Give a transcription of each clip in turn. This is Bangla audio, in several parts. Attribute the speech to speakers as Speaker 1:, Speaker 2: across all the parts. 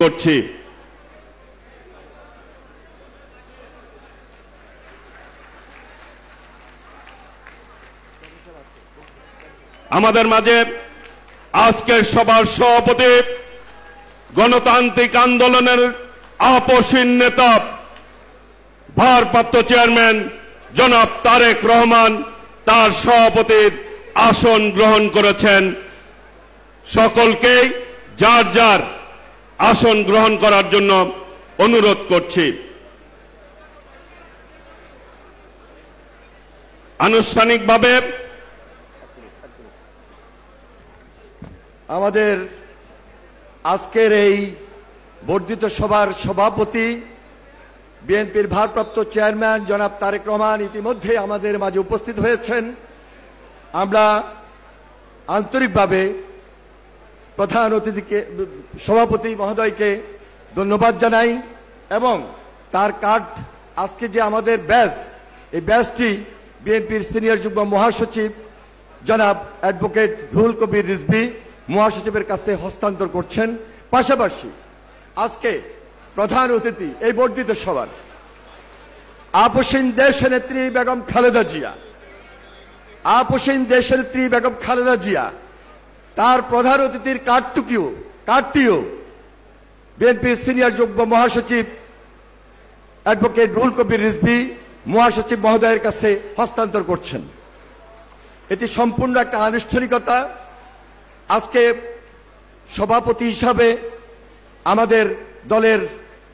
Speaker 1: করছি। আমাদের মাঝে আজকের সভার সভাপতি, গণতান্ত্রিক আন্দোলনের আপসীন নেতা, ভারপ্রাপ্ত চেয়ারম্যান জনাব তারেক রহমান তার সভাপতির আসন গ্রহণ করেছেন। সকলকে যার যার আসন গ্রহণ করার জন্য অনুরোধ করছি। আনুষ্ঠানিকভাবে
Speaker 2: আমাদের আজকের এই বর্ধিত সভার সভাপতি, বিএনপির ভারপ্রাপ্ত চেয়ারম্যান জনাব তারেক রহমান ইতিমধ্যে আমাদের মাঝে উপস্থিত হয়েছেন। আমরা আন্তরিকভাবে প্রধান অতিথিকে, সভাপতি মহোদয়কে ধন্যবাদ জানাই এবং তার কার্ড, আজকে যে আমাদের ব্যাচ, এই ব্যাচটি বিএনপির সিনিয়র যুগ্ম মহাসচিব জনাব অ্যাডভোকেট রুহুল কবির রিজভী মহাসচিবের কাছে হস্তান্তর করছেন। পাশাপাশি আজকে প্রধান অতিথি এই বর্ধিত সভার আপসীন দেশনেত্রী বেগম খালেদা জিয়া, আপসীন দেশনেত্রী বেগম খালেদা জিয়া তার প্রধান অতিথির কার্ডটিও বিএনপির সিনিয়র যুগ্ম মহাসচিব অ্যাডভোকেট রুহুল কবির রিজভী মহাসচিব মহোদয়ের কাছে হস্তান্তর করছেন। এটি সম্পূর্ণ একটা আনুষ্ঠানিকতা। আজকে সভাপতি হিসাবে আমাদের দলের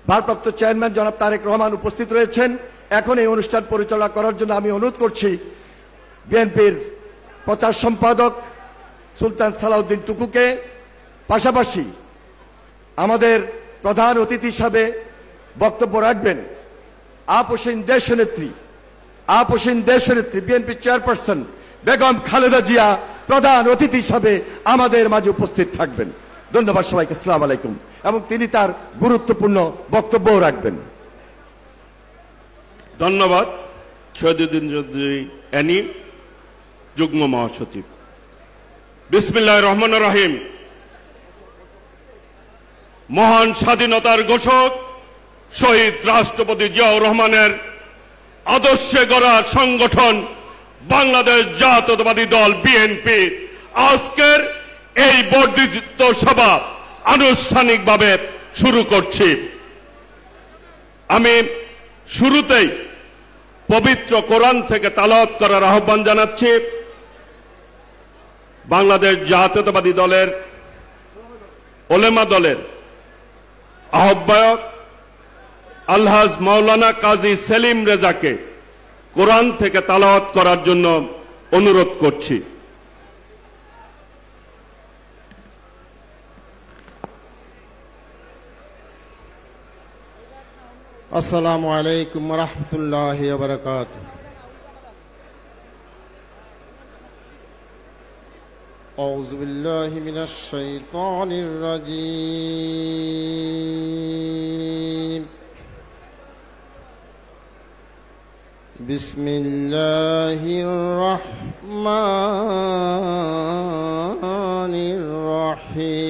Speaker 2: ভারপ্রাপ্ত চেয়ারম্যান জনাব তারেক রহমান উপস্থিত রয়েছেন। এখন এই অনুষ্ঠান পরিচালনা করার জন্য আমি অনুরোধ করছি বিএনপির প্রচার সম্পাদক সুলতান সালাউদ্দিন টুকুকে। পাশাপাশি আমাদের প্রধান অতিথি হিসাবে বক্তব্য রাখবেন আপসীন দেশনেত্রী বিএনপি চেয়ারপারসন বেগম খালেদা জিয়া প্রধান অতিথি হিসাবে আমাদের মাঝে উপস্থিত থাকবেন। ধন্যবাদ সবাইকে, আসসালামু আলাইকুম। এবং তিনি তার গুরুত্বপূর্ণ বক্তব্যও রাখবেন।
Speaker 1: ধন্যবাদ শহীদুদ্দিন চৌধুরী অ্যানি, যুগ্ম মহাসচিব। বিসমিল্লাহির রহমানির রহিম। মহান স্বাধীনতার ঘোষক শহীদ রাষ্ট্রপতি জিয়াউর রহমানের আদর্শে গড়া সংগঠন বাংলাদেশ জাতীয়তাবাদী দল বিএনপি আজকের এই বর্ধিত সভা আনুষ্ঠানিকভাবে শুরু করছি। আমি শুরুতেই পবিত্র কোরআন থেকে তেলাওয়াত করার আহ্বান জানাচ্ছি। বাংলাদেশ জাতীয়তাবাদী দলের ওলেমা দলের আহ্বায়ক আলহাজ মাওলানা কাজী সেলিম রেজাকে কোরআন থেকে তেলাওয়াত করার জন্য অনুরোধ করছি।
Speaker 3: আসসালামু আলাইকুম ওয়া রাহমাতুল্লাহি ওয়া বারাকাতুহু। আউযু বিল্লাহি মিনাশ শাইতানির রাজীম। বিসমিল্লাহির রহমানির রহিম।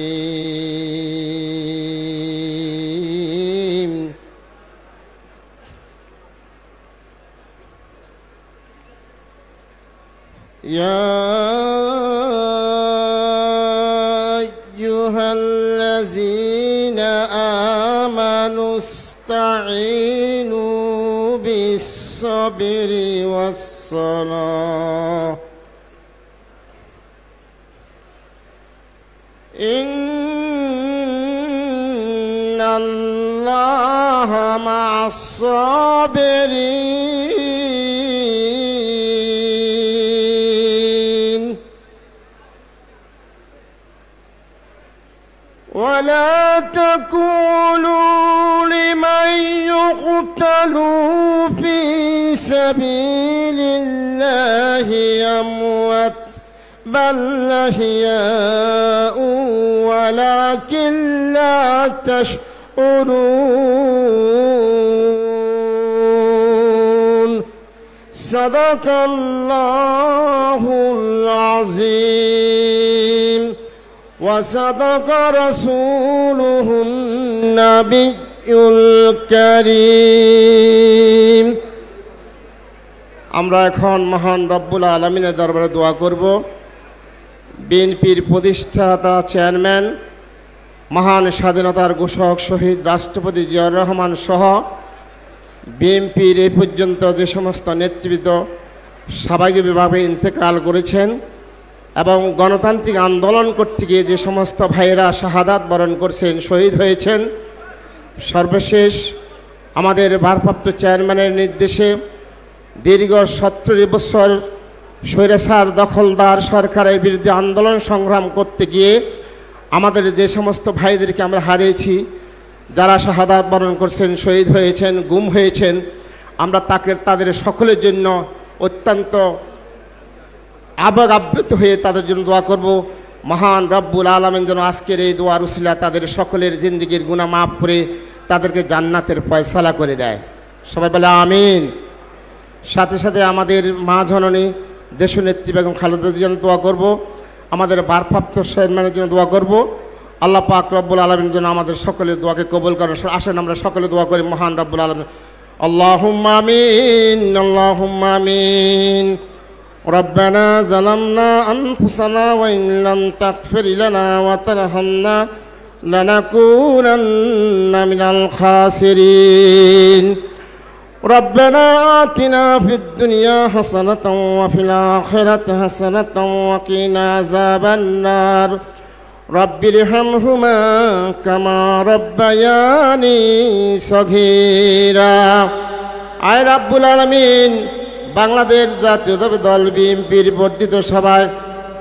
Speaker 3: ইয়া আইয়ুহাল্লাযীনা আমানু ইসতাঈনু বিস-সাবরি ওয়াস-সালাহ ইন্নাল্লাহা মা'as-সাবিরিন। ولا تقولوا لمن يقتل في سبيل الله أموات بل أحياء ولكن لا تشعرون. صدق الله العظيم وصدق رسوله النبي الكريم আমরা এখন মহান রব্বুল আলামিনের দরবারে দোয়া করব। বিএনপির প্রতিষ্ঠাতা চেয়ারম্যান, মহান স্বাধীনতার ঘোষক শহীদ রাষ্ট্রপতি জিয়াউর রহমান সহ বিএনপির এই পর্যন্ত যে সমস্ত নেতৃবৃন্দ স্বাভাবিকভাবে ইন্তেকাল করেছেন এবং গণতান্ত্রিক আন্দোলন করতে গিয়ে যে সমস্ত ভাইয়েরা শাহাদাত বরণ করছেন, শহীদ হয়েছেন, সর্বশেষ আমাদের ভারপ্রাপ্ত চেয়ারম্যানের নির্দেশে দীর্ঘ 70 বছর স্বৈরাচার দখলদার সরকারের বিরুদ্ধে আন্দোলন সংগ্রাম করতে গিয়ে আমাদের যে সমস্ত ভাইদেরকে আমরা হারিয়েছি, যারা শাহাদাত বরণ করছেন, শহীদ হয়েছেন, গুম হয়েছেন, আমরা তাদের সকলের জন্য অত্যন্ত আবেগ আপ্লুত হয়ে তাদের জন্য দোয়া করব। মহান রব্বুল আলামিন যেন আজকের এই দোয়ার উসিলা তাদের সকলের জিন্দেগির গুনাহ মাফ করে তাদেরকে জান্নাতের ফয়সালা করে দেয়। সবাই বলে আমিন। সাথে সাথে আমাদের মা জননী দেশনেত্রী বেগম খালেদা জিয়ার দোয়া করব, আমাদের ভারপ্রাপ্ত চেয়ারম্যানের জন্য দোয়া করব। আল্লাহ পাক রব্বুল আলামিন যেন আমাদের সকলের দোয়াকে কবুল করেন। আসেন আমরা সকলে দোয়া করি মহান রব্বুল আলামিন। আল্লাহুম্মা আমিন, আল্লাহুম্মা আমিন। রব্বানা যালামনা আনফুসানা ওয়া ইন লাম তাগফির লানা ওয়া তারহামনা লানাকুনান্না মিনাল খাসিরিন। ربنا آتنا في الدنيا حسنة وفي الآخرة حسنة وقنا عذاب النار رب ارحمهما كما ربياني صغيرا। আয় রব্বুল আলামিন, বাংলাদেশ জাতীয়তাবাদী দল বিএনপির বর্ধিত সভায়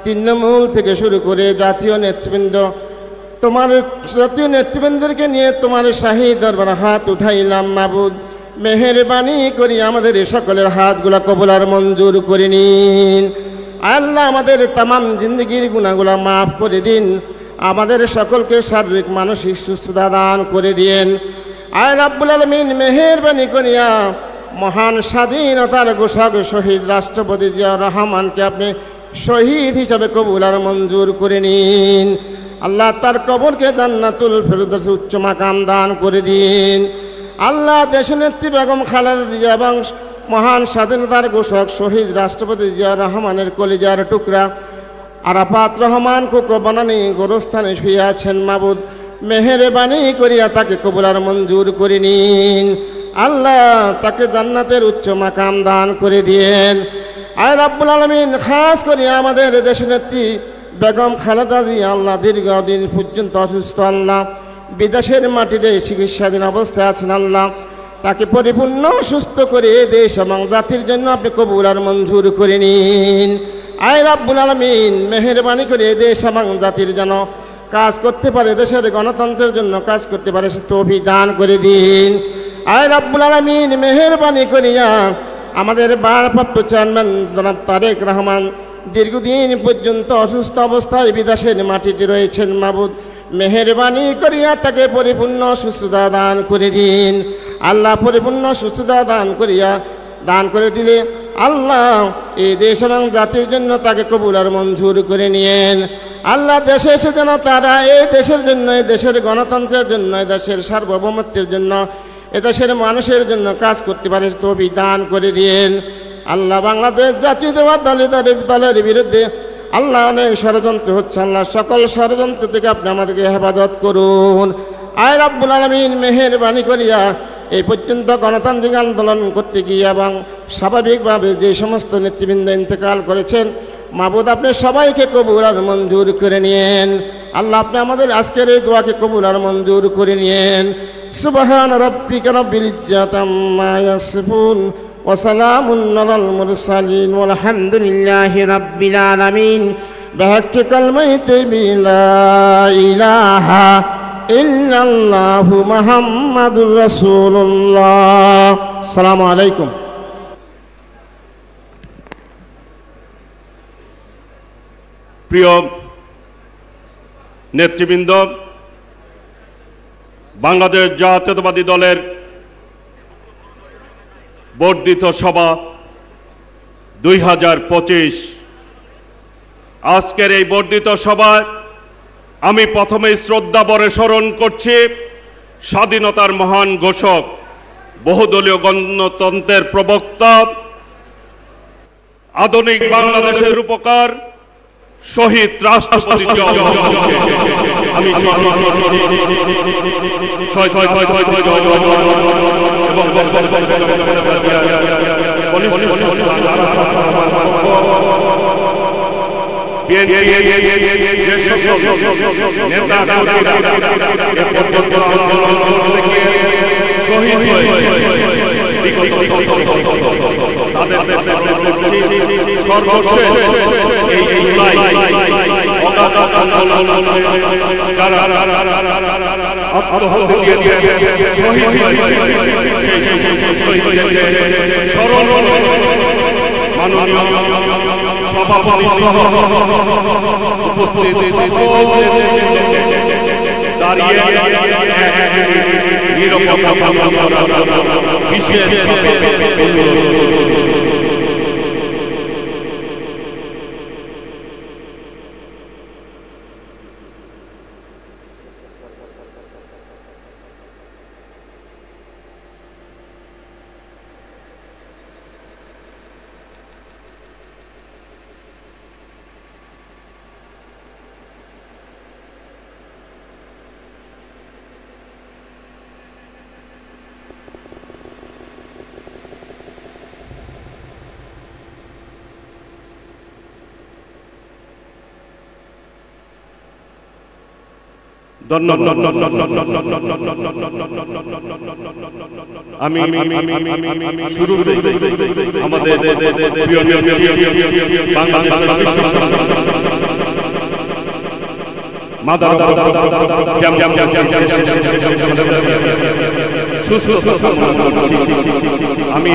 Speaker 3: তৃণমূল থেকে শুরু করে জাতীয় নেতৃবৃন্দ, তোমার জাতীয় নেতৃবৃন্দকে নিয়ে তোমার শাহী দরবারে হাত উঠাইলাম। মাবুদ, মেহেরবানি করি আমাদের সকলের হাতগুলা কবুল আর মঞ্জুর করে নিন। আল্লাহ, আমাদের তামাম জিন্দগির গুনাহগুলা মাফ করে দিন। আমাদের সকলকে শারীরিক মানসিক সুস্থতা দান করে দিন। আয় রব্বুল আলামিন, মেহেরবানি করিয়া মহান স্বাধীনতার ঘোষক শহীদ রাষ্ট্রপতি জিয়াউর রহমানকে আপনি শহীদ হিসাবে কবুল আর মঞ্জুর করে নিন। আল্লাহ, তার কবরকে জান্নাতুল ফেরদৌস উচ্চ মাকাম দান করে দিন। আল্লাহ, দেশনেত্রী বেগম খালেদা জিয়া এবং মহান স্বাধীনতার ঘোষক শহীদ রাষ্ট্রপতি জিয়াউর রহমানের কলিজার টুকরা আরাফাত রহমান কোকো বনানী গোরস্থানে শুয়ে আছেন। মাবুদ, মেহেরবানি করিয়া তাকে কবুল আর মঞ্জুর করে নিন। আল্লাহ, তাকে জান্নাতের উচ্চ মাকাম দান করে দিয়েন। আয় রব্বুল আলামিন, খাস করিয়া আমাদের দেশনেত্রী বেগম খালেদা জিয়া আল্লাহ দীর্ঘদিন পর্যন্ত অসুস্থ, আল্লাহ বিদেশের মাটিতে চিকিৎসাধীন অবস্থায় আছেন। আল্লাহ, তাকে পরিপূর্ণ সুস্থ করে দেশ এবং জাতির জন্য আপনি কবুল আর মঞ্জুর করে নিন। আয় রব্বুল আলামিন, মেহেরবানি করে দেশ এবং জাতির জন্য কাজ করতে পারে, দেশের গণতন্ত্রের জন্য কাজ করতে পারে সে তৌফিক দান করে দিন। আয় রব্বুল আলামিন, মেহেরবানি করিয়া আমাদের ভারপ্রাপ্ত চেয়ারম্যান জনাব তারেক রহমান দীর্ঘদিন পর্যন্ত অসুস্থ অবস্থায় বিদেশের মাটিতে রয়েছেন। মাবুদ, মেহেরবানি করিয়া তাকে পরিপূর্ণ সুস্থতা দান করে দিন। আল্লাহ, পরিপূর্ণ সুস্থতা দান করে দিলে আল্লাহ এই দেশ এবং জাতির জন্য তাকে কবুল আর মঞ্জুর করে নিয়েন। আল্লাহ, দেশে এসে যেন তারা এই দেশের জন্য, এই দেশের গণতন্ত্রের জন্য, এই দেশের সার্বভৌমত্বের জন্য, এদেশের মানুষের জন্য কাজ করতে পারে তৌফিক দান করে দিয়েন। আল্লাহ, বাংলাদেশ জাতীয়তাবাদী দলের বিরুদ্ধে আল্লাহ অনেক ষড়যন্ত্র হচ্ছে, আল্লাহ সকল ষড়যন্ত্র থেকে আপনি আমাদেরকে হেফাজত করুন। আয় রব্বুল আলামিন, মেহেরবানি করিয়া এই পর্যন্ত গণতান্ত্রিক আন্দোলন করতে গিয়ে এবং স্বাভাবিকভাবে যে সমস্ত নেতৃবৃন্দ ইন্তেকাল করেছেন, মাবুদ আপনি সবাইকে কবুল আর মঞ্জুর করে নিয়েন। আল্লাহ, আপনি আমাদের আজকের এই দোয়াকে কবুল আর মঞ্জুর করে নিয়েন। সুবহান রাব্বিকা রাব্বিল ইজ্জাতি আম্মা ইয়াসিফুন ওয়া সালামুন আলাল মুরসালিন ওয়ালহামদুলিল্লাহি রাব্বিল আলামিন। বিহাক্কি কালিমাতি লা ইলাহা ইল্লাল্লাহু মুহাম্মাদুর রাসূলুল্লাহ। আসসালামু আলাইকুম।
Speaker 1: প্রিয় নেতৃবৃন্দ, বাংলাদেশ জাতীয়তাবাদী দলের বর্ধিত সভা 2025, আজকের এই বর্ধিত সভায় আমি প্রথমে শ্রদ্ধা ভরে স্মরণ করছি স্বাধীনতার মহান ঘোষক, বহুদলীয় গণতন্ত্রের প্রবক্তা, আধুনিক বাংলাদেশের উপকার শহীদ রাষ্ট্রপতি আমি শুরুতে আমাদের আমি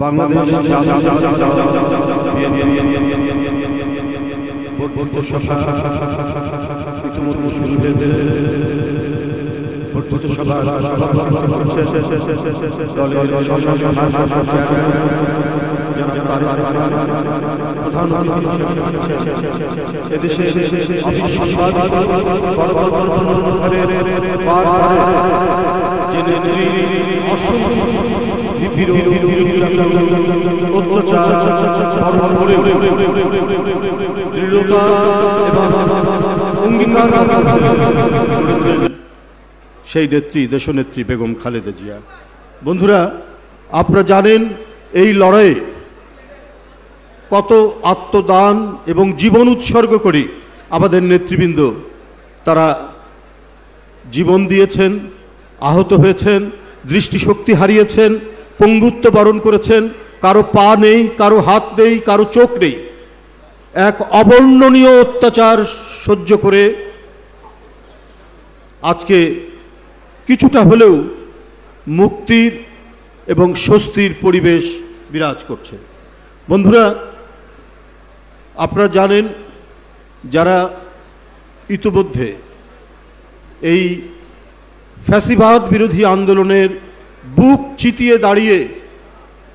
Speaker 2: বাংলাদেশ সেই নেত্রী দেশনেত্রী বেগম খালেদা জিয়া। বন্ধুরা, আপনারা জানেন এই লড়াইয়ে কত আত্মদান এবং জীবন উৎসর্গ করে আমাদের নেতৃবৃন্দ তারা জীবন দিয়েছেন, আহত হয়েছেন, দৃষ্টিশক্তি হারিয়েছেন, পঙ্গুত্ব বরণ করেছেন, কারো পা নেই, কারো হাত নেই, কারো চোখ নেই। এক অবর্ণনীয় অত্যাচার সহ্য করে আজকে কিছুটা হলেও মুক্তির এবং স্বস্তির পরিবেশ বিরাজ করছে। বন্ধুরা, আপনারা জানেন যারা ইতিমধ্যে এই ফ্যাসিবাদ বিরোধী আন্দোলনের বুক চিতিয়ে দাঁড়িয়ে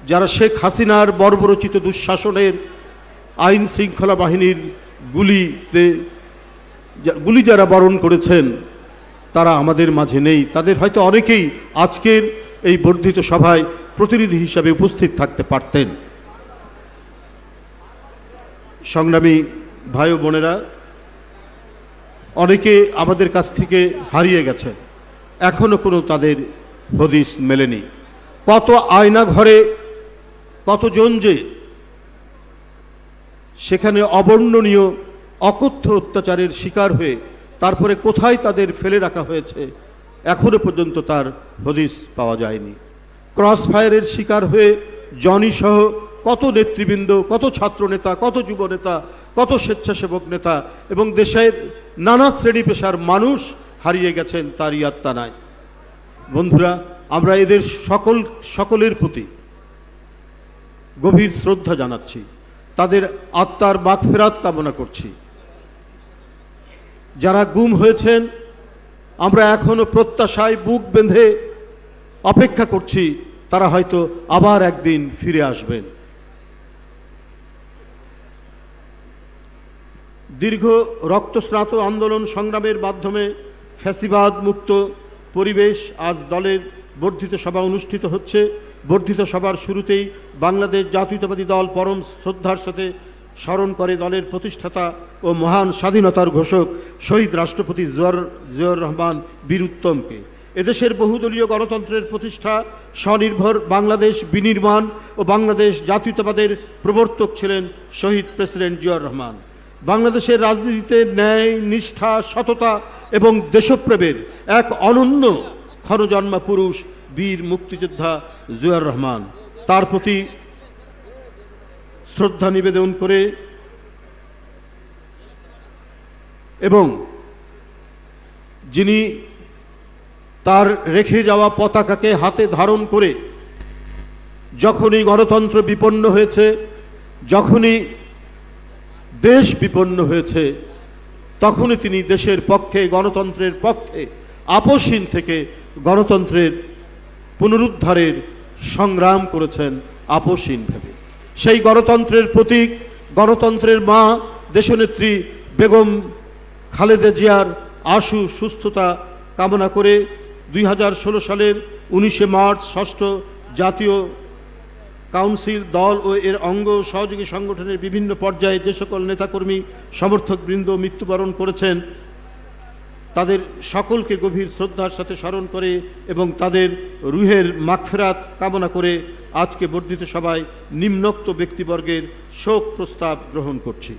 Speaker 2: যারা শেখ হাসিনার বর্বরচিত দুঃশাসনের আইন শৃঙ্খলা বাহিনীর গুলি যারা বরণ করেছেন তারা আমাদের মাঝে নেই। তাদের হয়তো অনেকেই আজকের এই বর্ধিত সভায় প্রতিনিধি হিসাবে উপস্থিত থাকতে পারতেন। সংগ্রামী ভাই ও বোনেরা, অনেকে আমাদের কাছ থেকে হারিয়ে গেছে, এখনো কোনো তাদের হদিস মেলেনি। কত আয়না ঘরে কতজন যে সেখানে অবর্ণনীয় অকথ্য অত্যাচারের শিকার হয়ে তারপরে কোথায় তাদের ফেলে রাখা হয়েছে এখনো পর্যন্ত তার হদিস পাওয়া যায়নি। ক্রস ফায়ারের শিকার হয়ে জনি সহ কত নেতৃবৃন্দ, কত ছাত্র নেতা, কত যুব নেতা, কত স্বেচ্ছাসেবক নেতা এবং দেশের নানা শ্রেণী পেশার মানুষ হারিয়ে গেছেন, তার ইয়াত্তা নাই। বন্ধুরা,
Speaker 4: আমরা এদের সকলের প্রতি গভীর শ্রদ্ধা জানাচ্ছি, তাদের আত্মার মাগফিরাত কামনা করছি। যারা গুম হয়েছেন, আমরা এখনো প্রত্যাশায় বুক বেঁধে অপেক্ষা করছি, তারা হয়তো আবার একদিন ফিরে আসবেন। দীর্ঘ রক্তস্নাত আন্দোলন সংগ্রামের মাধ্যমে ফ্যাসিবাদ মুক্ত পরিবেশ আজ দলের বর্ধিত সভা অনুষ্ঠিত হচ্ছে। বর্ধিত সভার শুরুতেই বাংলাদেশ জাতীয়তাবাদী দল পরম শ্রদ্ধার সাথে স্মরণ করে দলের প্রতিষ্ঠাতা ও মহান স্বাধীনতার ঘোষক শহীদ রাষ্ট্রপতি জিয়াউর রহমান বীর উত্তমকে। এদেশের বহুদলীয় গণতন্ত্রের প্রতিষ্ঠা, স্বনির্ভর বাংলাদেশ বিনির্মাণ ও বাংলাদেশ জাতীয়তাবাদের প্রবর্তক ছিলেন শহীদ প্রেসিডেন্ট জিয়াউর রহমান। বাংলাদেশের রাজনীতিতে ন্যায়, নিষ্ঠা, সততা এবং দেশপ্রেমের এক অনন্য ক্ষণজন্মা পুরুষ বীর মুক্তিযোদ্ধা জিয়াউর রহমান। তার প্রতি শ্রদ্ধা নিবেদন করে এবং যিনি তার রেখে যাওয়া পতাকাকে হাতে ধারণ করে যখনই গণতন্ত্র বিপন্ন হয়েছে, যখনই দেশ বিপন্ন হয়েছে, তখনই তিনি দেশের পক্ষে, গণতন্ত্রের পক্ষে আপোষহীন থেকে গণতন্ত্রের পুনরুদ্ধারের সংগ্রাম করেছেন আপোষহীনভাবে। সেই গণতন্ত্রের প্রতীক, গণতন্ত্রের মা দেশনেত্রী বেগম খালেদা জিয়ার আশু সুস্থতা কামনা করে 2016 সালের 19 মার্চ ষষ্ঠ জাতীয় কাউন্সিল দল ও এর অঙ্গ সহযোগী সংগঠনের বিভিন্ন পর্যায়ে যে সকল নেতাকর্মী সমর্থকবৃন্দ মৃত্যুবরণ করেছেন, তাদের সকলকে গভীর শ্রদ্ধার সাথে স্মরণ করে এবং তাদের রুহের মাগফিরাত কামনা করে আজকে বর্ধিত সভায় নিম্নোক্ত ব্যক্তিবর্গের শোক প্রস্তাব গ্রহণ করছি।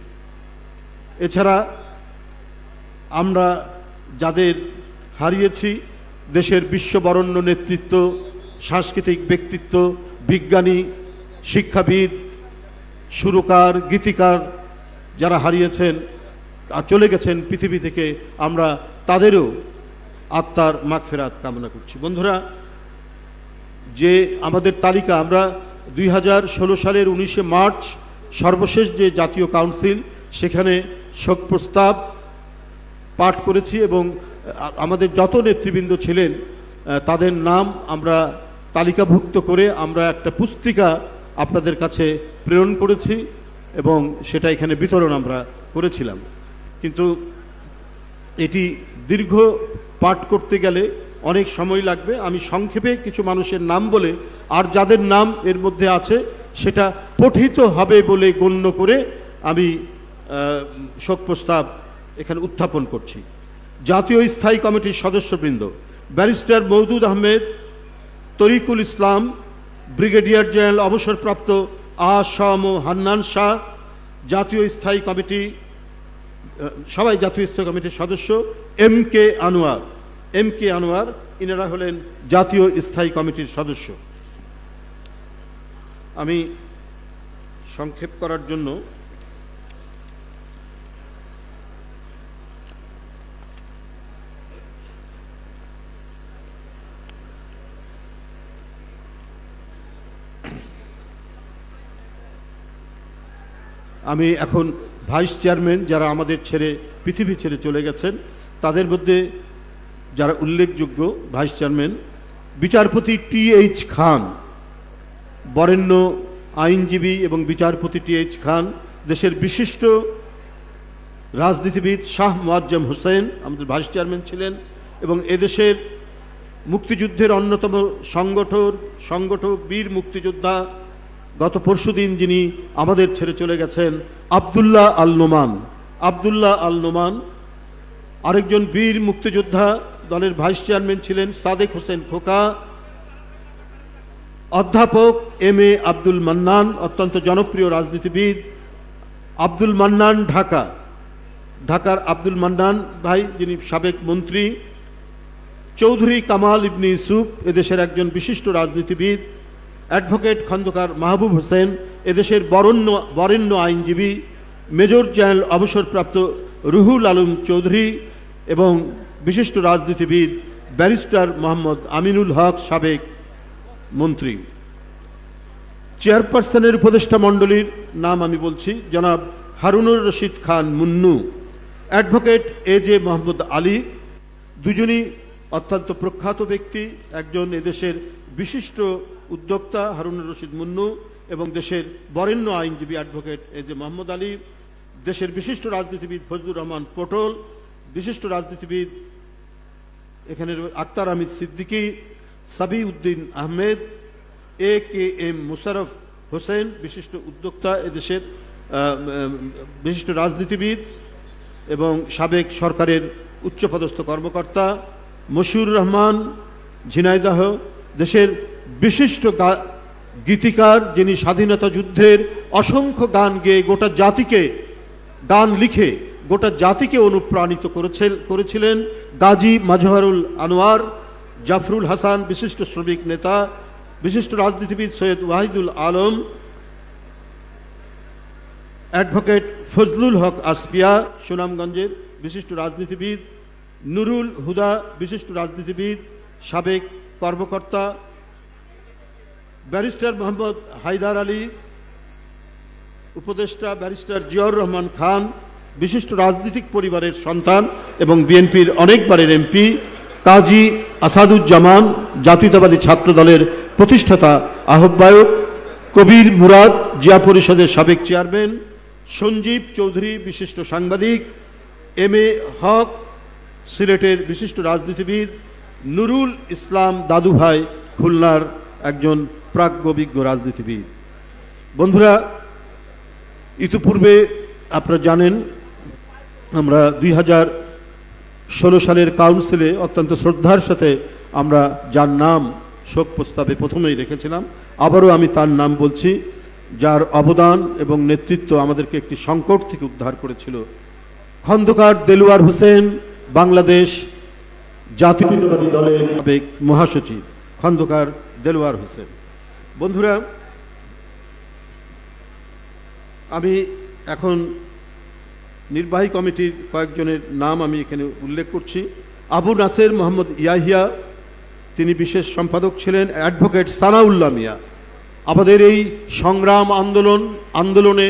Speaker 4: এছাড়া আমরা যাদের হারিয়েছি, দেশের বিশ্ববরেণ্য নেতৃত্ব, সাংস্কৃতিক ব্যক্তিত্ব, বিজ্ঞানী, শিক্ষাবিদ, সুরকার, গীতিকার যারা হারিয়েছেন, চলে গেছেন পৃথিবী থেকে, আমরা তাদেরও আত্মার মাগফিরাত কামনা করছি। বন্ধুরা, যে আমাদের তালিকা, আমরা 2016 সালের 19 মার্চ সর্বশেষ যে জাতীয় কাউন্সিল, সেখানে শোক প্রস্তাব পাঠ করেছি এবং আমাদের যত নেতৃবৃন্দ ছিলেন তাদের নাম আমরা তালিকাভুক্ত করে আমরা একটা পুস্তিকা আপনাদের কাছে প্রেরণ করেছি এবং সেটা এখানে বিতরণ আমরা করেছিলাম। কিন্তু এটি দীর্ঘ পাঠ করতে গেলে অনেক সময় লাগবে। আমি সংক্ষেপে কিছু মানুষের নাম বলে, আর যাদের নাম এর মধ্যে আছে সেটা পঠিত হবে বলে গণ্য করে আমি শোক প্রস্তাব এখানে উত্থাপন করছি। জাতীয় স্থায়ী কমিটির সদস্যবৃন্দ: ব্যারিস্টার মওদুদ আহমেদ, তরিকুল ইসলাম, ব্রিগেডিয়ার জেনারেল অবসরপ্রাপ্ত আ.স.ম হান্নান শাহ। জাতীয় স্থায়ী কমিটি, সবাই জাতীয় স্থায়ী কমিটির সদস্য। এম.কে. আনোয়ার, ইনারা হলেন জাতীয় স্থায়ী কমিটির সদস্য। আমি সংক্ষেপ করার জন্য আমি এখন ভাইস চেয়ারম্যান যারা আমাদের ছেড়ে পৃথিবী ছেড়ে চলে গেছেন, তাদের মধ্যে যারা উল্লেখযোগ্য ভাইস চেয়ারম্যান: বিচারপতি T.H. খান, বরেণ্য আইনজীবী এবং বিচারপতি T.H. খান। দেশের বিশিষ্ট রাজনীতিবিদ শাহ মোয়াজ্জেম হোসেন আমাদের ভাইস চেয়ারম্যান ছিলেন এবং এদেশের মুক্তিযুদ্ধের অন্যতম সংগঠক বীর মুক্তিযোদ্ধা, গত পরশুদিন যিনি আমাদের ছেড়ে চলে গেছেন, আব্দুল্লাহ আল নোমান। আরেকজন বীর মুক্তিযোদ্ধা, দলের ভাইস চেয়ারম্যান ছিলেন সাদেক হোসেন খোকা। অধ্যাপক M.A. আব্দুল মান্নান, অত্যন্ত জনপ্রিয় রাজনীতিবিদ। আব্দুল মান্নান, ঢাকার আব্দুল মান্নান ভাই, যিনি সাবেক মন্ত্রী। চৌধুরী কামাল ইবনে ইউসুফ, এদেশের একজন বিশিষ্ট রাজনীতিবিদ। অ্যাডভোকেট খন্দকার মাহবুব হোসেন, এদেশের বরেণ্য আইনজীবী। মেজর জেনারেল অবসরপ্রাপ্ত রুহুল আলম চৌধুরী এবং বিশিষ্ট রাজনীতিবিদ ব্যারিস্টার মোহাম্মদ আমিনুল হক সাবেক মন্ত্রী। চেয়ারপারসনের উপদেষ্টা মণ্ডলীর নাম আমি বলছি, জনাব হারুনুর রশিদ খান মুন্নু, অ্যাডভোকেট এজে মোহাম্মদ আলী, দুজনই অত্যন্ত প্রখ্যাত ব্যক্তি। একজন এদেশের বিশিষ্ট উদ্যোক্তা হারুনুর রশিদ মুন্নু এবং দেশের বরেণ্য আইনজীবী অ্যাডভোকেট এজে মোহাম্মদ আলী, দেশের বিশিষ্ট রাজনীতিবিদ ফজলুর রহমান পটল, বিশিষ্ট রাজনীতিবিদ এখানের আক্তার আহমেদ সিদ্দিকী, সাবি উদ্দিন আহমেদ, AKM মুশারফ হোসেন, বিশিষ্ট উদ্যোক্তা এদেশের বিশিষ্ট রাজনীতিবিদ এবং সাবেক সরকারের উচ্চপদস্থ কর্মকর্তা, মশিউর রহমান ঝিনাইদহ, দেশের বিশিষ্ট গীতিকার, যিনি স্বাধীনতা যুদ্ধের অসংখ্য গান গেয়ে গোটা জাতিকে, গান লিখে গোটা জাতিকে অনুপ্রাণিত করেছিলেন, গাজী মাজহারুল আনোয়ার, জাফরুল হাসান, বিশিষ্ট শ্রমিক নেতা, বিশিষ্ট রাজনীতিবিদ সৈয়দ ওয়াহিদুল আলম, অ্যাডভোকেট ফজলুল হক আসপিয়া সুনামগঞ্জের বিশিষ্ট রাজনীতিবিদ, নুরুল হুদা বিশিষ্ট রাজনীতিবিদ, সাবেক কর্মকর্তা, ব্যারিস্টার মোহাম্মদ হায়দার আলী উপদেষ্টা, ব্যারিস্টার জিয়াউর রহমান খান বিশিষ্ট রাজনৈতিক পরিবারের সন্তান এবং বিএনপির অনেকবারের এমপি, কাজী আসাদুজ্জামান জাতীয়তাবাদী ছাত্র দলের প্রতিষ্ঠাতা আহ্বায়ক, কবির মুরাদ জিয়া পরিষদের সাবেক চেয়ারম্যান, সঞ্জীব চৌধুরী বিশিষ্ট সাংবাদিক, MA হক সিলেটের বিশিষ্ট রাজনীতিবিদ, নুরুল ইসলাম দাদুভাই খুলনার একজন প্রাজ্ঞবিজ্ঞ রাজনীতিবিদ। বন্ধুরা, ইতিপূর্বে আপনারা জানেন আমরা 2016 সালের কাউন্সিলে অত্যন্ত শ্রদ্ধার সাথে আমরা যার নাম শোক প্রস্তাবে প্রথমেই রেখেছিলাম, আবারও আমি তার নাম বলছি, যার অবদান এবং নেতৃত্ব আমাদেরকে একটি সংকট থেকে উদ্ধার করেছিল, খন্দকার দেলোয়ার হোসেন, বাংলাদেশ জাতীয়তাবাদী দলের সাবেক মহাসচিব খন্দকার দেলোয়ার হোসেন। বন্ধুরা, আমি এখন নির্বাহী কমিটির কয়েকজনের নাম আমি এখানে উল্লেখ করছি। আবু নাসের মোহাম্মদ ইয়াহিয়া, তিনি বিশেষ সম্পাদক ছিলেন। অ্যাডভোকেট সানাউল্লাহ মিয়া, আমাদের এই সংগ্রাম আন্দোলনে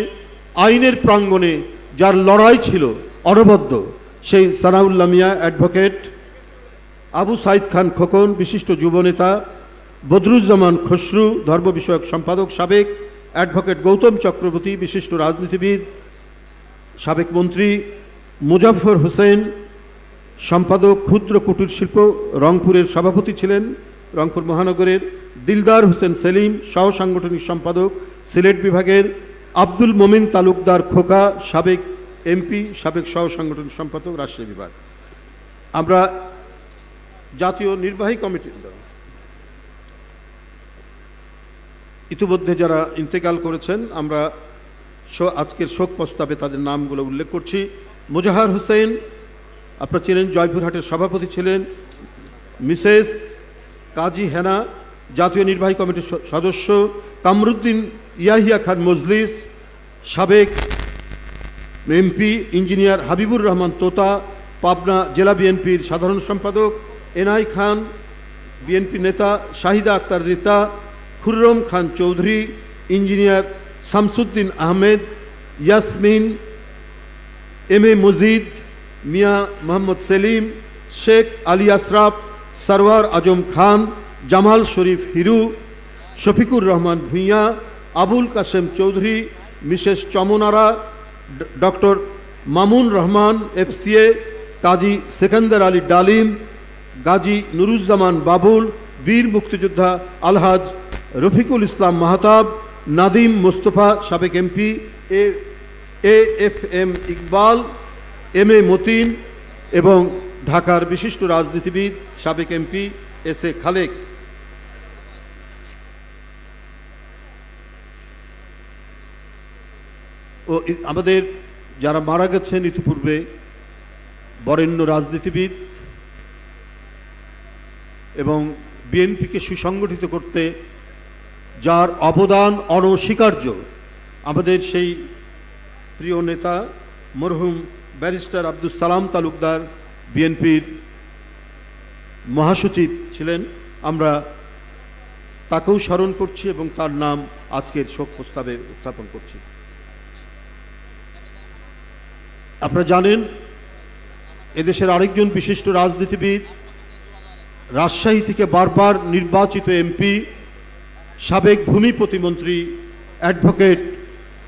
Speaker 4: আইনের প্রাঙ্গণে যার লড়াই ছিল অনবদ্য, সেই সানাউল্লাহ মিয়া অ্যাডভোকেট। আবু সাইদ খান খোকন, বিশিষ্ট যুবনেতা। বদরুজ্জামান খসরু, ধর্ম বিষয়ক সম্পাদক সাবেক। অ্যাডভোকেট গৌতম চক্রবর্তী, বিশিষ্ট রাজনীতিবিদ, সাবেক মন্ত্রী। মুজাফফর হোসেন, সম্পাদক ক্ষুদ্র কুটির শিল্প, রংপুরের সভাপতি ছিলেন রংপুর মহানগরের। দিলদার হোসেন সেলিম, সহ সাংগঠনিক সম্পাদক সিলেট বিভাগের। আব্দুল মোমিন তালুকদার খোকা, সাবেক এমপি, সাবেক সহ সাংগঠনিক সম্পাদক রাজশাহী বিভাগ। আমরা জাতীয় নির্বাহী কমিটির ইতিমধ্যে যারা ইন্তেকাল করেছেন, আমরা আজকের শোক প্রস্তাবে তাদের নামগুলো উল্লেখ করছি। মুজাহার হোসেন, আপনারা ছিলেন, জয়পুরহাটের সভাপতি ছিলেন। মিসেস কাজী হেনা, জাতীয় নির্বাহী কমিটির সদস্য। কামরুদ্দিন ইয়াহিয়া খান মজলিস, সাবেক এমপি। ইঞ্জিনিয়ার হাবিবুর রহমান তোতা, পাবনা জেলা বিএনপির সাধারণ সম্পাদক। এনআই খান, বিএনপি নেতা। Shahida Akhtar Rita. Khurram Khan Chowdhury. Engineer Shamsuddin Ahmed. Yasmin. MA Majid. Mia Mohammad Selim. Sheikh Ali Ashraf. Sarwar Azam Khan. Jamal Sharif Hiru. Shafiqur Rahman Bhuiyan. Abul Kashem Chowdhury. Mrs Chamanara. Doctor Mamun Rahman FCA। Kazi Sekendar Ali Dalim. Gazi Nuruzzaman Babul. বীর মুক্তিযোদ্ধা আলহাজ রফিকুল ইসলাম মাহতাব। নাদিম মোস্তফা, সাবেক MP. AFM Iqbal. MA Matin এবং ঢাকার বিশিষ্ট রাজনীতিবিদ সাবেক এমপি SA খালেক। ও আমাদের যারা মারা গেছেন ইতিপূর্বে, বরেণ্য রাজনীতিবিদ এবং বিএনপিকে সুসংগঠিত করতে যার অবদান অনস্বীকার্য, আমাদের সেই প্রিয় নেতা মরহুম ব্যারিস্টার আব্দুল সালাম তালুকদার, বিএনপির মহাসচিব ছিলেন, আমরা তাকেও স্মরণ করছি এবং তার নাম আজকের শোক প্রস্তাবে উত্থাপন করছি। আপনারা জানেন এদেশের আরেকজন বিশিষ্ট রাজনীতিবিদ, রাজশাহী থেকে বারবার নির্বাচিত এমপি, সাবেক ভূমি প্রতিমন্ত্রী অ্যাডভোকেট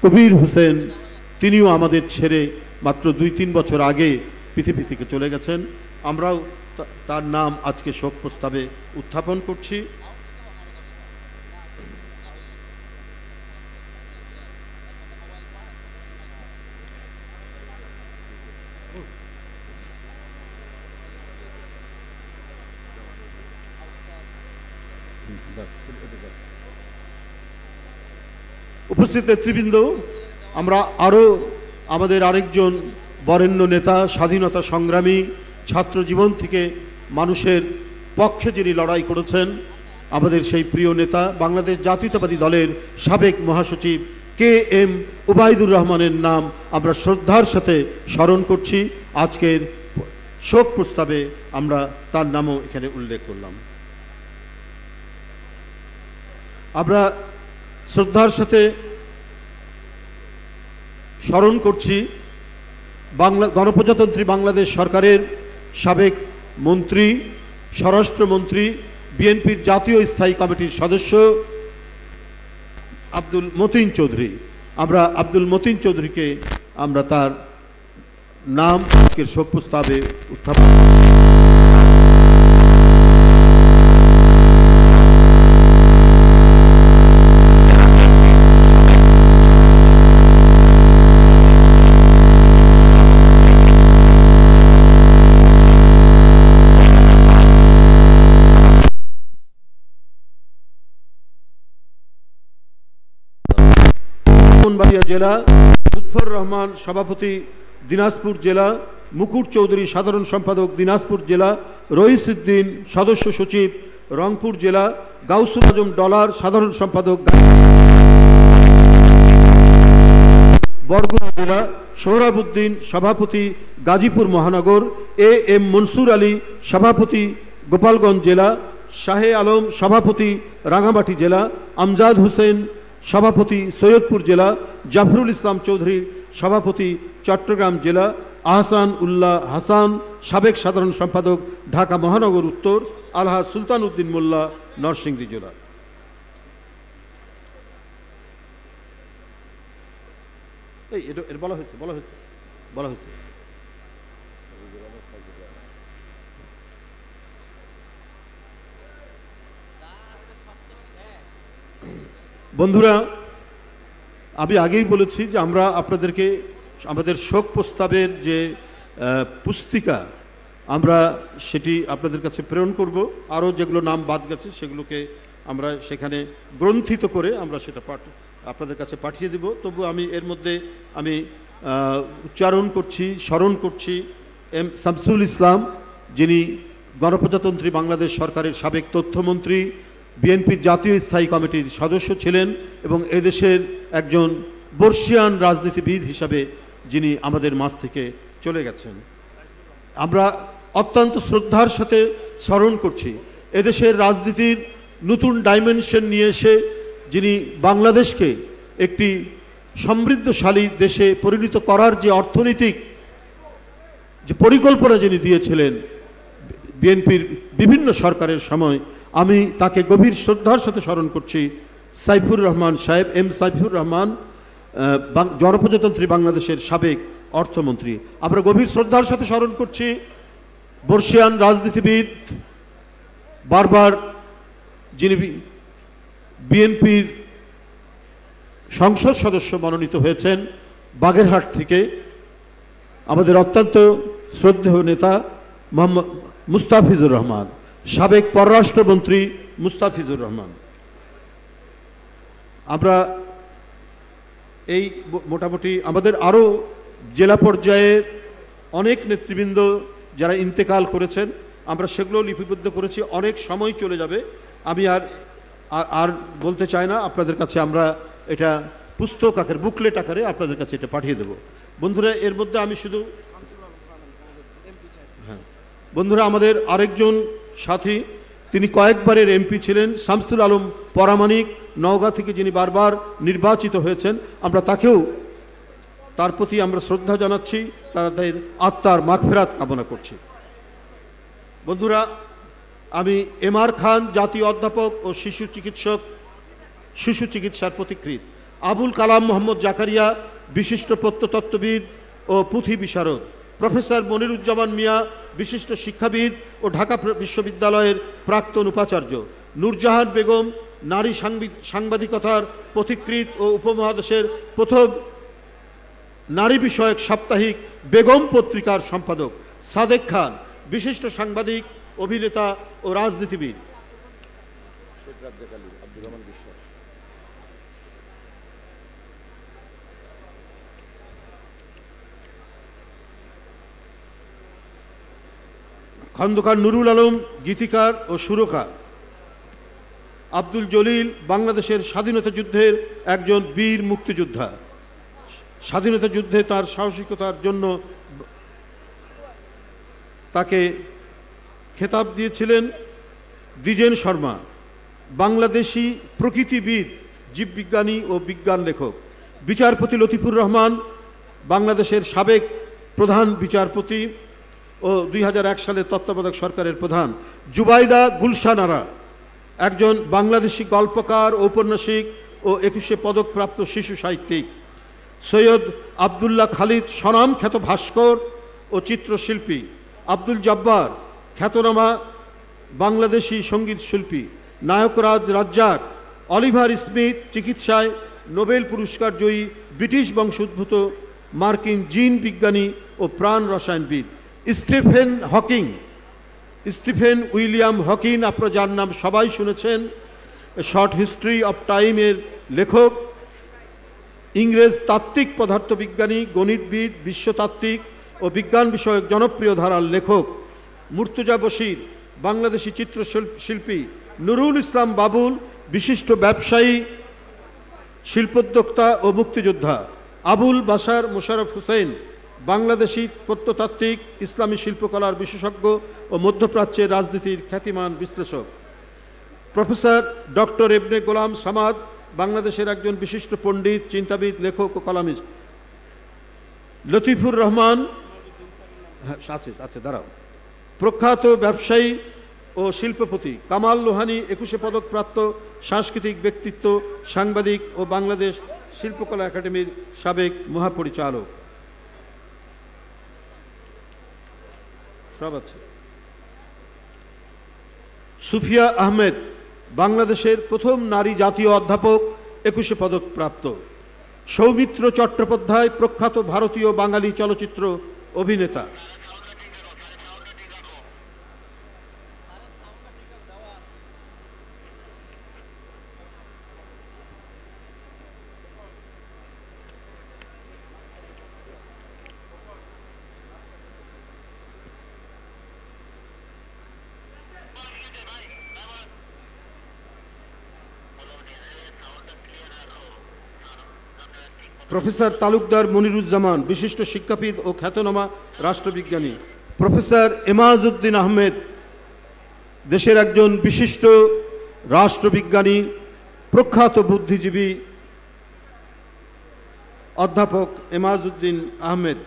Speaker 4: কবির হোসেন, তিনিও আমাদের ছেড়ে মাত্র 2-3 বছর আগে পৃথিবী থেকে চলে গেছেন। আমরাও তার নাম আজকে শোক প্রস্তাবে উত্থাপন করছি। উপস্থিত নেতৃবৃন্দ, আমরা আরও আমাদের আরেকজন বরেণ্য নেতা, স্বাধীনতা সংগ্রামী, ছাত্র জীবন থেকে মানুষের পক্ষে যিনি লড়াই করেছেন, আমাদের সেই প্রিয় নেতা, বাংলাদেশ জাতীয়তাবাদী দলের সাবেক মহাসচিব KM ওবায়দুর রহমানের নাম আমরা শ্রদ্ধার সাথে স্মরণ করছি। আজকের শোক প্রস্তাবে আমরা তার নামও এখানে উল্লেখ করলাম। আমরা শ্রদ্ধার সাথে স্মরণ করছি গণপ্রজাতন্ত্রী বাংলাদেশ সরকারের সাবেক মন্ত্রী, স্বরাষ্ট্রমন্ত্রী, বিএনপির জাতীয় স্থায়ী কমিটির সদস্য আব্দুল মতিন চৌধুরী। আমরা আব্দুল মতিন চৌধুরীকে আমরা তার নাম আজকের শোক প্রস্তাবে উত্থাপন করছি। ব্রাহ্মণবাড়িয়া জেলা, লুৎফর রহমান সভাপতি দিনাজপুর জেলা, মুকুট চৌধুরী সাধারণ সম্পাদক দিনাজপুর জেলা, রইসউদ্দিন সদস্য সচিব রংপুর জেলা, গাউসুল আজম ডলার সাধারণ সম্পাদক বরগুনা জেলা, সোহরাবউদ্দিন সভাপতি গাজীপুর মহানগর, AM মনসুর আলী সভাপতি গোপালগঞ্জ জেলা, শাহে আলম সভাপতি রাঙামাটি জেলা, আমজাদ হোসেন সভাপতি সৈয়দপুর জেলা, জাফরুল ইসলাম চৌধুরী সভাপতি চট্টগ্রাম জেলা, আহসান উল্লাহ হাসান সাবেক সাধারণ সম্পাদক ঢাকা মহানগর উত্তর, আলহাজ সুলতান উদ্দিন মোল্লা নরসিংদী জেলা। এই বলা হয়েছে বন্ধুরা, আমি আগেই বলেছি যে আমরা আপনাদেরকে আমাদের শোক প্রস্তাবের যে পুস্তিকা আমরা সেটি আপনাদের কাছে প্রেরণ করব। আরও যেগুলো নাম বাদ গেছে সেগুলোকে আমরা সেখানে গ্রন্থিত করে আমরা সেটা আপনাদের কাছে পাঠিয়ে দেব। তবু আমি এর মধ্যে আমি উচ্চারণ করছি, স্মরণ করছি M শামসুল ইসলাম, যিনি গণপ্রজাতন্ত্রী বাংলাদেশ সরকারের সাবেক তথ্যমন্ত্রী, বিএনপির জাতীয় স্থায়ী কমিটির সদস্য ছিলেন এবং এদেশের একজন বর্ষিয়ান রাজনীতিবিদ হিসাবে যিনি আমাদের মাঝ থেকে চলে গেছেন। আমরা অত্যন্ত শ্রদ্ধার সাথে স্মরণ করছি এদেশের রাজনীতির নতুন ডাইমেনশন নিয়ে এসে যিনি বাংলাদেশকে একটি সমৃদ্ধশালী দেশে পরিণত করার যে অর্থনৈতিক যে পরিকল্পনা যিনি দিয়েছিলেন বিএনপির বিভিন্ন সরকারের সময়, আমি তাকে গভীর শ্রদ্ধার সাথে স্মরণ করছি। সাইফুর রহমান সাহেব, M সাইফুর রহমান, গণপ্রজাতন্ত্রী বাংলাদেশের সাবেক অর্থমন্ত্রী। আমরা গভীর শ্রদ্ধার সাথে স্মরণ করছি বর্ষিয়ান রাজনীতিবিদ, বারবার যিনি বিএনপির সংসদ সদস্য মনোনীত হয়েছেন বাগেরহাট থেকে, আমাদের অত্যন্ত শ্রদ্ধেয় নেতা মোহাম্মদ মুস্তাফিজুর রহমান, সাবেক পররাষ্ট্রমন্ত্রী মুস্তাফিজুর রহমান। আমরা এই মোটামুটি আমাদের আরও জেলা পর্যায়ে অনেক নেতৃবৃন্দ যারা ইন্তেকাল করেছেন আমরা সেগুলো লিপিবদ্ধ করেছি। অনেক সময় চলে যাবে, আমি আর বলতে চাই না। আপনাদের কাছে আমরা এটা পুস্তক আকারে, বুকলেট আকারে আপনাদের কাছে এটা পাঠিয়ে দেব। বন্ধুরা, এর মধ্যে আমি শুধু বন্ধুরা আমাদের আরেকজন সাথী, তিনি কয়েকবারের এমপি ছিলেন। শামসুল আলম পরামানিক, নওগাঁ থেকে, যিনি বারবার নির্বাচিত হয়েছেন, আমরা তাকেও, তার প্রতি আমরা শ্রদ্ধা জানাচ্ছি, তাদের আত্মার মাগফিরাত কামনা করছি। বন্ধুরা, আমি এমআর খান, জাতীয় অধ্যাপক ও শিশু চিকিৎসার পথিকৃৎ। আবুল কালাম মোহাম্মদ জাকারিয়া, বিশিষ্ট প্রত্নতত্ত্ববিদ ও পুঁথি বিশারদ। প্রফেসর মনিরুজ্জামান মিয়া, বিশিষ্ট শিক্ষাবিদ ও ঢাকা বিশ্ববিদ্যালয়ের প্রাক্তন উপাচার্য। নূরজাহান বেগম, নারী সাংবাদিকতার পথিকৃৎ ও উপমহাদেশের প্রথম নারী বিষয়ক সাপ্তাহিক বেগম পত্রিকার সম্পাদক। সাদেক খান, বিশিষ্ট সাংবাদিক, অভিনেতা ও রাজনীতিবিদ। খন্দকার নুরুল আলম, গীতিকার ও সুরকার। আব্দুল জলিল, বাংলাদেশের স্বাধীনতা যুদ্ধের একজন বীর মুক্তিযোদ্ধা। স্বাধীনতা যুদ্ধে তার সাহসিকতার জন্য তাকে খেতাব দিয়েছিলেন দ্বিজেন শর্মা। বাংলাদেশি প্রকৃতিবিদ, জীববিজ্ঞানী ও বিজ্ঞান লেখক। বিচারপতি লতিফুর রহমান, বাংলাদেশের সাবেক প্রধান বিচারপতি ও 2001 সালে তত্ত্বাবধায়ক সরকারের প্রধান। জুবাইদা গুলশান আরা, একজন বাংলাদেশি গল্পকার, ঔপন্যাসিক ও 21শে পদকপ্রাপ্ত শিশু সাহিত্যিক। সৈয়দ আবদুল্লাহ খালিদ, স্বনামখ্যাত ভাস্কর ও চিত্রশিল্পী। আব্দুল জব্বার, খ্যাতনামা বাংলাদেশি সঙ্গীত শিল্পী। নায়করাজ রাজ্জাক। অলিভার স্মিথ, চিকিৎসায় নোবেল পুরস্কার জয়ী ব্রিটিশ বংশোদ্ভূত মার্কিন জিন বিজ্ঞানী ও প্রাণ রসায়নবিদ। স্টিফেন উইলিয়াম হকিং, আপনারা যার নাম সবাই শুনেছেন, শর্ট হিস্ট্রি অফ টাইমের লেখক। ইংরেজ তাত্ত্বিক পদার্থবিজ্ঞানী, গণিতবিদ, বিশ্বতাত্ত্বিক ও বিজ্ঞান বিষয়ক জনপ্রিয় ধারার লেখক। মুর্তজা বশির, বাংলাদেশি চিত্রশিল্পী। নুরুল ইসলাম বাবুল, বিশিষ্ট ব্যবসায়ী, শিল্পোদ্যোক্তা ও মুক্তিযোদ্ধা। আবুল বাশার মোশাররফ হোসেন, বাংলাদেশি প্রত্নতাত্ত্বিক, ইসলামী শিল্পকলার বিশেষজ্ঞ ও মধ্যপ্রাচ্যের রাজনীতির খ্যাতিমান বিশ্লেষক। প্রফেসর ডক্টর ইবনে গোলাম সামাদ, বাংলাদেশের একজন বিশিষ্ট পণ্ডিত, চিন্তাবিদ, লেখক ও কলামিস্ট। লতিফুর রহমান, দাঁড়াও, প্রখ্যাত ব্যবসায়ী ও শিল্পপতি। কামাল লোহানী, 21শে পদকপ্রাপ্ত সাংস্কৃতিক ব্যক্তিত্ব, সাংবাদিক ও বাংলাদেশ শিল্পকলা একাডেমির সাবেক মহাপরিচালক। সব আছে। সুফিয়া আহমেদ, বাংলাদেশের প্রথম নারী জাতীয় অধ্যাপক, 21শে পদকপ্রাপ্ত। সৌমিত্র চট্টোপাধ্যায়, প্রখ্যাত ভারতীয় বাঙালি চলচ্চিত্র অভিনেতা। প্রফেসর তালুকদার মনিরুজ্জামান, বিশিষ্ট শিক্ষাবিদ ও খ্যাতনামা রাষ্ট্রবিজ্ঞানী। প্রফেসর এমাজউদ্দিন আহমেদ, দেশের একজন বিশিষ্ট রাষ্ট্রবিজ্ঞানী, প্রখ্যাত বুদ্ধিজীবী। অধ্যাপক এমাজউদ্দিন আহমেদ।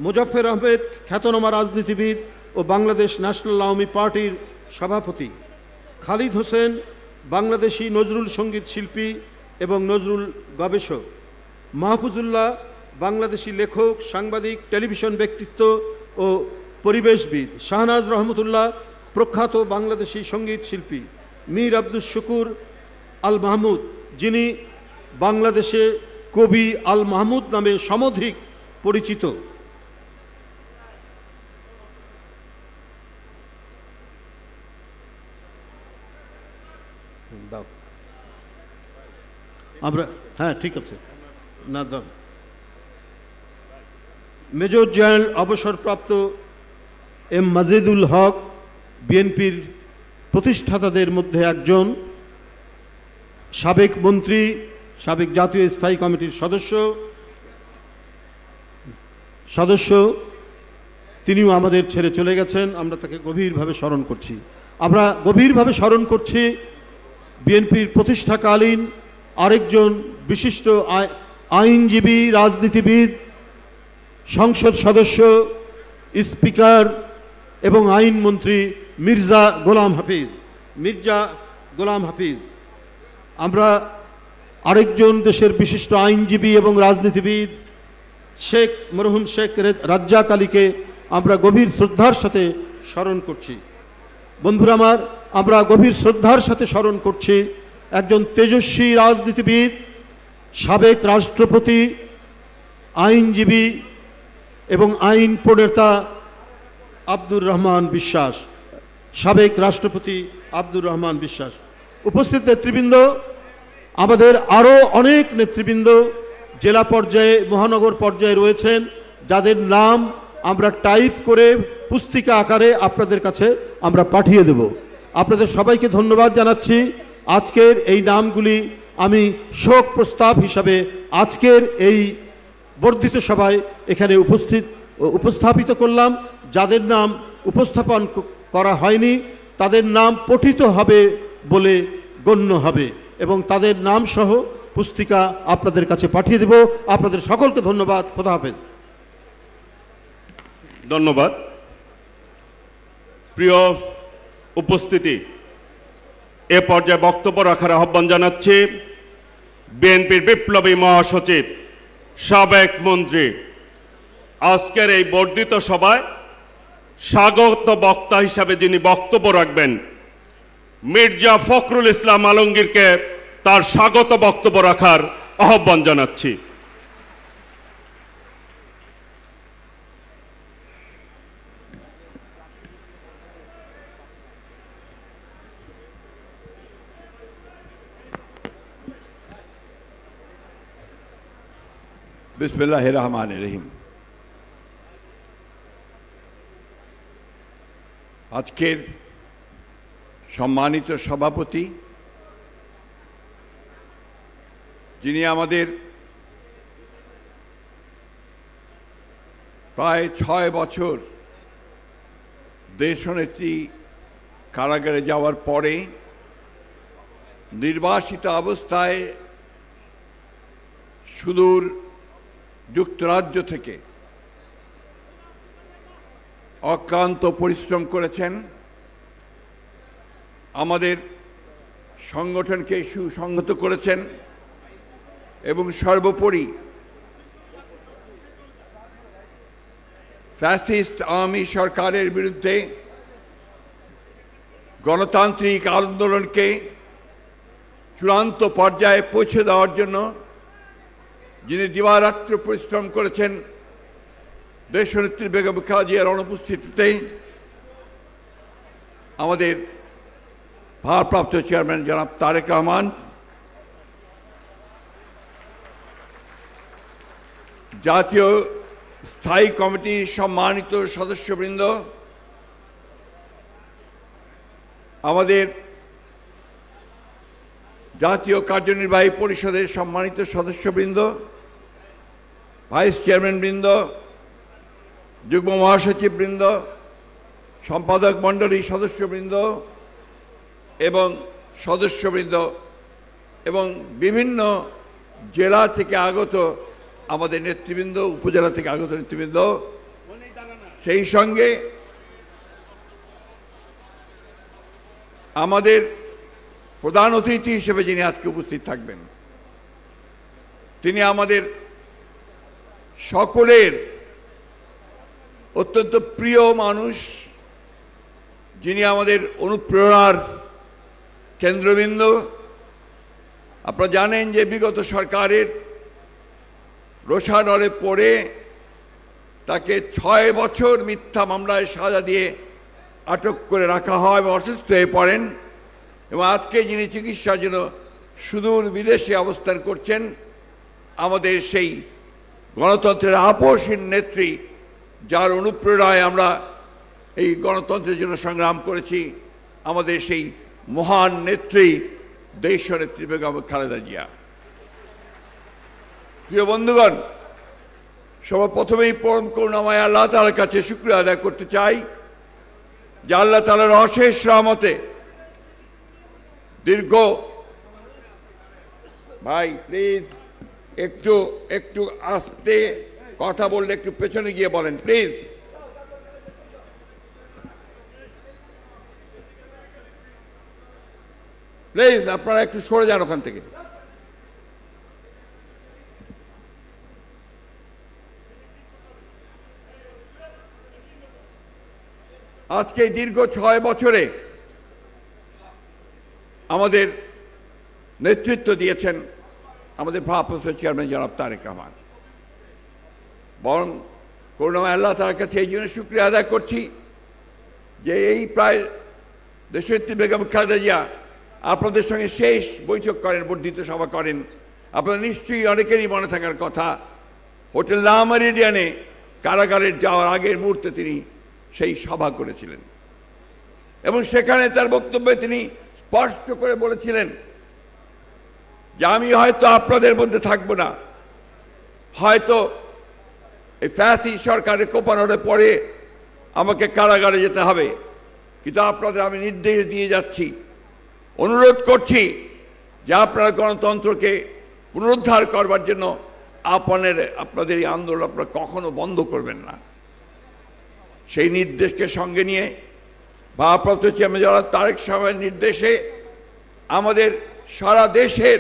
Speaker 4: মুজাফফর আহমেদ, খ্যাতনামা রাজনীতিবিদ ও বাংলাদেশ ন্যাশনাল আওয়ামী পার্টির সভাপতি। খালিদ হোসেন, বাংলাদেশি নজরুল সঙ্গীত শিল্পী এবং নজরুল গবেষক। মাহফুজুল্লাহ, বাংলাদেশি লেখক, সাংবাদিক, টেলিভিশন ব্যক্তিত্ব ও পরিবেশবিদ। শাহনাজ রহমতুল্লাহ, প্রখ্যাত বাংলাদেশি সঙ্গীত শিল্পী। মীর আব্দুল শুকুর আল মাহমুদ, যিনি বাংলাদেশে কবি আল মাহমুদ নামে সমধিক পরিচিত। আমরা ঠিক আছে না দাও। মেজর জেনারেল অবসরপ্রাপ্ত এম মাজিদুল হক, বিএনপির প্রতিষ্ঠাতাদের মধ্যে একজন, সাবেক মন্ত্রী, সাবেক জাতীয় স্থায়ী কমিটির সদস্য। তিনিও আমাদের ছেড়ে চলে গেছেন, আমরা তাকে গভীরভাবে স্মরণ করছি। আমরা গভীরভাবে স্মরণ করছি বিএনপির প্রতিষ্ঠাকালীন আরেকজন বিশিষ্ট আইনজীবী, রাজনীতিবিদ, সংসদ সদস্য, স্পিকার এবং আইনমন্ত্রী মির্জা গোলাম হাফিজ। আমরা আরেকজন দেশের বিশিষ্ট আইনজীবী এবং রাজনীতিবিদ মরহুম শেখ রাজ্জাক আলীকে আমরা গভীর শ্রদ্ধার সাথে স্মরণ করছি। বন্ধুরা আমার, আমরা গভীর শ্রদ্ধার সাথে স্মরণ করছি একজন তেজস্বী রাজনীতিবিদ, সাবেক রাষ্ট্রপতি, আইনজীবী এবং আইন প্রণেতা আব্দুর রহমান বিশ্বাস, সাবেক রাষ্ট্রপতি আব্দুর রহমান বিশ্বাস। উপস্থিত নেতৃবৃন্দ, আমাদের আরও অনেক নেতৃবৃন্দ জেলা পর্যায়ে, মহানগর পর্যায়ে রয়েছেন, যাদের নাম আমরা টাইপ করে পুস্তিকা আকারে আপনাদের কাছে আমরা পাঠিয়ে দেব। আপনাদের সবাইকে ধন্যবাদ জানাচ্ছি। আজকের এই নামগুলি আমি শোক প্রস্তাব হিসাবে আজকের এই বর্ধিত সভায় এখানে উপস্থাপিত করলাম। যাদের নাম উপস্থাপন করা হয়নি তাদের নাম পঠিত হবে বলে গণ্য হবে এবং তাদের নাম সহ পুস্তিকা আপনাদের কাছে পাঠিয়ে দেব। আপনাদের সকলকে ধন্যবাদ। খোদা হাফেজ।
Speaker 1: ধন্যবাদ। প্রিয় উপস্থিতি, এ পর্যায়ে বক্তব্য রাখার আহ্বান জানাচ্ছি বিএনপির বিপ্লবী মহাসচিব, সাবেক মন্ত্রী, আজকের এই বর্ধিত সভায় স্বাগত বক্তা হিসাবে যিনি বক্তব্য রাখবেন, মির্জা ফখরুল ইসলাম আলমগীরকে তার স্বাগত বক্তব্য রাখার আহ্বান জানাচ্ছি।
Speaker 2: বিসমিল্লাহির রহমানির রহিম। আজকের সম্মানিত সভাপতি, যিনি আমাদের প্রায় 6 বছর দেশনেত্রী কারাগারে যাওয়ার পরে নির্বাসিত অবস্থায় সুদূর যুক্তরাজ্য থেকে অক্লান্ত পরিশ্রম করেছেন, আমাদের সংগঠনকে সুসংহত করেছেন এবং সর্বোপরি ফ্যাসিস্ট আওয়ামী সরকারের বিরুদ্ধে গণতান্ত্রিক আন্দোলনকে চূড়ান্ত পর্যায়ে পৌঁছে দেওয়ার জন্য যিনি দিবারাত্র পরিশ্রম করেছেন, দেশনেত্রী বেগম খালেদা জিয়ার অনুপস্থিতিতে আমাদের ভারপ্রাপ্ত চেয়ারম্যান জনাব তারেক রহমান, জাতীয় স্থায়ী কমিটির সম্মানিত সদস্যবৃন্দ, আমাদের জাতীয় কার্যনির্বাহী পরিষদের সম্মানিত সদস্যবৃন্দ, ভাইস চেয়ারম্যান বৃন্দ, যুগ্ম মহাসচিব বৃন্দ, সম্পাদক মণ্ডলীর সদস্যবৃন্দ এবং সদস্যবৃন্দ এবং বিভিন্ন জেলা থেকে আগত আমাদের নেতৃবৃন্দ, উপজেলা থেকে আগত নেতৃবৃন্দ, সেই সঙ্গে আমাদের প্রধান অতিথি হিসেবে যিনি আজকে উপস্থিত থাকবেন, তিনি আমাদের সকলের অত্যন্ত প্রিয় মানুষ, যিনি আমাদের অনুপ্রেরণার কেন্দ্রবিন্দু। আপনারা জানেন যে বিগত সরকারের রোষানলে পড়ে তাকে 6 বছর মিথ্যা মামলায় সাজা দিয়ে আটক করে রাখা হয় এবং অসুস্থ হয়ে পড়েন এবং আজকে যিনি চিকিৎসার জন্য সুদূর বিদেশে অবস্থান করছেন, আমাদের সেই গণতন্ত্রের আপসহীন নেত্রী, যার অনুপ্রেরণায় আমরা এই গণতন্ত্রের জন্য সংগ্রাম করেছি, আমাদের সেই মহান নেত্রী দেশনেত্রী বেগম খালেদা জিয়া। প্রিয় বন্ধুগণ,
Speaker 5: সবার প্রথমেই পরম করুণাময় আল্লাহ তাআলার কাছে শুকরিয়া আদায় করতে চাই যে আল্লাহ তাআলার অশেষ রহমতে দীর্ঘ ভাই প্লিজ একটু একটু আস্তে কথা বললে একটু পেছনে গিয়ে বলেন প্লিজ। প্লিজ আপনারা একটু সরে যান ওখান থেকে। আজকে দীর্ঘ 6 বছরে আমাদের নেতৃত্ব দিয়েছেন আমাদের ভারপ্রাপ্ত চেয়ারম্যান জনাব তারেক রহমান। বরং করুণাময় আল্লাহ তাআলার কাছে এই জন্য শুকরিয়া আদায় করছি যে এই প্রায় দেশনেত্রী বেগম খালেদা জিয়া আপনাদের সঙ্গে শেষ বৈঠক করেন, বর্ধিত সভা করেন। আপনারা নিশ্চয়ই অনেকেরই মনে থাকার কথা, হোটেল লা মেরিডিয়ানে কারাগারের যাওয়ার আগের মুহূর্তে তিনি সেই সভা করেছিলেন এবং সেখানে তার বক্তব্যে তিনি স্পষ্ট করে বলেছিলেন যে আমি হয়তো আপনাদের মধ্যে থাকবো না, হয়তো এই ফ্যাসিস্ট সরকারের কোপানোর পরে আমাকে কারাগারে যেতে হবে, কিন্তু আপনাদের আমি নির্দেশ দিয়ে যাচ্ছি, অনুরোধ করছি যে আপনারা গণতন্ত্রকে পুনরুদ্ধার করবার জন্য আপনাদের এই আন্দোলন আপনারা কখনো বন্ধ করবেন না। সেই নির্দেশকে সঙ্গে নিয়ে ভারপ্রাপ্ত চেয়ারম্যান জনাব তারেক রহমানের নির্দেশে আমাদের সারা দেশের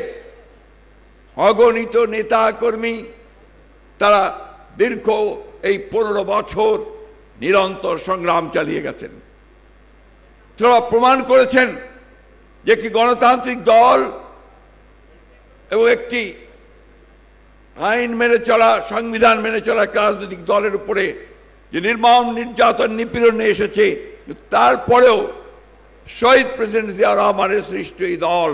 Speaker 5: অগণিত নেতা কর্মী তারা দীর্ঘ এই 15 বছর নিরন্তর সংগ্রাম চালিয়ে গেছেন। তারা প্রমাণ করেছেন যে একটি গণতান্ত্রিক দল এবং একটি আইন মেনে চলা, সংবিধান মেনে চলা একটা রাজনৈতিক দলের উপরে যে নির্মম নির্যাতন নিপীড়ন এসেছে, তারপরেও শহীদ প্রেসিডেন্ট জিয়া রহমানের সৃষ্ট এই দল,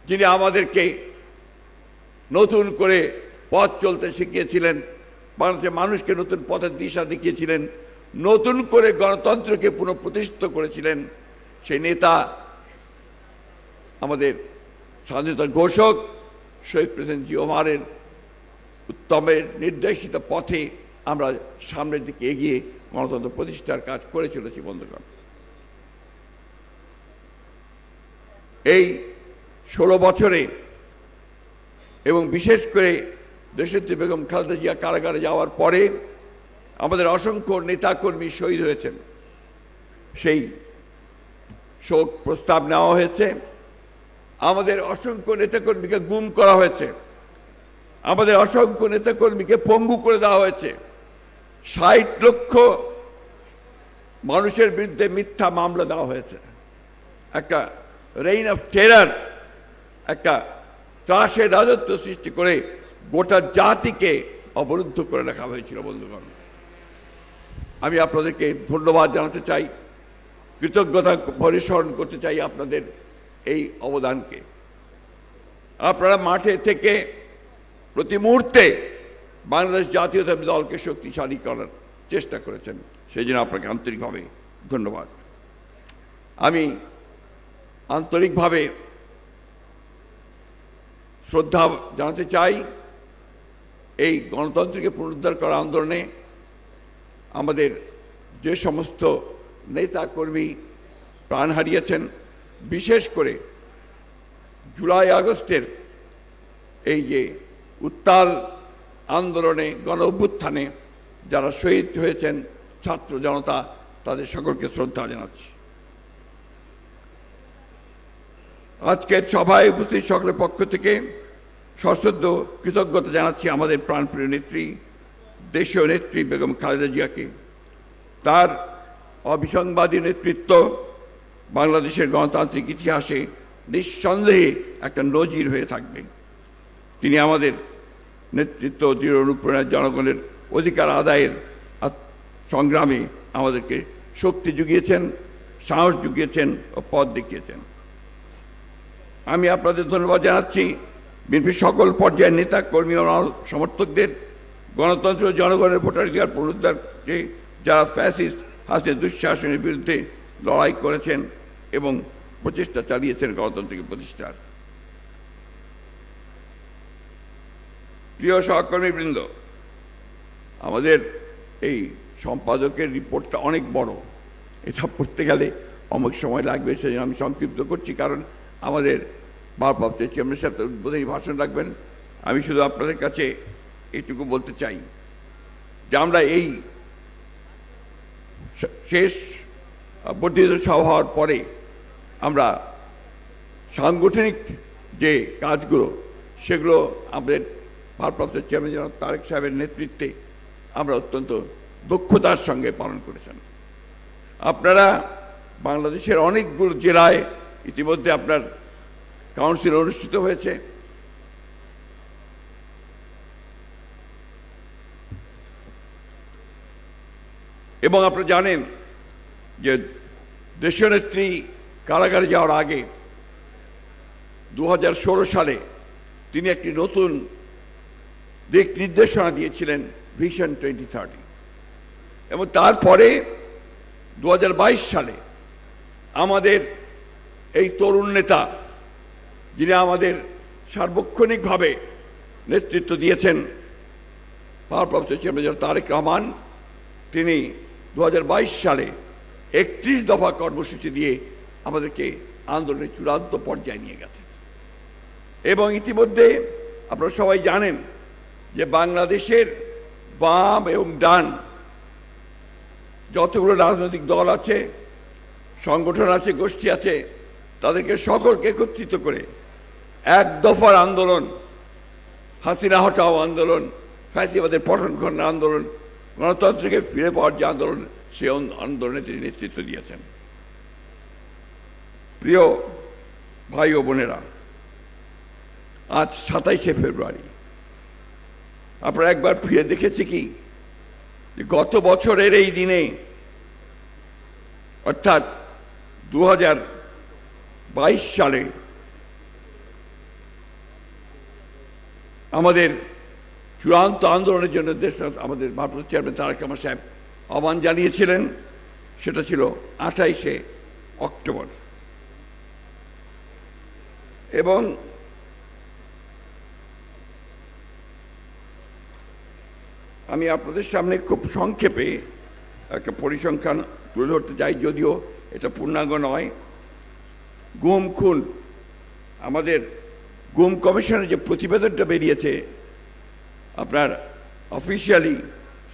Speaker 5: যিনি আমাদেরকে নতুন করে পথ চলতে শিখিয়েছিলেন, বাংলাদেশের মানুষকে নতুন পথের দিশা দেখিয়েছিলেন, নতুন করে গণতন্ত্রকে পুনঃপ্রতিষ্ঠিত করেছিলেন, সেই নেতা আমাদের স্বাধীনতার ঘোষক শহীদ প্রেসিডেন্ট জিয়া রহমানের উত্তমের নির্দেশিত পথে আমরা সামনের দিকে এগিয়ে গণতন্ত্র প্রতিষ্ঠার কাজ করে চলেছি। বন্ধুগণ, এই 16 বছরে এবং বিশেষ করে দেশনেত্রী বেগম খালেদা জিয়া কারাগারে যাওয়ার পরে আমাদের অসংখ্য নেতাকর্মী শহীদ হয়েছেন। সেই শোক প্রস্তাব নেওয়া হয়েছে। আমাদের অসংখ্য নেতাকর্মীকে গুম করা হয়েছে, আমাদের অসংখ্য নেতাকর্মীকে পঙ্গু করে দেওয়া হয়েছে, 60 লক্ষ মানুষের বিরুদ্ধে মিথ্যা মামলা দেওয়া হয়েছে। একটা রেইন অফ টেরার, একটা ত্রাসের রাজত্ব সৃষ্টি করে গোটা জাতিকে অবরুদ্ধ করে রাখা হয়েছিল। বন্ধুগণ, আমি আপনাদেরকে ধন্যবাদ জানাতে চাই, কৃতজ্ঞতা পরিস্মরণ করতে চাই আপনাদের এই অবদানকে। আপনারা মাঠে থেকে প্রতি মুহূর্তে বাংলাদেশ জাতীয়তাবাদী দলকে শক্তিশালী করার চেষ্টা করেছেন, সেই জন্য আপনাকে আন্তরিকভাবে ধন্যবাদ। আমি আন্তরিকভাবে শ্রদ্ধা জানাতে চাই এই গণতন্ত্রকে পুনরুদ্ধার করা আন্দোলনে আমাদের যে সমস্ত নেতা কর্মী প্রাণ হারিয়েছেন, বিশেষ করে জুলাই আগস্টের এই যে উত্তাল আন্দোলনে, গণ অভ্যুত্থানে যারা শহীদ হয়েছেন ছাত্র জনতা, তাদের সকলকে শ্রদ্ধা জানাচ্ছি। আজকের সভায় উপস্থিত সকলের পক্ষ থেকে সশ্রদ্ধ কৃতজ্ঞতা জানাচ্ছি আমাদের প্রাণপ্রিয় নেত্রী, দেশীয় নেত্রী বেগম খালেদা জিয়াকে। তার অবিসংবাদী নেতৃত্ব বাংলাদেশের গণতান্ত্রিক ইতিহাসে নিঃসন্দেহে একটা নজির হয়ে থাকবে। তিনি আমাদের নেতৃত্ব দৃঢ় অনুপ্রেরণায় জনগণের অধিকার আদায়ের সংগ্রামে আমাদেরকে শক্তি জুগিয়েছেন, সাহস জুগিয়েছেন ও পথ দেখিয়েছেন। আমি আপনাদের ধন্যবাদ জানাচ্ছি বিএনপির সকল পর্যায়ের নেতা কর্মী ও সমর্থকদের। গণতন্ত্র জনগণের ভোটাধিকার পুনরুদ্ধারকে যারা ফ্যাসিস্ট হাসিনার দুঃশাসনের বিরুদ্ধে লড়াই করেছেন এবং প্রচেষ্টা চালিয়েছেন গণতন্ত্রকে প্রতিষ্ঠার। প্রিয় সহকর্মীবৃন্দ, আমাদের এই সম্পাদকের রিপোর্টটা অনেক বড়, এটা পড়তে গেলে অনেক সময় লাগবে, সেজন্য আমি সংক্ষিপ্ত করছি, কারণ আমাদের ভারপ্রাপ্ত চেয়ারম্যান সাহেব উদ্বোধনী ভাষণ রাখবেন। আমি শুধু আপনাদের কাছে এইটুকু বলতে চাই যে আমরা এই শেষ বর্ধিত সভা হওয়ার পরে আমরা সাংগঠনিক যে কাজগুলো সেগুলো আমাদের ভারপ্রাপ্ত চেয়ারম্যান জনাব তারেক সাহেবের নেতৃত্বে আমরা অত্যন্ত দক্ষতার সঙ্গে পালন করেছেন। আপনারা বাংলাদেশের অনেকগুলো জেলায় ইতিমধ্যে আপনার কাউন্সিল অনুষ্ঠিত হয়েছে, এবং আপনারা জানেন যে দেশনেত্রী কারাগারে যাওয়ার আগে 2016 সালে তিনি একটি নতুন দিক নির্দেশনা দিয়েছিলেন, ভিশন 2030, এবং তারপরে 2022 সালে আমাদের এই তরুণ নেতা, যিনি আমাদের সার্বক্ষণিকভাবে নেতৃত্ব দিয়েছেন, ভারপ্রাপ্ত চেয়ারম্যান তারেক রহমান, তিনি 2022 সালে 31 দফা কর্মসূচি দিয়ে আমাদেরকে আন্দোলনের চূড়ান্ত পর্যায়ে নিয়ে গেছেন। এবং ইতিমধ্যে আপনারা সবাই জানেন যে বাংলাদেশের বাম এবং ডান যতগুলো রাজনৈতিক দল আছে, সংগঠন আছে, গোষ্ঠী আছে, তাদেরকে সকলকে একত্রিত করে এক দফার আন্দোলন, হাসিনা হটাও আন্দোলন, ফ্যাসিবাদের পতন ঘটানোর আন্দোলন, গণতন্ত্রকে ফিরে পাওয়ার যে আন্দোলন, সে আন্দোলনে তিনি নেতৃত্ব দিয়েছেন। প্রিয় ভাই ও বোনেরা, আজ 27শে ফেব্রুয়ারি আপনারা একবার ফিরে দেখেছি কি গত বছরের এই দিনে, অর্থাৎ 2022 সালে আমাদের চূড়ান্ত আন্দোলনের জন্য দেশ আমাদের ভারপ্রাপ্ত চেয়ারম্যান তারেক রহমান সাহেব আহ্বান জানিয়েছিলেন, সেটা ছিল 28শে অক্টোবর। এবং আমি আপনাদের সামনে খুব সংক্ষেপে একটা পরিসংখ্যান তুলে ধরতে চাই, যদিও এটা পূর্ণাঙ্গ নয়। গুম খুন, আমাদের গুম কমিশনের যে প্রতিবেদনটা বেরিয়েছে আপনার অফিসিয়ালি,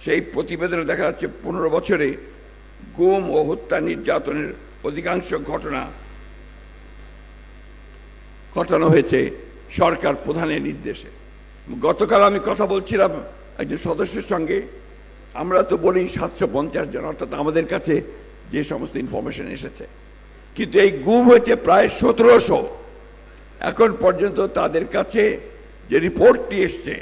Speaker 5: সেই প্রতিবেদনে দেখা যাচ্ছে 15 বছরে গুম ও হত্যা নির্যাতনের অধিকাংশ ঘটনা ঘটানো হয়েছে সরকার প্রধানের নির্দেশে। গতকাল আমি কথা বলছিলাম একজন সদস্যের সঙ্গে, আমরা তো বলি 750 জন, অর্থাৎ আমাদের কাছে যে সমস্ত ইনফরমেশন এসেছে, কিন্তু এই গুম হয়েছে প্রায় 1700। এখন পর্যন্ত তাদের কাছে যে রিপোর্টটি এসছে,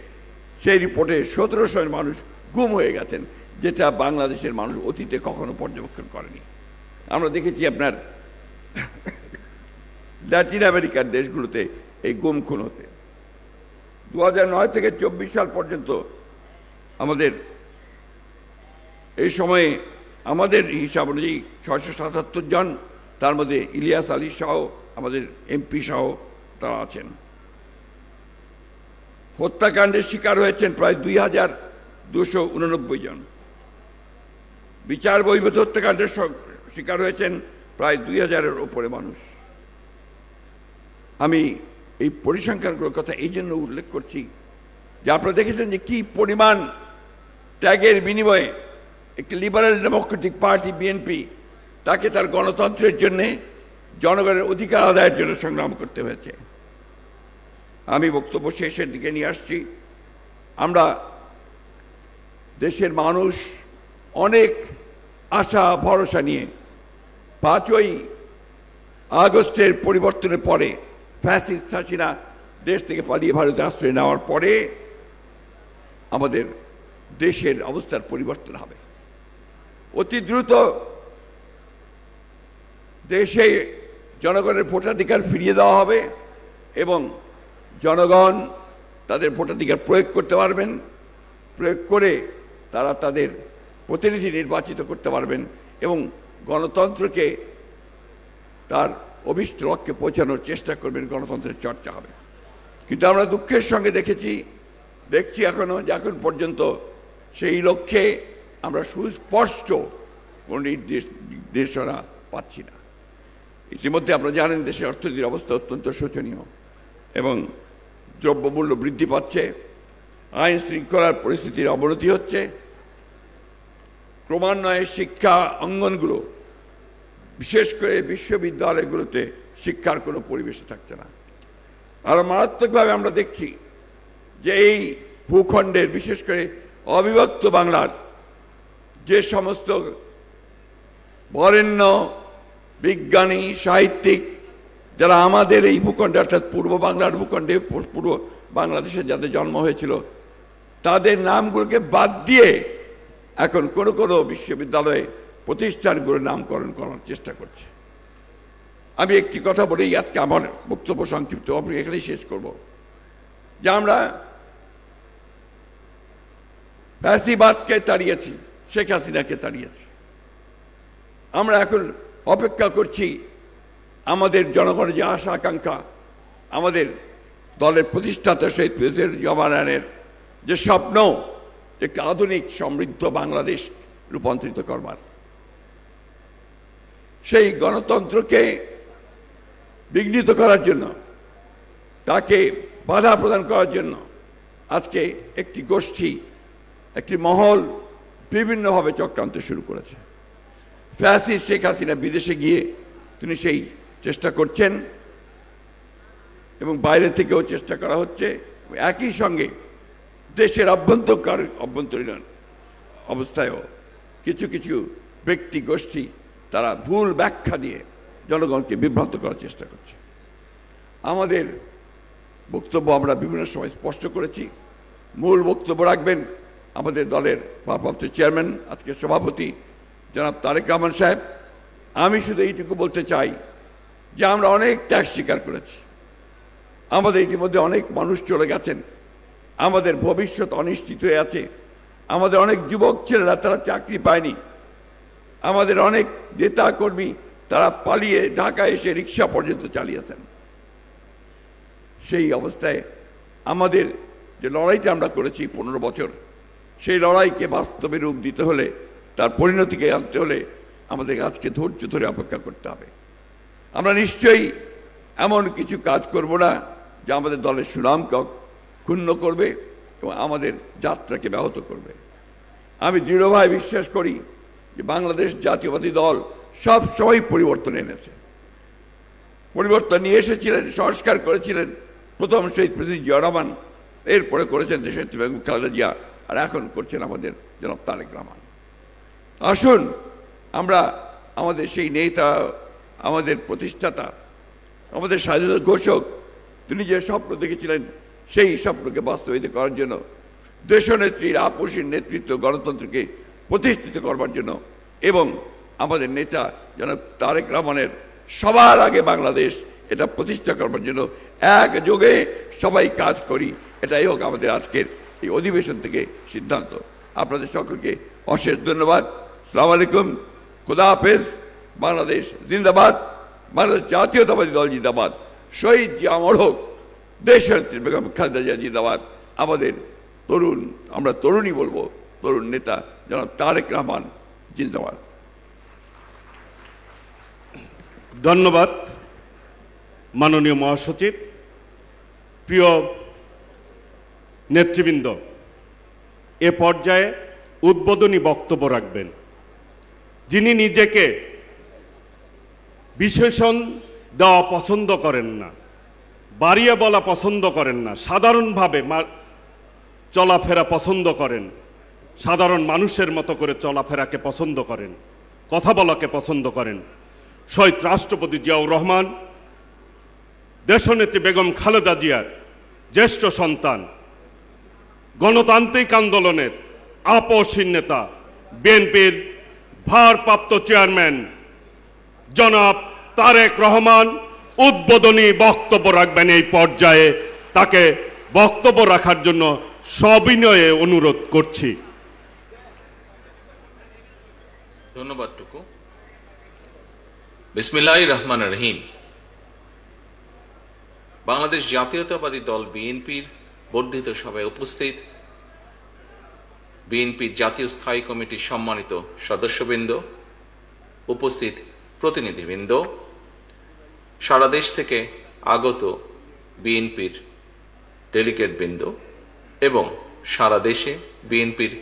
Speaker 5: সেই রিপোর্টে 1700 মানুষ গুম হয়ে গেছেন, যেটা বাংলাদেশের মানুষ অতীতে কখনো পর্যবেক্ষণ করেনি। আমরা দেখেছি আপনার ল্যাটিন আমেরিকার দেশগুলোতে এই গুম খুন হতে। 2009 থেকে 24 সাল পর্যন্ত আমাদের এই সময়ে আমাদের হিসাব অনুযায়ী 677 জন, তার মধ্যে ইলিয়াস আলী সহ আমাদের এমপি সহ তারা আছেন। হত্যাকাণ্ডের শিকার হয়েছেন প্রায় 2289 জন। বিচার বহির্ভূত হত্যাকাণ্ডের শিকার হয়েছেন প্রায় 2000-এর ওপরে মানুষ। আমি এই পরিসংখ্যানগুলোর কথা এই জন্য উল্লেখ করছি যে আপনারা দেখেছেন যে কি পরিমাণ ত্যাগের বিনিময়ে একটি লিবারেল ডেমোক্রেটিক পার্টি বিএনপি, তাকে তার গণতন্ত্রের জন্যে, জনগণের অধিকার আদায়ের জন্য সংগ্রাম করতে হয়েছে। আমি বক্তব্য শেষের দিকে নিয়ে আসছি। আমরা দেশের মানুষ অনেক আশা ভরসা নিয়ে 5ই আগস্টের পরিবর্তনের পরে, ফ্যাসিস্ট হাসিনা দেশ থেকে পালিয়ে ভারতে আশ্রয় নেওয়ার পরে আমাদের দেশের অবস্থার পরিবর্তন হবে। অতি দ্রুত দেশে জনগণের ভোটাধিকার ফিরিয়ে দেওয়া হবে এবং জনগণ তাদের ভোটাধিকার প্রয়োগ করতে পারবেন, প্রয়োগ করে তারা তাদের প্রতিনিধি নির্বাচিত করতে পারবেন এবং গণতন্ত্রকে তার অভিষ্ট লক্ষ্যে পৌঁছানোর চেষ্টা করবেন, গণতন্ত্রের চর্চা হবে। কিন্তু আমরা দুঃখের সঙ্গে দেখছি এখনো যে এখন পর্যন্ত সেই লক্ষ্যে আমরা সুস্পষ্ট কোনো নির্দেশনা পাচ্ছি না। ইতিমধ্যে আপনারা জানেন দেশের অর্থনীতির অবস্থা অত্যন্ত শোচনীয় এবং দ্রব্যমূল্য বৃদ্ধি পাচ্ছে, আইন শৃঙ্খলার পরিস্থিতির অবনতি হচ্ছে, ক্রমান্বয়ে শিক্ষা অঙ্গনগুলো বিশেষ করে বিশ্ববিদ্যালয়গুলোতে শিক্ষার কোনো পরিবেশে থাকছে না। আর মারাত্মকভাবে আমরা দেখছি যে এই ভূখণ্ডের বিশেষ করে অবিভক্ত বাংলার যে সমস্ত বরেণ্য বিজ্ঞানী সাহিত্যিক যারা আমাদের এই ভূখণ্ডে অর্থাৎ পূর্ব বাংলার ভূখণ্ডে পূর্ব বাংলাদেশে যাদের জন্ম হয়েছিল তাদের নামগুলোকে বাদ দিয়ে এখন কোনো কোনো বিশ্ববিদ্যালয়ে প্রতিষ্ঠানগুলোর নামকরণ করার চেষ্টা করছে। আমি একটি কথা বলেই আজকে আমার বক্তব্য সংক্ষিপ্ত এখানেই শেষ করব যে আমরা ফ্যাসিবাদকে তাড়িয়েছি, শেখ হাসিনাকে তাড়িয়েছি। আমরা এখন অপেক্ষা করছি আমাদের জনগণের যে আশা আকাঙ্ক্ষা, আমাদের দলের প্রতিষ্ঠাতা শহীদ প্রেসিডেন্ট জওয়ানের যে স্বপ্ন একটি আধুনিক সমৃদ্ধ বাংলাদেশ রূপান্তরিত করবার, সেই গণতন্ত্রকে বিঘ্নিত করার জন্য, তাকে বাধা প্রদান করার জন্য আজকে একটি গোষ্ঠী, একটি মহল বিভিন্নভাবে চক্রান্ত শুরু করেছে। ফ্যাসিস্ট শেখ হাসিনা বিদেশে গিয়ে তিনি সেই চেষ্টা করছেন এবং বাইরে থেকেও চেষ্টা করা হচ্ছে। একই সঙ্গে দেশের অভ্যন্তরীণ অবস্থায়ও কিছু কিছু ব্যক্তি গোষ্ঠী তারা ভুল ব্যাখ্যা দিয়ে জনগণকে বিভ্রান্ত করার চেষ্টা করছে। আমাদের বক্তব্য আমরা বিভিন্ন সময় স্পষ্ট করেছি। মূল বক্তব্য রাখবেন আমাদের দলের ভারপ্রাপ্ত চেয়ারম্যান, আজকে সভাপতি জনাব তারেক রহমান সাহেব। আমি শুধু এইটুকু বলতে চাই যে আমরা অনেক ত্যাগ স্বীকার করেছি, আমাদের ইতিমধ্যে অনেক মানুষ চলে গেছেন, আমাদের ভবিষ্যৎ অনিশ্চিত হয়ে আছে, আমাদের অনেক যুবক ছেলেরা তারা চাকরি পায়নি, আমাদের অনেক নেতা কর্মী তারা পালিয়ে ঢাকায় এসে রিক্সা পর্যন্ত চালিয়েছেন। সেই অবস্থায় আমাদের যে লড়াইটা আমরা করেছি 15 বছর, সেই লড়াইকে বাস্তবে রূপ দিতে হলে, তার পরিণতিকে আনতে হলে আমাদের আজকে ধৈর্য ধরে অপেক্ষা করতে হবে। আমরা নিশ্চয়ই এমন কিছু কাজ করব না যা আমাদের দলের সুনামকে ক্ষুণ্ণ করবে এবং আমাদের যাত্রাকে ব্যাহত করবে। আমি দৃঢ়ভাবে বিশ্বাস করি যে বাংলাদেশ জাতীয়বাদী দল সব সময় পরিবর্তন এনেছে, পরিবর্তন নিয়ে এসেছিলেন, সংস্কার করেছিলেন প্রথম শহীদ প্রেসিডেন্ট জিয়া রহমান, এরপরে করেছেন দেশনেত্রী বেগম খালেদা জিয়া, আর এখন করছেন আমাদের জনাব তারেক রহমান। আসুন আমরা আমাদের সেই নেতা, আমাদের প্রতিষ্ঠাতা, আমাদের স্বাধীনতা ঘোষক, তিনি যে স্বপ্ন দেখেছিলেন সেই স্বপ্নকে বাস্তবায়িত করার জন্য, দেশনেত্রীর আপসীর নেতৃত্ব গণতন্ত্রকে প্রতিষ্ঠিত করবার জন্য এবং আমাদের নেতা জনাব তারেক রহমানের সবার আগে বাংলাদেশ এটা প্রতিষ্ঠা করবার জন্য একযোগে সবাই কাজ করি, এটাই হোক আমাদের আজকের এই অধিবেশন থেকে সিদ্ধান্ত। আপনাদের সকলকে অশেষ ধন্যবাদ। আসসালামু আলাইকুম, খুদা হাফেজ। বাংলাদেশ জিন্দাবাদ, বাংলাদেশ জাতীয়তাবাদী দল জিন্দাবাদ, শহীদ জিয়া অমর হোক, দেশনেত্রী বেগম খালেদা জিয়া জিন্দাবাদ। আমাদের তরুণ, আমরা তরুণী বলবো, তরুণ নেতা জনাব তারেক রহমান জিন্দাবাদ।
Speaker 1: ধন্যবাদ মাননীয় মহাসচিব। প্রিয় নেতৃবৃন্দ, এ পর্যায়ে উদ্বোধনী বক্তব্য রাখবেন যিনি নিজেকে বিশেষণ দেওয়া পছন্দ করেন না, বাড়িয়ে বলা পছন্দ করেন না, সাধারণভাবে চলাফেরা পছন্দ করেন, সাধারণ মানুষের মতো করে চলাফেরাকে পছন্দ করেন, কথা বলাকে পছন্দ করেন। শহীদ রাষ্ট্রপতি জিয়াউর রহমান, দেশনেত্রী বেগম খালেদা জিয়ার জ্যেষ্ঠ সন্তান, গণতান্ত্রিক আন্দোলনের আপসহীন নেতা, বিএনপির ভারপ্রাপ্ত চেয়ারম্যান জনাব তারেক রহমান উদ্বোধনী বক্তব্য রাখবেন। এই পর্যায়ে তাকে বক্তব্য রাখার জন্য সবিনয়ে অনুরোধ করছি।
Speaker 6: ধন্যবাদ টুকু। বিসমিল্লাহির রহমানির রহিম। বাংলাদেশ জাতীয়তাবাদী দল বিএনপির বর্ধিত সভায় উপস্থিত বিএনপির জাতীয় স্থায়ী কমিটির সম্মানিত সদস্যবৃন্দ, উপস্থিত প্রতিনিধিবৃন্দ, সারা দেশ থেকে আগত বিএনপির ডেলিগেটবৃন্দ এবং সারা দেশে বিএনপির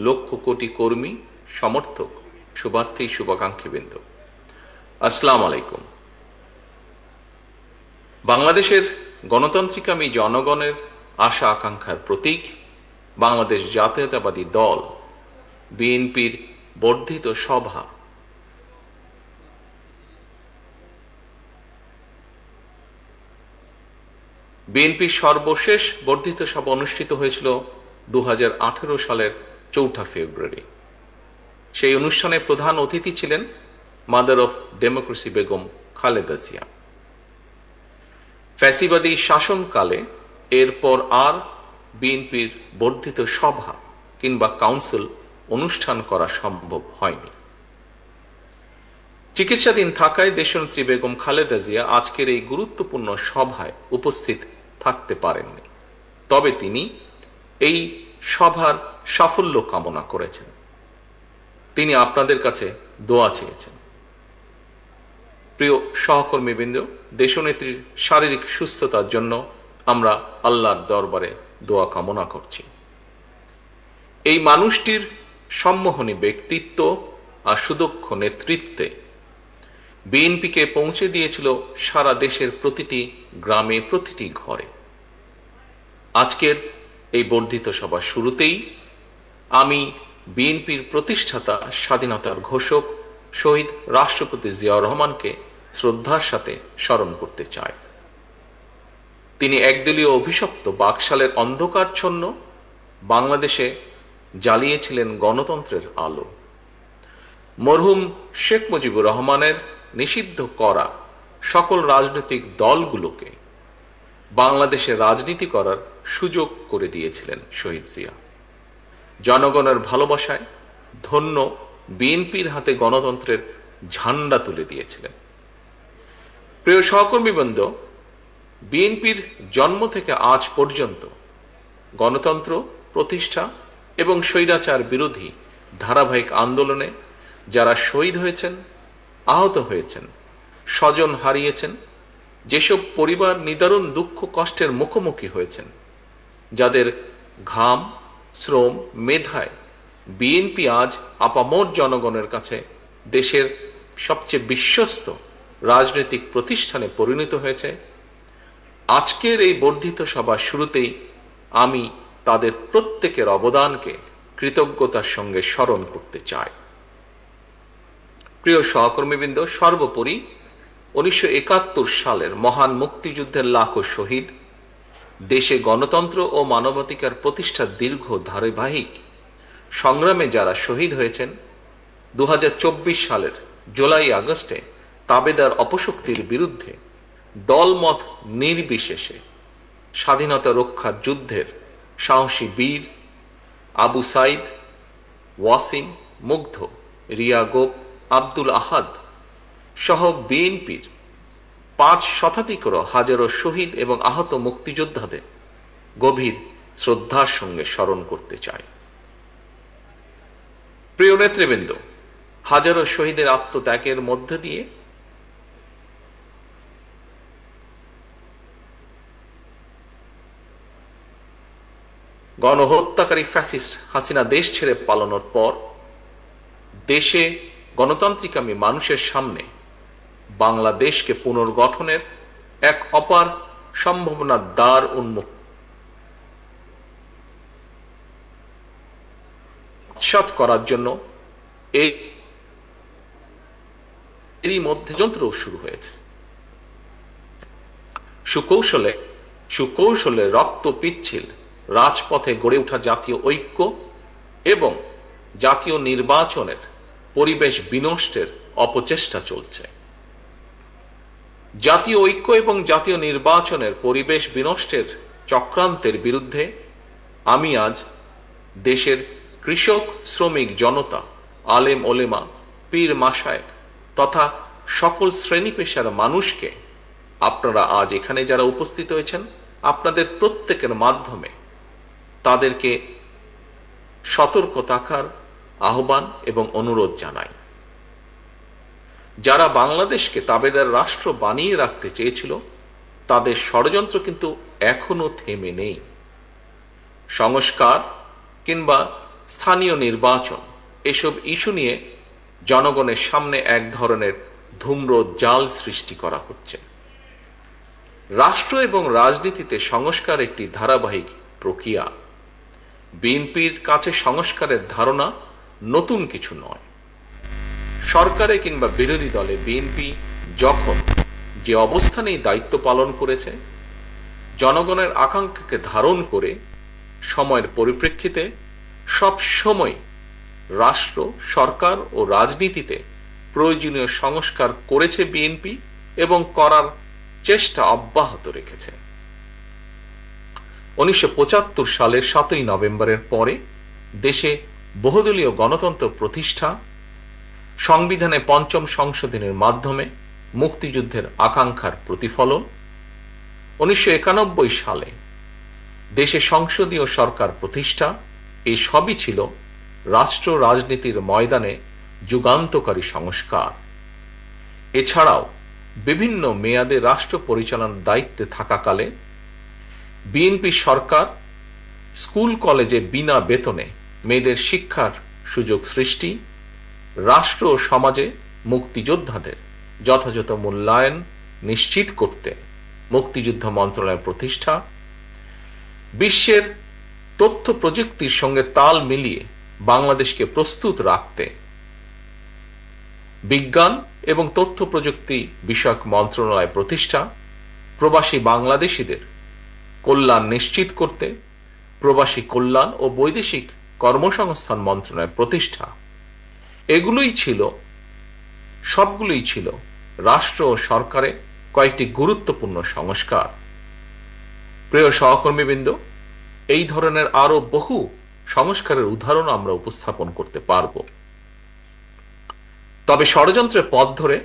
Speaker 6: লক্ষ কোটি কর্মী, সমর্থক, শুভার্থী, শুভাকাঙ্ক্ষীবৃন্দ, আসসালামু আলাইকুম। বাংলাদেশের গণতান্ত্রিকামী জনগণের আশা আকাঙ্ক্ষার প্রতীক বাংলাদেশ জাতীয়তাবাদী দল বিএনপির বর্ধিত সভা বিএনপির সর্বশেষ বর্ধিত সভা অনুষ্ঠিত হয়েছিল 2018 সালের 4 ফেব্রুয়ারি। সেই অনুষ্ঠানে প্রধান অতিথি ছিলেন mother of democracy Begum Khaleda Zia. ফ্যাসিবাদী শাসনকালে এরপর আর বিএনপির বর্ধিত সভা কিংবা কাউন্সিল অনুষ্ঠান করা সম্ভব হয়নি। চিকিৎসাধীন থাকায় দেশনেত্রী বেগম খালেদা জিয়া আজকের এই গুরুত্বপূর্ণ সভায় উপস্থিত থাকতে পারেননি। তবে তিনি এই সভার সাফল্য কামনা করেছেন। তিনি আপনাদের কাছে দোয়া চেয়েছেন। প্রিয় সহকর্মীবৃন্দ, দেশনেত্রীর শারীরিক সুস্থতার জন্য আমরা আল্লাহর দরবারে দোয়া কামনা করছি। এই মানুষটির সম্মোহনী ব্যক্তিত্ব আর সুদক্ষ নেতৃত্বে বিএনপিকে পৌঁছে দিয়েছিল সারা দেশের প্রতিটি গ্রামে, প্রতিটি ঘরে। আজকের এই বর্ধিত সভার শুরুতেই আমি বিএনপির প্রতিষ্ঠাতা, স্বাধীনতার ঘোষক শহীদ রাষ্ট্রপতি জিয়াউর রহমানকে শ্রদ্ধার সাথে স্মরণ করতে চাই। তিনি একদলীয় অভিশপ্ত বাকশালের অন্ধকারচ্ছন্ন বাংলাদেশে জ্বালিয়েছিলেন গণতন্ত্রের আলো। মরহুম শেখ মুজিবুর রহমানের নিষিদ্ধ করা সকল রাজনৈতিক দলগুলোকে বাংলাদেশে রাজনীতি করার সুযোগ করে দিয়েছিলেন শহীদ জিয়া। জনগণের ভালোবাসায় ধন্য বিএনপির হাতে গণতন্ত্রের ঝান্ডা তুলে দিয়েছিলেন। প্রিয় সহকর্মীবৃন্দ, বিএনপির জন্ম থেকে আজ পর্যন্ত গণতন্ত্র প্রতিষ্ঠা এবং স্বৈরাচার বিরোধী ধারাবাহিক আন্দোলনে যারা শহীদ হয়েছেন, আহত হয়েছেন, স্বজন হারিয়েছেন, যেসব পরিবার নিদারুণ দুঃখ কষ্টের মুখোমুখি হয়েছেন, যাদের ঘাম, শ্রম, মেধায় বিএনপি আজ আপামর জনগণের কাছে দেশের সবচেয়ে বিশ্বস্ত রাজনৈতিক প্রতিষ্ঠানে পরিণত হয়েছে, আজকের এই বর্ধিত সভার শুরুতেই আমি তাদের প্রত্যেকের অবদানকে কৃতজ্ঞতার সঙ্গে স্মরণ করতে চাই। প্রিয় সহকর্মীবৃন্দ, সর্বোপরি 1971 সালের মহান মুক্তিযুদ্ধের লাখো শহীদ, দেশে গণতন্ত্র ও মানবাধিকার প্রতিষ্ঠার দীর্ঘ ধারাবাহিক সংগ্রামে যারা শহীদ হয়েছেন, 2024 সালের জুলাই আগস্টে তাবেদার অপশক্তির বিরুদ্ধে দলমত নির্বিশেষে স্বাধীনতা রক্ষার যুদ্ধের সাহসী বীর আবু সাইদ, ওয়াসিম, মুগ্ধ, রিয়া গোপ, আব্দুল আহাদ সহ বিএনপির 5 শতাধিকর হাজারো শহীদ এবং আহত মুক্তিযোদ্ধাদের গভীর শ্রদ্ধার সঙ্গে স্মরণ করতে চাই। প্রিয় নেতৃবৃন্দ, হাজারো শহীদের আত্মত্যাগের মধ্য দিয়ে গণহত্যাকারী ফ্যাসিস্ট হাসিনা দেশ ছেড়ে পালানোর পর দেশে গণতান্ত্রিকামী মানুষের সামনে বাংলাদেশকে পুনর্গঠনের এক অপার সম্ভাবনার দ্বার উন্মুক্ত করার জন্য এরই মধ্যে যন্ত্র শুরু হয়েছে। সুকৌশলে রক্ত পিচ্ছিল রাজপথে গড়ে ওঠা জাতীয় ঐক্য এবং জাতীয় নির্বাচনের পরিবেশ বিনষ্টের অপচেষ্টা চলছে। জাতীয় ঐক্য এবং জাতীয় নির্বাচনের পরিবেশ বিনষ্টের চক্রান্তের বিরুদ্ধে আমি আজ দেশের কৃষক, শ্রমিক জনতা, আলেম ওলেমা, পীর মাশায়েখ তথা সকল শ্রেণী পেশার মানুষকে, আপনারা আজ এখানে যারা উপস্থিত হয়েছেন, আপনাদের প্রত্যেকের মাধ্যমে তাদেরকে সতর্ক থাকার আহ্বান এবং অনুরোধ জানাই। যারা বাংলাদেশকে তাবেদার রাষ্ট্র বানিয়ে রাখতে চেয়েছিল তাদের ষড়যন্ত্র কিন্তু এখনো থেমে নেই। সংস্কার কিংবা স্থানীয় নির্বাচন এসব ইস্যু নিয়ে জনগণের সামনে এক ধরনের ধূম্র জাল সৃষ্টি করা হচ্ছে। রাষ্ট্র এবং রাজনীতিতে সংস্কার একটি ধারাবাহিক প্রক্রিয়া। বিএনপির কাছে সংস্কারের ধারণা নতুন কিছু নয়। সরকারে কিংবা বিরোধী দলে বিএনপি যখন যে অবস্থানেই দায়িত্ব পালন করেছে, জনগণের আকাঙ্ক্ষাকে ধারণ করে সময়ের পরিপ্রেক্ষিতে সব সময় রাষ্ট্র, সরকার ও রাজনীতিতে প্রয়োজনীয় সংস্কার করেছে বিএনপি এবং করার চেষ্টা অব্যাহত রেখেছে। 1975 সালের 7ই নভেম্বরের পরে দেশে বহুদলীয় গণতন্ত্র প্রতিষ্ঠা, সংবিধানে ৫ম সংশোধনের মাধ্যমে মুক্তিযুদ্ধের আকাঙ্ক্ষার প্রতিফলন, 1991 সালে দেশে সংসদীয় সরকার প্রতিষ্ঠা, এই সবই ছিল রাষ্ট্র রাজনীতির ময়দানে যুগান্তকারী সংস্কার। এছাড়াও বিভিন্ন মেয়াদে রাষ্ট্র পরিচালনার দায়িত্বে থাকাকালে বিএনপি সরকার স্কুল কলেজে বিনা বেতনে মেয়েদের শিক্ষার সুযোগ সৃষ্টি, রাষ্ট্র ও সমাজে মুক্তিযোদ্ধাদের যথাযথ মূল্যায়ন নিশ্চিত করতে মুক্তিযুদ্ধ মন্ত্রণালয় প্রতিষ্ঠা, বিশ্বের তথ্য প্রযুক্তির সঙ্গে তাল মিলিয়ে বাংলাদেশকে প্রস্তুত রাখতে বিজ্ঞান এবং তথ্য প্রযুক্তি বিষয়ক মন্ত্রণালয় প্রতিষ্ঠা, প্রবাসী বাংলাদেশিদের কল্যাণ নিশ্চিত করতে প্রবাসী কল্যাণ ও বৈদেশিক কর্মসংস্থান মন্ত্রণালয় প্রতিষ্ঠা, সবগুলোই ছিল রাষ্ট্র ও সরকারে কয়েকটি গুরুত্বপূর্ণ সংস্কার। প্রিয় সহকর্মীবৃন্দ, এই ধরনের আরো বহু সংস্কারের উদাহরণ আমরা উপস্থাপন করতে পারব। তবে ষড়যন্ত্রের পথ ধরে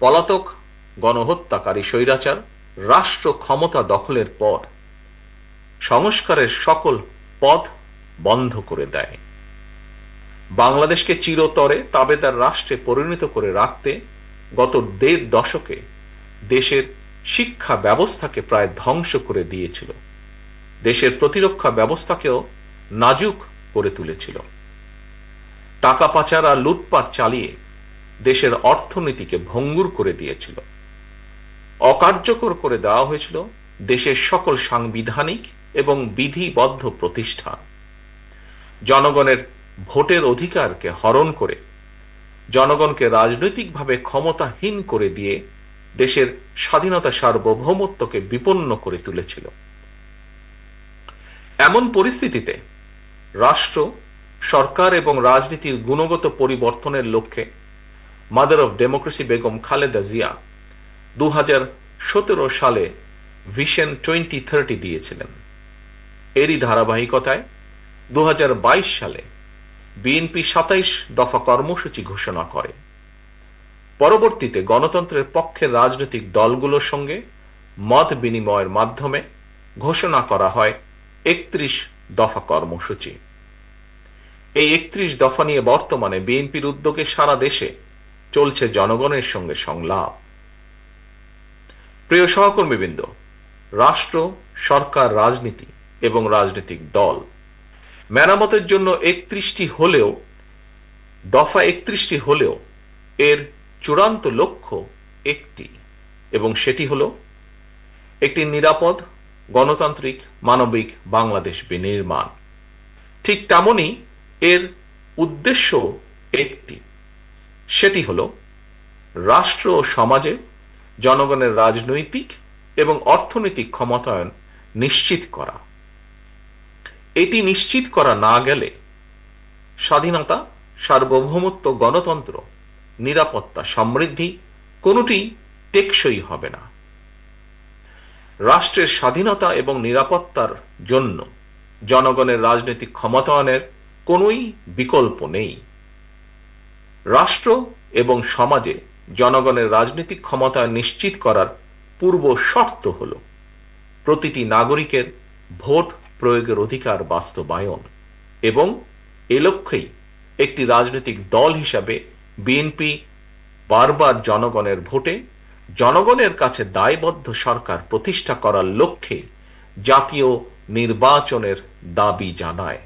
Speaker 6: পলাতক গণহত্যাকারী স্বৈরাচার রাষ্ট্র ক্ষমতা দখলের পর সংস্কারের সকল পথ বন্ধ করে দেয়। বাংলাদেশকে চিরতরে তাবেদার রাষ্ট্রে পরিণত করে রাখতে গত 1.5 দশকে দেশের শিক্ষা ব্যবস্থাকে প্রায় ধ্বংস করে দিয়েছিল, দেশের প্রতিরক্ষা ব্যবস্থাকেও নাজুক করে তুলেছিল, টাকা পাচার আর লুটপাট চালিয়ে দেশের অর্থনীতিকে ভঙ্গুর করে দিয়েছিল, অকার্যকর করে দেওয়া হয়েছিল দেশের সকল সাংবিধানিক এবং বিধিবদ্ধ প্রতিষ্ঠান, জনগণের ভোটের অধিকারকে হরণ করে জনগণকে রাজনৈতিকভাবে ক্ষমতাহীন করে দিয়ে দেশের স্বাধীনতা সার্বভৌমত্বকে বিপন্ন করে তুলেছিল। এমন পরিস্থিতিতে রাষ্ট্র, সরকার এবং রাজনীতির গুণগত পরিবর্তনের লক্ষ্যে mother of democracy Begum Khaleda Zia 2017 সালে ভিশন 2030 দিয়েছিলেন। এরই ধারাবাহিকতায় 2022 সালে বিএনপি 27 দফা কর্মসূচি ঘোষণা করে। পরবর্তীতে গণতন্ত্রের পক্ষের রাজনৈতিক দলগুলোর সঙ্গে মত বিনিময়ের মাধ্যমে ঘোষণা করা হয় 31 দফা কর্মসূচি। এই 31 দফা নিয়ে বর্তমানে বিএনপির উদ্যোগে সারা দেশে চলছে জনগণের সঙ্গে সংলাপ। প্রিয় সহকর্মীবৃন্দ, রাষ্ট্র, সরকার, রাজনীতি এবং রাজনৈতিক দল মেরামতের জন্য 31টি হলেও, দফা 31টি হলেও এর চূড়ান্ত লক্ষ্য একটি, এবং সেটি হল একটি নিরাপদ, গণতান্ত্রিক, মানবিক বাংলাদেশ বিনির্মাণ। ঠিক তেমনি এর উদ্দেশ্য একটি, সেটি হল রাষ্ট্র ও সমাজে জনগণের রাজনৈতিক এবং অর্থনৈতিক ক্ষমতায়ন নিশ্চিত করা। এটি নিশ্চিত করা না গেলে স্বাধীনতা, সার্বভৌমত্ব, গণতন্ত্র, নিরাপত্তা, সমৃদ্ধি কোনোটি টেকসই হবে না। রাষ্ট্রের স্বাধীনতা এবং নিরাপত্তার জন্য জনগণের রাজনৈতিক ক্ষমতায়নের কোনোই বিকল্প নেই। রাষ্ট্র এবং সমাজে জনগণের রাজনৈতিক ক্ষমতায়ন নিশ্চিত করার পূর্ব শর্ত হল প্রতিটি নাগরিকের ভোট প্রয়োগের অধিকার বাস্তবায়ন। এবং এ লক্ষ্যেই একটি রাজনৈতিক দল হিসাবে বিএনপি বারবার জনগণের ভোটে জনগণের কাছে দায়বদ্ধ সরকার প্রতিষ্ঠা করার লক্ষ্যে জাতীয় নির্বাচনের দাবি জানায়।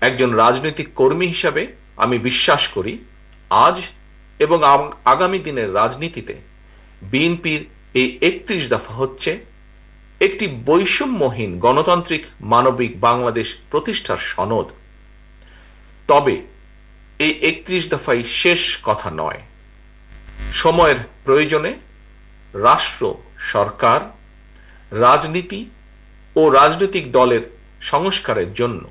Speaker 6: একজন রাজনৈতিক কর্মী হিসাবে আমি বিশ্বাস করি আজ এবং আগামী দিনের রাজনীতিতে বিএনপির এই 31 দফা হচ্ছে একটি বৈষম্যহীন গণতান্ত্রিক মানবিক বাংলাদেশ প্রতিষ্ঠার সনদ। তবে এই 31 দফাই শেষ কথা নয়। সময়ের প্রয়োজনে রাষ্ট্র, সরকার, রাজনীতি ও রাজনৈতিক দলের সংস্কারের জন্য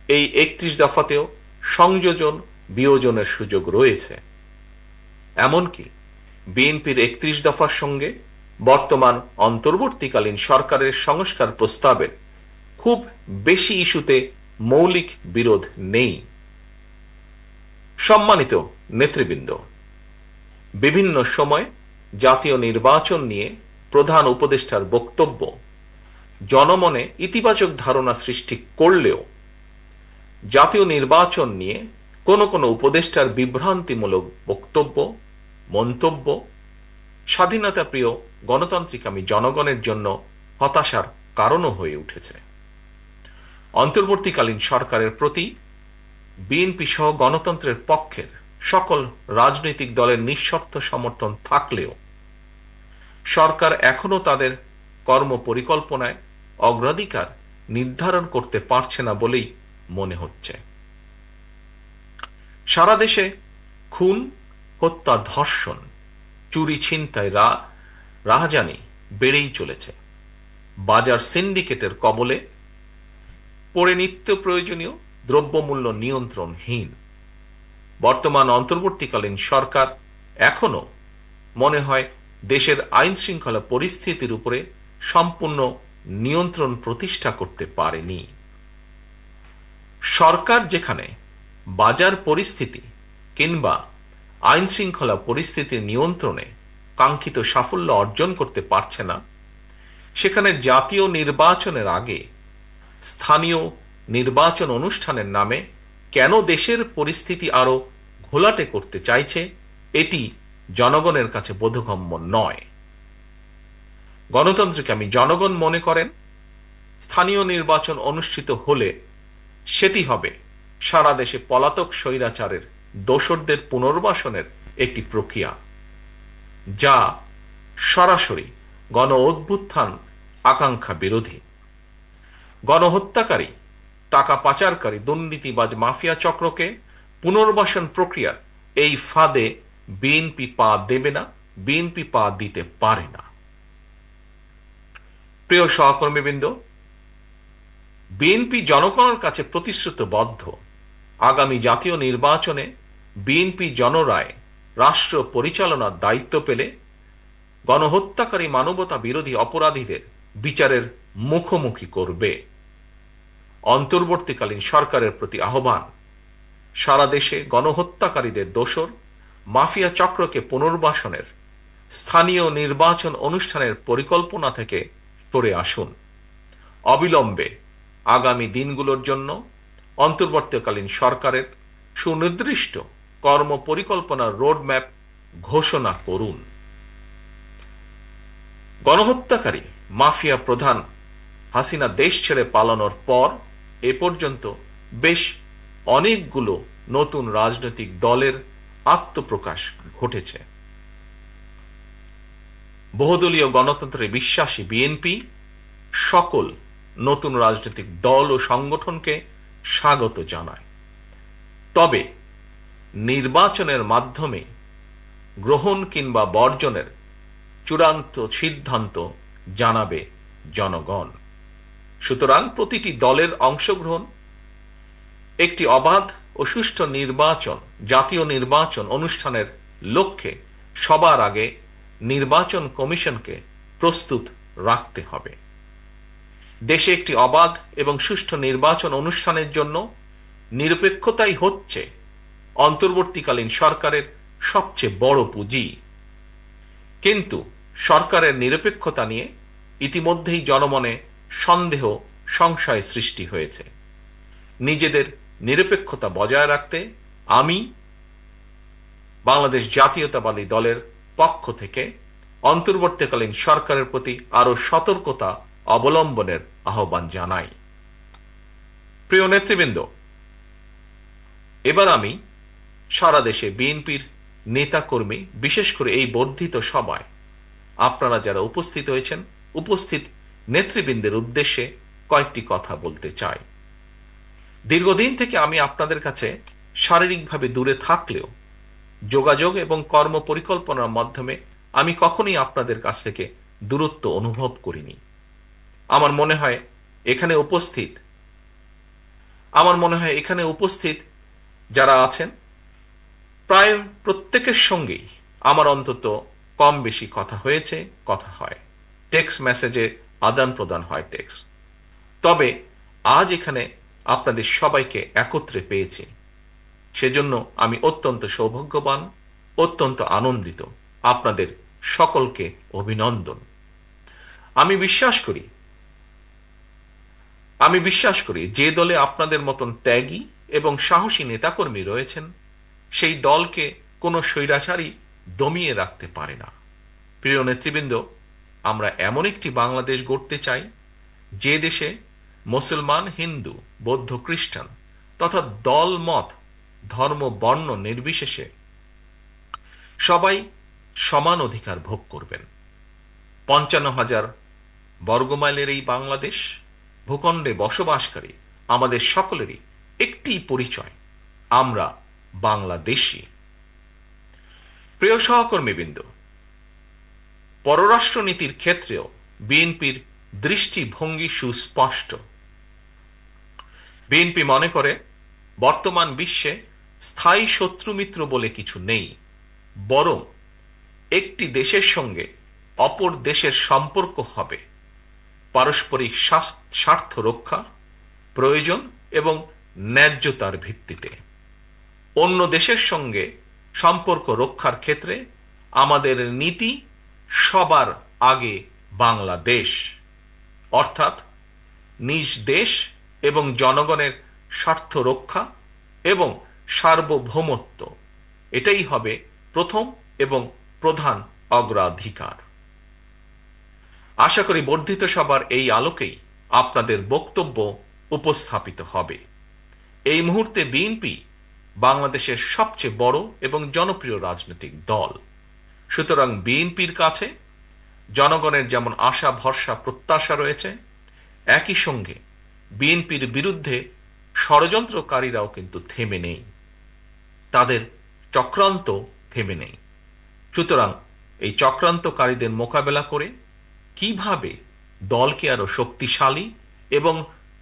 Speaker 6: এই 31 দফাতেও সংযোজন বিয়োজনের সুযোগ রয়েছে। এমনকি বিএনপির 31 দফার সঙ্গে বর্তমান অন্তর্বর্তীকালীন সরকারের সংস্কার প্রস্তাবের খুব বেশি ইস্যুতে মৌলিক বিরোধ নেই। সম্মানিত নেতৃবৃন্দ, বিভিন্ন সময় জাতীয় নির্বাচন নিয়ে প্রধান উপদেষ্টার বক্তব্য জনমনে ইতিবাচক ধারণা সৃষ্টি করলেও জাতীয় নির্বাচন নিয়ে কোন কোন উপদেষ্টার বিভ্রান্তিমূলক বক্তব্য, মন্তব্য স্বাধীনতাপ্রিয় গণতান্ত্রিকামী জনগণের জন্য হতাশার কারণও হয়ে উঠেছে। অন্তর্বর্তীকালীন সরকারের প্রতি বিএনপি সহ গণতন্ত্রের পক্ষের সকল রাজনৈতিক দলের নিঃশর্ত সমর্থন থাকলেও সরকার এখনো তাদের কর্মপরিকল্পনায় অগ্রাধিকার নির্ধারণ করতে পারছে না বলেই মনে হচ্ছে। সারা দেশে খুন, হত্যা, ধর্ষণ, চুরি, ছিনতাই, রাহাজানি বেড়েই চলেছে। বাজার সিন্ডিকেটের কবলে পড়ে নিত্য প্রয়োজনীয় দ্রব্যমূল্য নিয়ন্ত্রণহীন। বর্তমান অন্তর্বর্তীকালীন সরকার এখনো মনে হয় দেশের আইন শৃঙ্খলা পরিস্থিতির উপরে সম্পূর্ণ নিয়ন্ত্রণ প্রতিষ্ঠা করতে পারেনি। সরকার যেখানে বাজার পরিস্থিতি কিংবা আইন শৃঙ্খলা পরিস্থিতির নিয়ন্ত্রণে কাঙ্ক্ষিত সাফল্য অর্জন করতে পারছে না, সেখানে জাতীয় নির্বাচনের আগে স্থানীয় নির্বাচন অনুষ্ঠানের নামে কেন দেশের পরিস্থিতি আরো ঘোলাটে করতে চাইছে, এটি জনগণের কাছে বোধগম্য নয়। গণতন্ত্রকামী জনগণ মনে করেন স্থানীয় নির্বাচন অনুষ্ঠিত হলে সেটি হবে সারা দেশে পলাতক স্বৈরাচারের দোসরদের পুনর্বাসনের একটি প্রক্রিয়া, যা সরাসরি গণ অভ্যুত্থান আকাঙ্ক্ষা বিরোধী। গণহত্যাকারী, টাকা পাচারকারী, দুর্নীতিবাজ মাফিয়া চক্রকে পুনর্বাসন প্রক্রিয়ার এই ফাঁদে বিএনপি পা দেবে না, বিএনপি পা দিতে পারে না। প্রিয় সহকর্মীবৃন্দ, বিএনপি জনগণের কাছে প্রতিশ্রুতিবদ্ধ আগামী জাতীয় নির্বাচনে বিএনপি জনরায় রাষ্ট্র পরিচালনার দায়িত্ব পেলে গণহত্যাকারী, মানবতা বিরোধী অপরাধীদের বিচারের মুখোমুখি করবে। অন্তর্বর্তীকালীন সরকারের প্রতি আহ্বান, সারা দেশে গণহত্যাকারীদের দোসর মাফিয়া চক্রকে পুনর্বাসনের স্থানীয় নির্বাচন অনুষ্ঠানের পরিকল্পনা থেকে সরে আসুন। অবিলম্বে আগামী দিনগুলোর জন্য অন্তর্বর্তীকালীন সরকারের সুনির্দিষ্ট কর্মপরিকল্পনার রোডম্যাপ ঘোষণা করুন। গণহত্যাকারী মাফিয়া প্রধান হাসিনা দেশ ছেড়ে পালানোর পর এ পর্যন্ত বেশ অনেকগুলো নতুন রাজনৈতিক দলের আত্মপ্রকাশ ঘটেছে। বহুদলীয় গণতন্ত্রে বিশ্বাসী বিএনপি সকল নতুন রাজনৈতিক দল ও সংগঠনকে স্বাগত জানায়। তবে নির্বাচনের মাধ্যমে গ্রহণ কিংবা বর্জনের চূড়ান্ত সিদ্ধান্ত জানাবে জনগণ। সুতরাং প্রতিটি দলের অংশগ্রহণ একটি অবাধ ও সুষ্ঠু নির্বাচন, জাতীয় নির্বাচন অনুষ্ঠানের লক্ষ্যে সবার আগে নির্বাচন কমিশনকে প্রস্তুত রাখতে হবে। দেশে একটি অবাধ এবং সুষ্ঠু নির্বাচন অনুষ্ঠানের জন্য নিরপেক্ষতাই হচ্ছে অন্তর্বর্তীকালীন সরকারের সবচেয়ে বড় পুঁজি। কিন্তু সরকারের নিরপেক্ষতা নিয়ে ইতিমধ্যেই জনমনে সন্দেহ, সংশয় সৃষ্টি হয়েছে। নিজেদের নিরপেক্ষতা বজায় রাখতে আমি বাংলাদেশ জাতীয়তাবাদী দলের পক্ষ থেকে অন্তর্বর্তীকালীন সরকারের প্রতি আরো সতর্কতা অবলম্বনের আহ্বান জানাই। প্রিয় নেতৃবৃন্দ, এবার আমি সারা দেশে বিএনপির নেতাকর্মী, বিশেষ করে এই বর্ধিত সভায় আপনারা যারা উপস্থিত হয়েছেন, উপস্থিত নেতৃবৃন্দের উদ্দেশ্যে কয়েকটি কথা বলতে চাই। দীর্ঘদিন থেকে আমি আপনাদের কাছে শারীরিকভাবে দূরে থাকলেও যোগাযোগ এবং কর্ম পরিকল্পনার মাধ্যমে আমি কখনোই আপনাদের কাছ থেকে দূরত্ব অনুভব করিনি। আমার মনে হয় এখানে উপস্থিত যারা আছেন প্রায় প্রত্যেকের সঙ্গেই আমার অন্তত কম বেশি কথা হয়েছে, কথা হয়, টেক্সট মেসেজে আদান প্রদান হয় টেক্সট। তবে আজ এখানে আপনাদের সবাইকে একত্রে পেয়েছি, সেজন্য আমি অত্যন্ত সৌভাগ্যবান, অত্যন্ত আনন্দিত। আপনাদের সকলকে অভিনন্দন। আমি বিশ্বাস করি যে দলে আপনাদের মতন ত্যাগী এবং সাহসী নেতাকর্মী রয়েছেন, সেই দলকে কোনো স্বৈরাচারী দমিয়ে রাখতে পারে না। প্রিয় নেতৃবৃন্দ, আমরা এমন একটি বাংলাদেশ গড়তে চাই যে দেশে মুসলমান, হিন্দু, বৌদ্ধ, খ্রিস্টান তথা দল, মত, ধর্ম, বর্ণ নির্বিশেষে সবাই সমান অধিকার ভোগ করবেন। 55,000 বর্গমাইলের এই বাংলাদেশ ভূখণ্ডে বসবাসকারী আমাদের সকলেরই একটি পরিচয়, আমরা বাংলাদেশী। প্রিয় সহকর্মীবৃন্দ, পররাষ্ট্রনীতির ক্ষেত্রেও বিএনপির দৃষ্টিভঙ্গি সুস্পষ্ট। বিএনপি মনে করে বর্তমান বিশ্বে স্থায়ী শত্রুমিত্র বলে কিছু নেই, বরং একটি দেশের সঙ্গে অপর দেশের সম্পর্ক হবে পারস্পরিক স্বার্থ রক্ষা, প্রয়োজন এবং ন্যায্যতার ভিত্তিতে। অন্য দেশের সঙ্গে সম্পর্ক রক্ষার ক্ষেত্রে আমাদের নীতি সবার আগে বাংলাদেশ, অর্থাৎ নিজ দেশ এবং জনগণের স্বার্থ রক্ষা এবং সার্বভৌমত্ব, এটাই হবে প্রথম এবং প্রধান অগ্রাধিকার। আশা করি বর্ধিত সভার এই আলোকেই আপনাদের বক্তব্য উপস্থাপিত হবে। এই মুহূর্তে বিএনপি বাংলাদেশের সবচেয়ে বড় এবং জনপ্রিয় রাজনৈতিক দল। সুতরাং বিএনপির কাছে জনগণের যেমন আশা, ভরসা, প্রত্যাশা রয়েছে, একই সঙ্গে বিএনপির বিরুদ্ধে ষড়যন্ত্রকারীরাও কিন্তু থেমে নেই, তাদের চক্রান্ত থেমে নেই। সুতরাং এই চক্রান্তকারীদের মোকাবেলা করে কিভাবে দলকে আরো শক্তিশালী এবং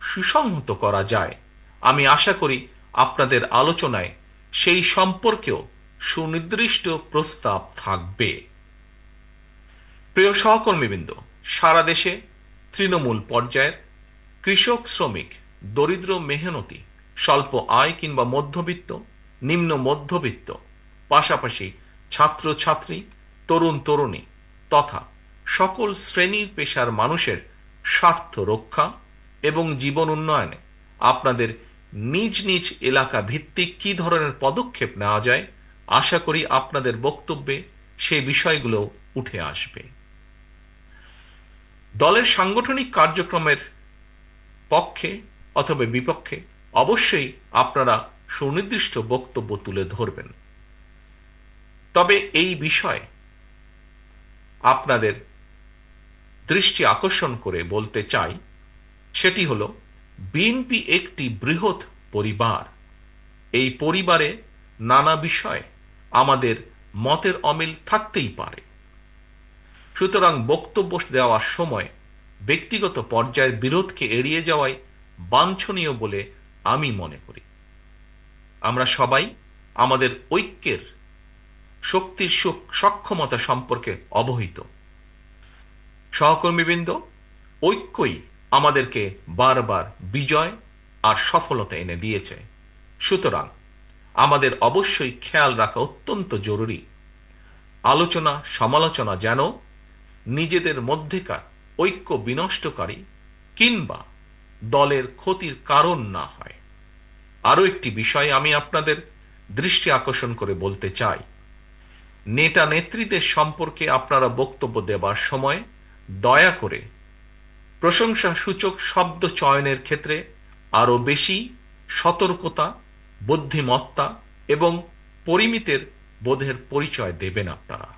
Speaker 6: সুসংহত করা যায়, আমি আশা করি আপনাদের আলোচনায় সেই সম্পর্কেও সুনির্দিষ্ট প্রস্তাব থাকবে। প্রিয় সহকর্মীবৃন্দ, সারা দেশে তৃণমূল পর্যায়ের কৃষক, শ্রমিক, দরিদ্র, মেহনতি, স্বল্প আয় কিংবা মধ্যবিত্ত, নিম্ন মধ্যবিত্ত, পাশাপাশি ছাত্র ছাত্রী, তরুণ তরুণী তথা সকল শ্রেণীর পেশার মানুষের স্বার্থ রক্ষা এবং জীবন উন্নয়নে আপনাদের নিজ নিজ এলাকা ভিত্তিক কি ধরনের পদক্ষেপ নেওয়া যায়, আশা করি আপনাদের বক্তব্যে সেই বিষয়গুলো উঠে আসবে। দলের সাংগঠনিক কার্যক্রমের পক্ষে অথবা বিপক্ষে অবশ্যই আপনারা সুনির্দিষ্ট বক্তব্য তুলে ধরবেন। তবে এই বিষয়ে আপনাদের দৃষ্টি আকর্ষণ করে বলতে চাই, সেটি হলো বিএনপি একটি বৃহৎ পরিবার। এই পরিবারে নানা বিষয়ে আমাদের মতের অমিল থাকতেই পারে। সুতরাং বক্তব্য দেওয়ার সময় ব্যক্তিগত পর্যায়ের বিরোধকে এড়িয়ে যাওয়াই বাঞ্ছনীয় বলে আমি মনে করি। আমরা সবাই আমাদের ঐক্যের শক্তির সক্ষমতা সম্পর্কে অবহিত। সহকর্মীবৃন্দ, ঐক্যই আমাদেরকে বারবার বিজয় আর সফলতা এনে দিয়েছে। সুতরাং আমাদের অবশ্যই খেয়াল রাখা অত্যন্ত জরুরি, আলোচনা সমালোচনা যেন নিজেদের মধ্যেকার ঐক্য বিনষ্টকারী কিংবা দলের ক্ষতির কারণ না হয়। আরও একটি বিষয় আমি আপনাদের দৃষ্টি আকর্ষণ করে বলতে চাই। নেতা নেত্রীদের সম্পর্কে আপনারা বক্তব্য দেবার সময় দয়া করে প্রশংসা সূচক শব্দ চয়নের ক্ষেত্রে আরও বেশি সতর্কতা, বুদ্ধিমত্তা এবং পরিমিতের বোধের পরিচয় দেবেন আপনারা।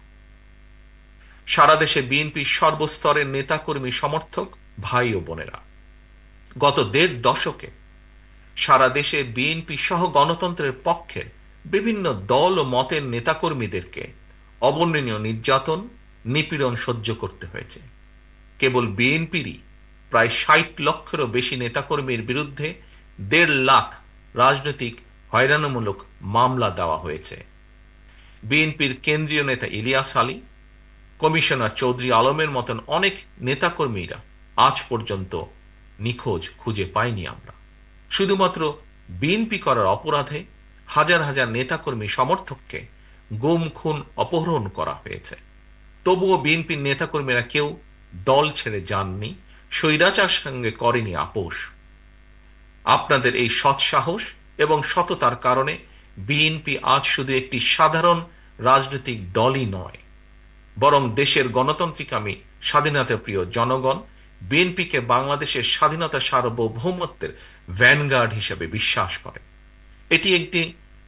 Speaker 6: সারা দেশে বিএনপির সর্বস্তরের নেতাকর্মী, সমর্থক, ভাই ও বোনেরা, গত ১.৫ দশকে সারা দেশে বিএনপি সহ গণতন্ত্রের পক্ষে বিভিন্ন দল ও মতের নেতাকর্মীদেরকে অবর্ণনীয় নির্যাতন, নিপীড়ন সহ্য করতে হয়েছে। কেবল বিএনপিরই প্রায় ৬০ লক্ষেরও বেশি নেতাকর্মীর বিরুদ্ধে ১.৫ লাখ রাজনৈতিক হয়রানিমূলক মামলা দেওয়া হয়েছে। বিএনপির কেন্দ্রীয় নেতা ইলিয়াস আলী, কমিশনার চৌধুরী আলমের মতন অনেক নেতাকর্মীরা আজ পর্যন্ত নিখোঁজ খুঁজে পাইনি আমরা। শুধুমাত্র বিএনপি করার অপরাধে হাজার হাজার নেতাকর্মী সমর্থককে গুম, খুন, অপহরণ করা হয়েছে। তবুও বিএনপির নেতাকর্মীরা কেউ দল ছেড়ে যাননি, স্বৈরাচার সঙ্গে করেনি আপোষ। আপনাদের এই সৎসাহস এবং সততার কারণে বিএনপি আজ শুধু একটি সাধারণ রাজনৈতিক দলই নয়, বরং দেশের গণতান্ত্রিকামী স্বাধীনতাপ্রিয় জনগণ বিএনপিকে বাংলাদেশের স্বাধীনতা সার্বভৌমত্বের ভ্যানগার্ড হিসেবে বিশ্বাস করে। এটি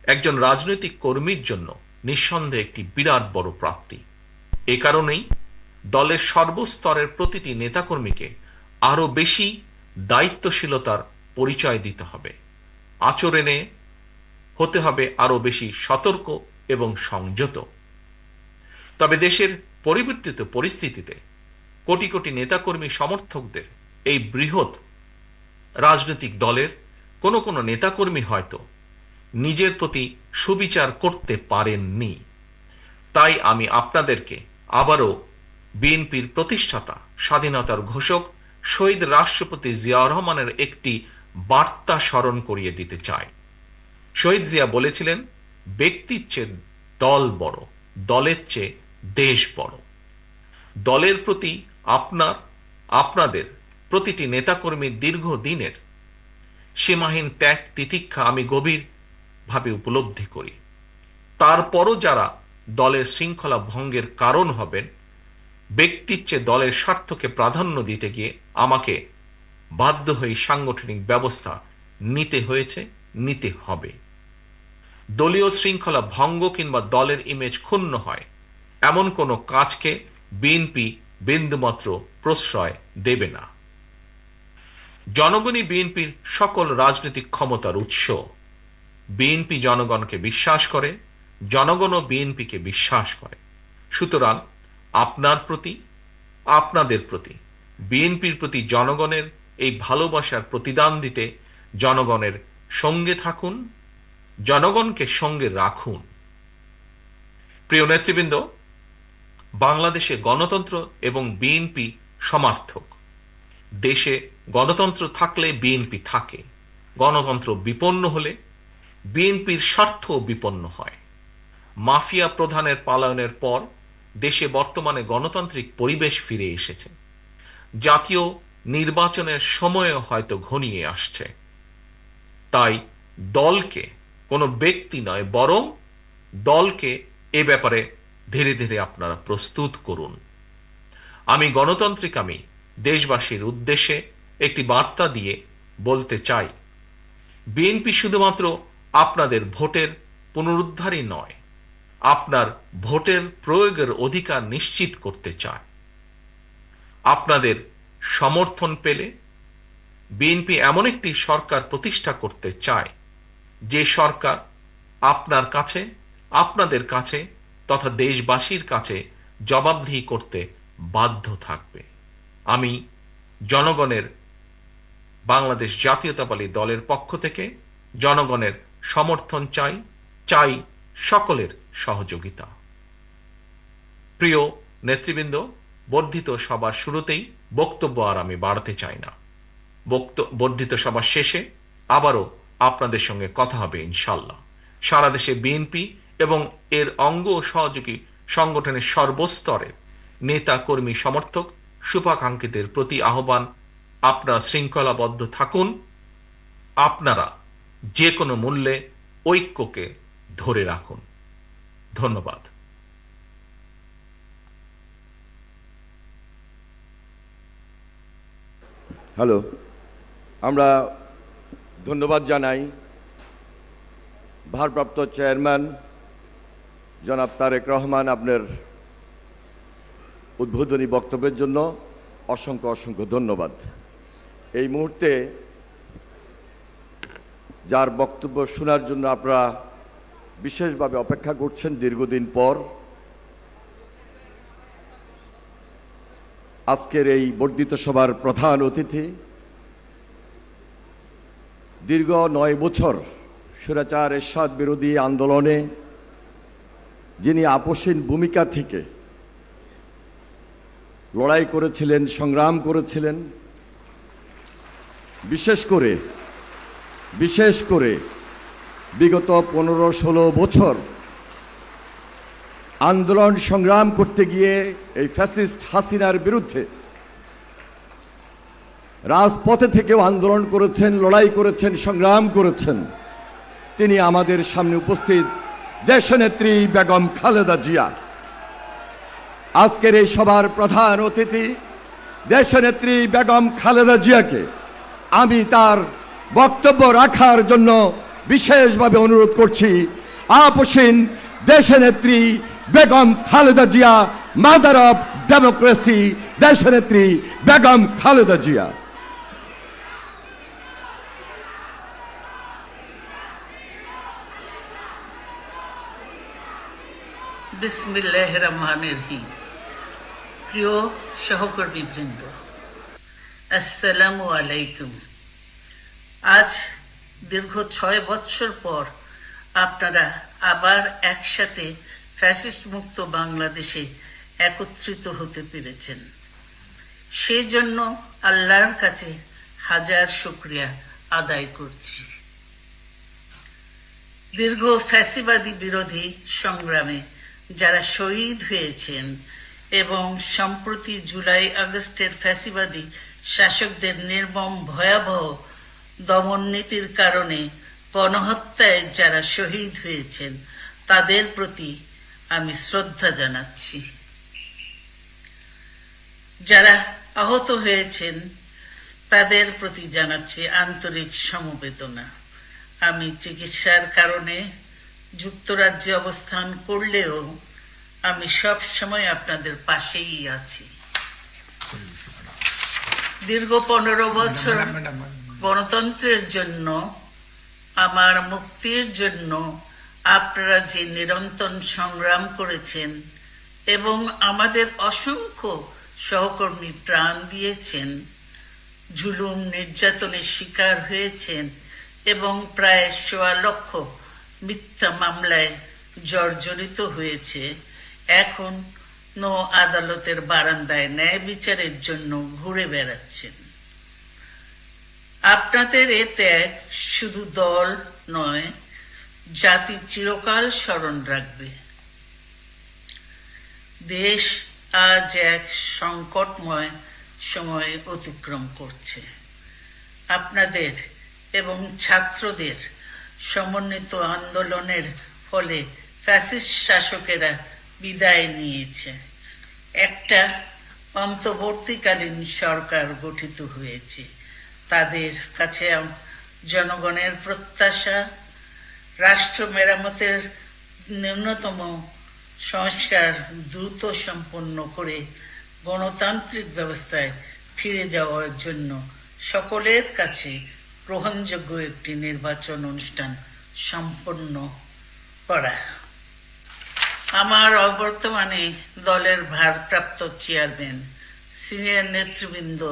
Speaker 6: একজন রাজনৈতিক কর্মীর জন্য নিঃসন্দেহে একটি বিরাট বড় প্রাপ্তি। এ কারণেই দলের সর্বস্তরের প্রতিটি নেতাকর্মীকে আরও বেশি দায়িত্বশীলতার পরিচয় দিতে হবে। আচরণে হতে হবে আরও বেশি সতর্ক এবং সংযত। তবে দেশের পরিবর্তিত পরিস্থিতিতে কোটি কোটি নেতাকর্মী সমর্থকদের এই বৃহৎ রাজনৈতিক দলের কোনো কোনো নেতাকর্মী হয়তো নিজের প্রতি সুবিচার করতে পারেননি। তাই আমি আপনাদেরকে আবারও বিএনপির প্রতিষ্ঠাতা, স্বাধীনতার ঘোষক শহীদ রাষ্ট্রপতি জিয়াউর রহমানের একটি বার্তা স্মরণ করিয়ে দিতে চাই। শহীদ জিয়া বলেছিলেন, ব্যক্তির চেয়ে দল বড়, দলের চেয়ে দেশ বড়। দলের প্রতি আপনাদের প্রতিটি নেতাকর্মীর দীর্ঘদিনের সীমাহীন ত্যাগ তিতিক্ষা আমি গভীরভাবে উপলব্ধি করি। তারপরও যারা দলের শৃঙ্খলা ভঙ্গের কারণ হবেন, ব্যক্তির চেয়ে দলের স্বার্থকে প্রাধান্য দিতে গিয়ে আমাকে বাধ্য হয়ে সাংগঠনিক ব্যবস্থা নিতে হয়েছে, নিতে হবে। দলীয় শৃঙ্খলা ভঙ্গ কিংবা দলের ইমেজ ক্ষুণ্ণ হয় এমন কোনো কাজকে বিএনপি বিন্দুমাত্র প্রশ্রয় দেবে না। জনগণই বিএনপির সকল রাজনৈতিক ক্ষমতার উৎস। বিএনপি জনগণকে বিশ্বাস করে, জনগণও বিএনপিকে বিশ্বাস করে। সুতরাং আপনার প্রতি, আপনাদের প্রতি, বিএনপির প্রতি জনগণের এই ভালোবাসার প্রতিদান দিতে জনগণের সঙ্গে থাকুন, জনগণকে সঙ্গে রাখুন। প্রিয় নেতৃবৃন্দ, বাংলাদেশে গণতন্ত্র এবং বিএনপি সমার্থক। দেশে গণতন্ত্র থাকলে বিএনপি থাকে। গণতন্ত্র বিপন্ন হলে বিএনপির স্বার্থ বিপন্ন হয়। মাফিয়া প্রধানের পলায়নের পর দেশে বর্তমানে গণতান্ত্রিক পরিবেশ ফিরে এসেছে। জাতীয় নির্বাচনের সময় হয়তো ঘনিয়ে আসছে। তাই দলকে, কোনো ব্যক্তি নয়, বরং দলকে এ ব্যাপারে ধীরে ধীরে আপনারা প্রস্তুত করুন। আমি গণতান্ত্রিকামী দেশবাসীর উদ্দেশ্যে একটি বার্তা দিয়ে বলতে চাই, বিএনপি শুধুমাত্র আপনাদের ভোটের পুনরুদ্ধারই নয়, আপনার ভোটের প্রয়োগের অধিকার নিশ্চিত করতে চায়। আপনাদের সমর্থন পেলে বিএনপি এমন একটি সরকার প্রতিষ্ঠা করতে চায় যে সরকার আপনার কাছে, আপনাদের কাছে তথা দেশবাসীর কাছে জবাবদিহি করতে বাধ্য থাকবে। আমি জনগণের বাংলাদেশ জাতীয়তাবাদী দলের পক্ষ থেকে জনগণের সমর্থন চাই সকলের সহযোগিতা। প্রিয় নেতৃবৃন্দ, বর্ধিত সভার শুরুতেই বক্তব্য আর আমি বাড়াতে চাই না। বর্ধিত সভার শেষে আবারও আপনাদের সঙ্গে কথা হবে ইনশাল্লাহ। সারা দেশে বিএনপি এবং এর অঙ্গ ও সহযোগী সংগঠনের সর্বস্তরের নেতা, কর্মী, সমর্থক, শুভাকাঙ্ক্ষীদের প্রতি আহ্বান, আপনারা শৃঙ্খলাবদ্ধ থাকুন। আপনারা যে কোনো মূল্যে ঐক্যকে ধরে রাখুন। ধন্যবাদ।
Speaker 2: হ্যালো, আমরা ধন্যবাদ জানাই ভারপ্রাপ্ত চেয়ারম্যান জনাব তারেক রহমান, আপনার উদ্বোধনী বক্তব্যের জন্য অসংখ্য অসংখ্য ধন্যবাদ। এই মুহূর্তে যার বক্তব্য শোনার জন্য আপনারা বিশেষভাবে অপেক্ষা করছেন দীর্ঘদিন পর, আজকের এই বর্ধিত সভার প্রধান অতিথি, দীর্ঘ 9 বছর স্বৈরাচার এরশাদ বিরোধী আন্দোলনে যিনি আপসহীন ভূমিকা থেকে লড়াই করেছিলেন, সংগ্রাম করেছিলেন, বিশেষ করে বিগত 15-16 বছর আন্দোলন সংগ্রাম করতে গিয়ে এই ফ্যাসিস্ট হাসিনার বিরুদ্ধে রাজপথে থেকেও আন্দোলন করেছেন, লড়াই করেছেন, সংগ্রাম করেছেন। তিনি আমাদের সামনে উপস্থিত দেশনেত্রী বেগম খালেদা জিয়া। আজকের এই সভার প্রধান অতিথি দেশনেত্রী বেগম খালেদা জিয়াকে আমি তার বক্তব্য রাখার জন্য বিশেষভাবে অনুরোধ করছি। আপসহীন দেশনেত্রী Begum Khaleda Zia, mother of democracy, দেশনেত্রী বেগম খালেদা জিয়া।
Speaker 7: বিসমিল্লাহির রহমানির রহিম। প্রিয় সহকর্মীবৃন্দ, আসসালামু আলাইকুম। আজ দীর্ঘ 6 বৎসর পর আপনারা আবার একসাথে ফ্যাসিস্ট মুক্ত বাংলাদেশে একত্রিত হতে পেরেছেন। সেজন্য আল্লাহর কাছে হাজার শুকরিয়া আদায় করছি। দীর্ঘ ফ্যাসিবাদী বিরোধী সংগ্রামে যারা শহীদ হয়েছেন এবং সম্প্রতি জুলাই আগস্টের ফ্যাসিবাদী শাসকদের নির্মম ভয়াবহ দমন নীতির কারণে গণহত্যায় যারা শহীদ হয়েছেন তাদের প্রতি আমি শ্রদ্ধা জানাচ্ছি। যারা আহত হয়েছেন তাদের প্রতি জানাচ্ছি আন্তরিক সমবেদনা। আমি চিকিৎসার কারণে যুক্তরাজ্যে অবস্থান করলেও আমি সব সময় আপনাদের পাশেই আছি। দীর্ঘ 15 বছর গণতন্ত্রের জন্য, আমার মুক্তির জন্য আপনারা যে নিরন্তর সংগ্রাম করেছেন এবং আমাদের অসংখ্য সহকর্মী প্রাণ দিয়েছেন, জুলুম নির্যাতনের শিকার হয়েছেন এবং প্রায় 1.25 লক্ষ মিথ্যা মামলায় জর্জরিত হয়েছে, এখন আদালতের বারান্দায় ন্যায় বিচারের জন্য ঘুরে বেড়াচ্ছেন। আপনাদের এ ত্যাগ শুধু দল নয়, জাতি চিরকাল স্মরণ রাখবে। দেশ আজ এক সংকটময় সময় অতিক্রম করছে। আপনাদের এবং ছাত্রদের সমন্বিত আন্দোলনের ফলে ফ্যাসিস্ট শাসকেরা বিদায় নিয়েছে। একটা অন্তর্বর্তীকালীন সরকার গঠিত হয়েছে। তাদের কাছে জনগণের প্রত্যাশা, রাষ্ট্র মেরামতের ন্যূনতম সংস্কার দ্রুত সম্পন্ন করে গণতান্ত্রিক ব্যবস্থায় ফিরে যাওয়ার জন্য সকলের কাছে গ্রহণযোগ্য একটি নির্বাচন অনুষ্ঠান সম্পন্ন করা। আমার অবর্তমানে দলের ভারপ্রাপ্ত চেয়ারম্যান, সিনিয়র নেতৃবৃন্দ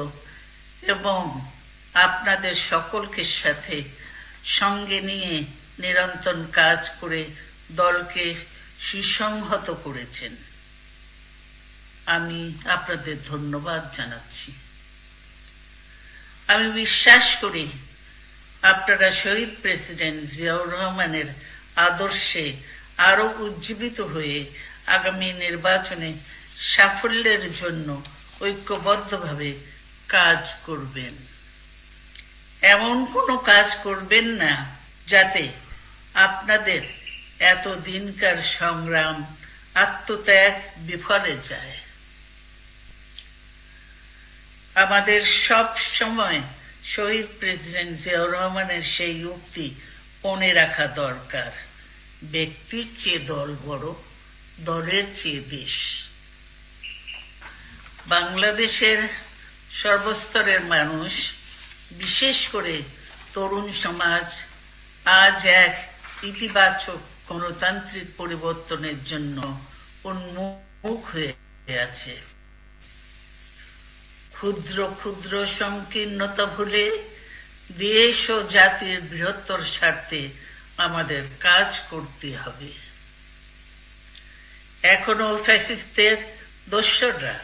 Speaker 7: এবং আপনাদের সকলকে সাথে সঙ্গে নিয়ে নিরন্তর কাজ করে দলকে সুসংহত করেছেন। আমি আপনাদের ধন্যবাদ জানাচ্ছি। আমি বিশ্বাস করি আপনারা শহীদ প্রেসিডেন্ট জিয়াউর রহমানের আদর্শে আরো উজ্জীবিত হয়ে আগামী নির্বাচনে সাফল্যের জন্য ঐক্যবদ্ধভাবে কাজ করবেন। এমন কোনো কাজ করবেন না যাতে আপনাদের এতদিনকার সংগ্রাম আত্মত্যাগ বিফলে যায়। আমাদের সব সময় শহীদ প্রেসিডেন্ট জিয়াউর রহমানের সেই উক্তি মনে রাখা দরকার, ব্যক্তির চেয়ে দল বড়, দলের চেয়ে দেশ। বাংলাদেশের সর্বস্তরের মানুষ, বিশেষ করে তরুণ সমাজ আজ এক ইতিবাচক গণতান্ত্রিক পরিবর্তনের জন্য উন্মুখ হয়ে আছে। ক্ষুদ্র ক্ষুদ্র সংকীর্ণতা ভুলে দেশ ও জাতির বৃহত্তর স্বার্থে আমাদের কাজ করতে হবে। এখনো ফ্যাসিস্টদের দোসররা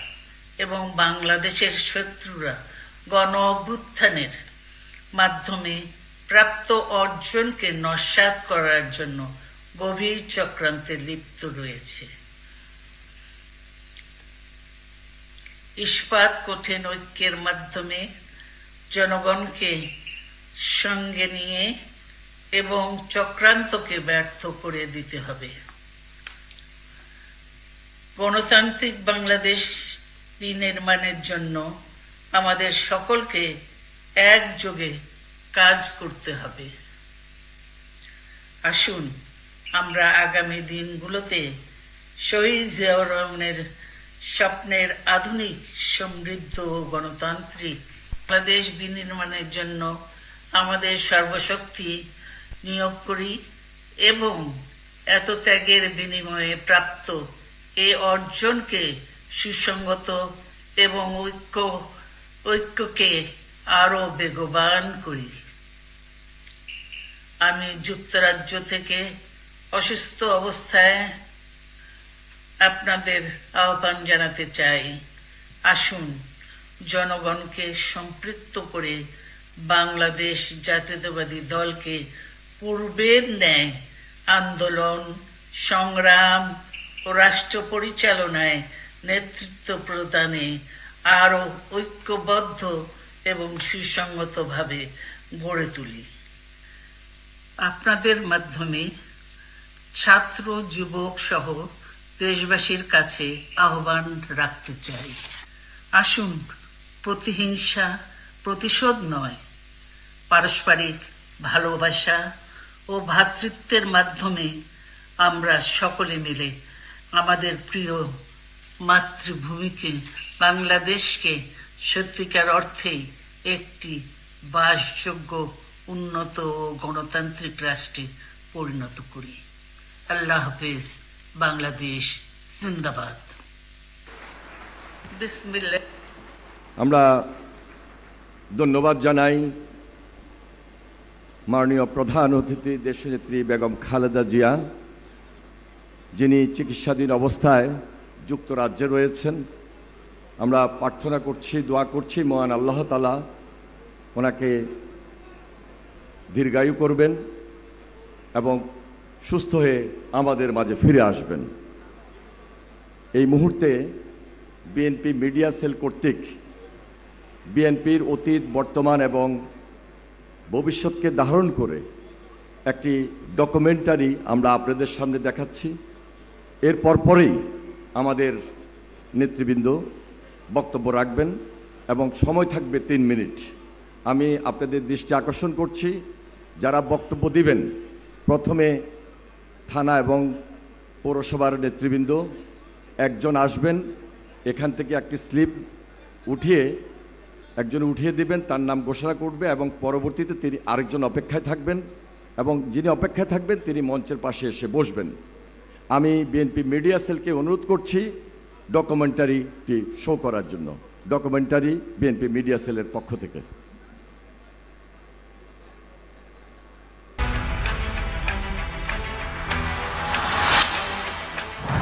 Speaker 7: এবং বাংলাদেশের শত্রুরা গণ অভ্যুত্থানের মাধ্যমে প্রাপ্ত অর্জনকে নস্যাৎ করার জন্য গভীর চক্রান্তে লিপ্ত রয়েছে। ইস্পাত কঠিন ঐক্যের মাধ্যমে জনগণকে সঙ্গে নিয়ে এবং চক্রান্তকে ব্যর্থ করে দিতে হবে। গণতান্ত্রিক বাংলাদেশ বিনির্মাণের জন্য আমাদের সকলকে একযোগে কাজ করতে হবে। আসুন আমরা আগামী দিনগুলোতে শহীদ জিয়াউর রহমানের স্বপ্নের আধুনিক, সমৃদ্ধ ও গণতান্ত্রিক বাংলাদেশ বিনির্মাণের জন্য আমাদের সর্বশক্তি নিয়োগ করি এবং এত ত্যাগের বিনিময়ে প্রাপ্ত এই অর্জনকে সুসংগত এবং ঐক্যকে আরো বেগবান করি। আমি যুক্তরাজ্য থেকে অসুস্থ অবস্থায় আপনাদের আহ্বান জানাতে চাই, আসুন জনগণকে সম্পৃক্ত করে বাংলাদেশ জাতীয়তাবাদী দলকে পূর্বের ন্যায় আন্দোলন, সংগ্রাম ও রাষ্ট্র পরিচালনায় নেতৃত্ব প্রদানে আরো ঐক্যবদ্ধ এবং সুসংগতভাবে গড়ে তুলি। আপনাদের মাধ্যমে ছাত্র, যুবক সহ দেশবাসীর কাছে আহ্বান রাখতে চাই, আসুন প্রতিহিংসা, প্রতিশোধ নয়, পারস্পরিক ভালোবাসা ও ভ্রাতৃত্বের মাধ্যমে আমরা সকলে মিলে আমাদের প্রিয় মাতৃভূমিকে, বাংলাদেশকে সত্যিকার অর্থেই একটি বাসযোগ্য, উন্নত ও গণতান্ত্রিক রাষ্ট্রে পরিণত করি। আল্লাহ হাফেজ। বাংলাদেশ জিন্দাবাদ। বিসমিল্লাহ।
Speaker 2: আমরা ধন্যবাদ জানাই মাননীয় প্রধান অতিথি দেশনেত্রী বেগম খালেদা জিয়া, যিনি চিকিৎসাধীন অবস্থায় যুক্তরাজ্যে রয়েছেন। আমরা প্রার্থনা করছি, দোয়া করছি মহান আল্লাহ তাআলা ওনাকে দীর্ঘায়ু করবেন এবং সুস্থ হয়ে আমাদের মাঝে ফিরে আসবেন। এই মুহূর্তে বিএনপি মিডিয়া সেল কর্তৃক বিএনপির অতীত, বর্তমান এবং ভবিষ্যৎকে ধারণ করে একটি ডকুমেন্টারি আমরা আপনাদের সামনে দেখাচ্ছি। এর পরপরেই আমাদের নেতৃবৃন্দ বক্তব্য রাখবেন এবং সময় থাকবে 3 মিনিট। আমি আপনাদের দৃষ্টি আকর্ষণ করছি, যারা বক্তব্য দিবেন প্রথমে থানা এবং পৌরসভার নেতৃবৃন্দ একজন আসবেন, এখান থেকে একটি স্লিপ একজন উঠিয়ে দিবেন, তার নাম ঘোষণা করবে এবং পরবর্তীতে তিনি আরেকজন অপেক্ষায় থাকবেন এবং যিনি অপেক্ষায় থাকবেন তিনি মঞ্চের পাশে এসে বসবেন। আমি বিএনপি মিডিয়া সেলকে অনুরোধ করছি ডকুমেন্টারিটি শো করার জন্য। ডকুমেন্টারি বিএনপি মিডিয়া সেলের পক্ষ থেকে।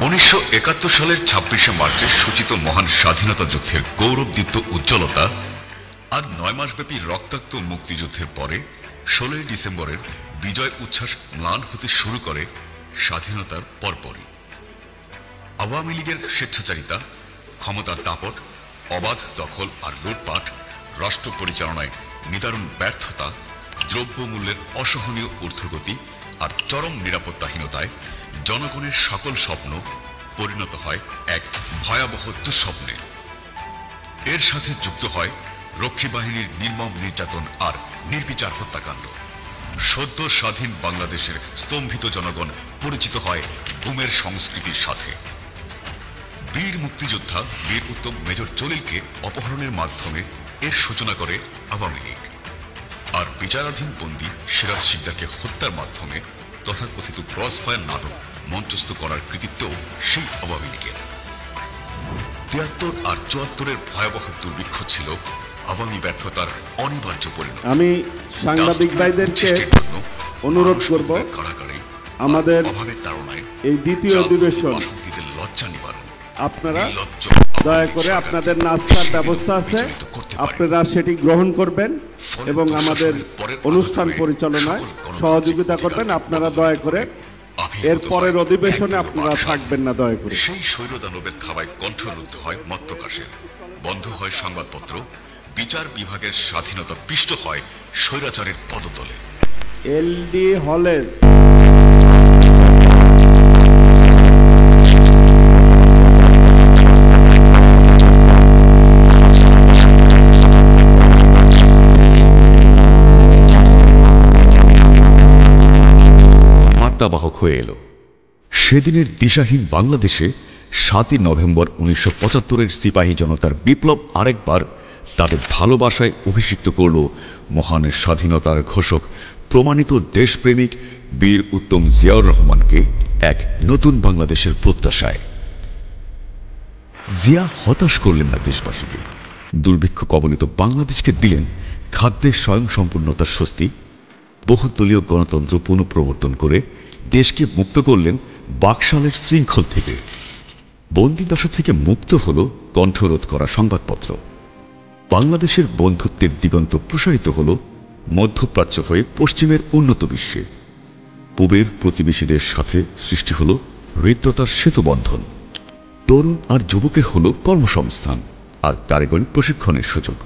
Speaker 8: 1971 সালের 26শে মার্চে সূচিত মহান স্বাধীনতা যুদ্ধের গৌরবদীপ্ত উজ্জ্বলতা আর 9 মাসব্যাপী রক্তাক্ত মুক্তিযুদ্ধের পরে 16ই ডিসেম্বরের বিজয় উচ্ছ্বাস ম্লান হতে শুরু করে স্বাধীনতার পরপরই। আওয়ামী লীগের স্বেচ্ছাচারিতা, ক্ষমতার দাপট, অবাধ দখল আর লুটপাট, রাষ্ট্র পরিচালনায় নিদারুণ ব্যর্থতা দ্রব্যমূল্যের অসহনীয় ঊর্ধ্বগতি আর চরম নিরাপত্তাহীনতায় জনগণের সকল স্বপ্ন পরিণত হয় এক ভয়াবহ দুঃস্বপ্নে। এর সাথে যুক্ত হয় রক্ষী বাহিনীর নির্মম নির্যাতন আর নির্বিচার হত্যাকাণ্ড। সদ্য স্বাধীন বাংলাদেশের স্তম্ভিত জনগণ পরিচিত হয় গুমের সংস্কৃতির সাথে। বীর মুক্তিযোদ্ধা বীর উত্তম মেজর জলিলকে অপহরণের মাধ্যমে এর সূচনা করে আওয়ামী লীগ, আর বিচারাধীন বন্দী সিরাজ শিকদারকে হত্যার মাধ্যমে তথাকথিত ক্রসফায়ার নাটক মঞ্চস্থ করার কৃতিত্বও সেই আওয়ামী লীগের। ৭৩ আর ৭৪-এর ভয়াবহ দুর্ভিক্ষ ছিল আওয়ামী ব্যর্থতার অনিবার্য পরিণতি।
Speaker 1: আমি সাংবাদিক ভাইদেরকে অনুরোধ করব, আমাদের এই দ্বিতীয় অধিবেশন
Speaker 8: লজ্জা নিবারণ,
Speaker 1: আপনারা দয়া করে আপনাদের নাস্তার ব্যবস্থা আছে, আপনারা সেটি গ্রহণ করবেন এবং আমাদের অনুষ্ঠান পরিচালনায় সহযোগিতা করবেন। আপনারা দয়া করে এর পরের অধিবেশনে আপনারা থাকবেন না দয়া করে।
Speaker 8: সেই স্বৈরদানবের থাবায় কণ্ঠরুদ্ধ হয় মত প্রকাশের, বন্ধ হয় সংবাদপত্র, বিচার বিভাগের স্বাধীনতা পিষ্ট হয় স্বৈরাচারের পদতলে।
Speaker 1: এলডি হলের
Speaker 8: বার্তাবাহক হয়ে এলো। সেদিনের দিশাহীন বাংলাদেশে ৭ই নভেম্বর ১৯৭৫-এর সিপাহী জনতার বিপ্লব আরেকবার তাদের ভালোবাসায় অভিষিক্ত করল মহান স্বাধীনতার ঘোষক প্রমাণিত দেশপ্রেমিক বীর উত্তম জিয়াউর রহমানকে এক নতুন বাংলাদেশের প্রত্যাশায়। জিয়া হতাশ করলেন না দেশবাসীকে, দুর্ভিক্ষ কবলিত বাংলাদেশকে দিলেন খাদ্যের স্বয়ংসম্পূর্ণতার স্বস্তি, বহুদলীয় গণতন্ত্র পুনঃপ্রবর্তন করে দেশকে মুক্ত করলেন বাকশালের শৃঙ্খল থেকে। বন্দিদশা থেকে মুক্ত হল কণ্ঠরোধ করা সংবাদপত্র। বাংলাদেশের বন্ধুত্বের দিগন্ত প্রসারিত হল মধ্যপ্রাচ্য হয়ে পশ্চিমের উন্নত বিশ্বে। পূবের প্রতিবেশীদের সাথে সৃষ্টি হল হৃদ্যতার সেতুবন্ধন। তরুণ আর যুবকের হল কর্মসংস্থান আর কারিগরি প্রশিক্ষণের সুযোগ।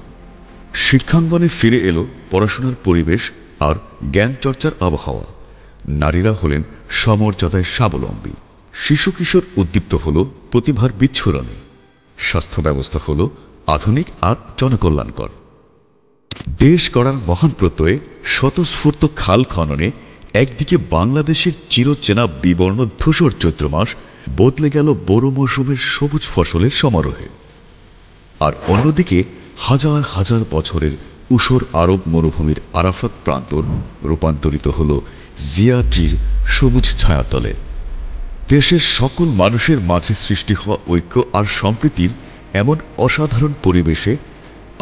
Speaker 8: শিক্ষাঙ্গনে ফিরে এলো পড়াশোনার পরিবেশ আর জ্ঞান চর্চার আবহাওয়া। নারীরা হলেন সমর্যাদায় স্বাবলম্বী। শিশু কিশোর উদ্দীপ্ত হল প্রতিভার বিচ্ছুরণে। স্বাস্থ্য ব্যবস্থা হল আধুনিক আর জনকল্যাণকর। দেশ গড়ার মহান প্রত্যয়ে স্বতঃস্ফূর্ত খাল খননে একদিকে বাংলাদেশের চিরচেনা বিবর্ণ ধূসর চৈত্র মাস বদলে গেল বোরো মৌসুমের সবুজ ফসলের সমারোহে, আর অন্যদিকে হাজার হাজার বছরের ঊষর আরব মরুভূমির আরাফাত প্রান্তর রূপান্তরিত হল জিয়াটির সবুজ ছায়াতলে। দেশের সকল মানুষের মাঝে সৃষ্টি হওয়া ঐক্য আর সম্প্রীতির এমন অসাধারণ পরিবেশে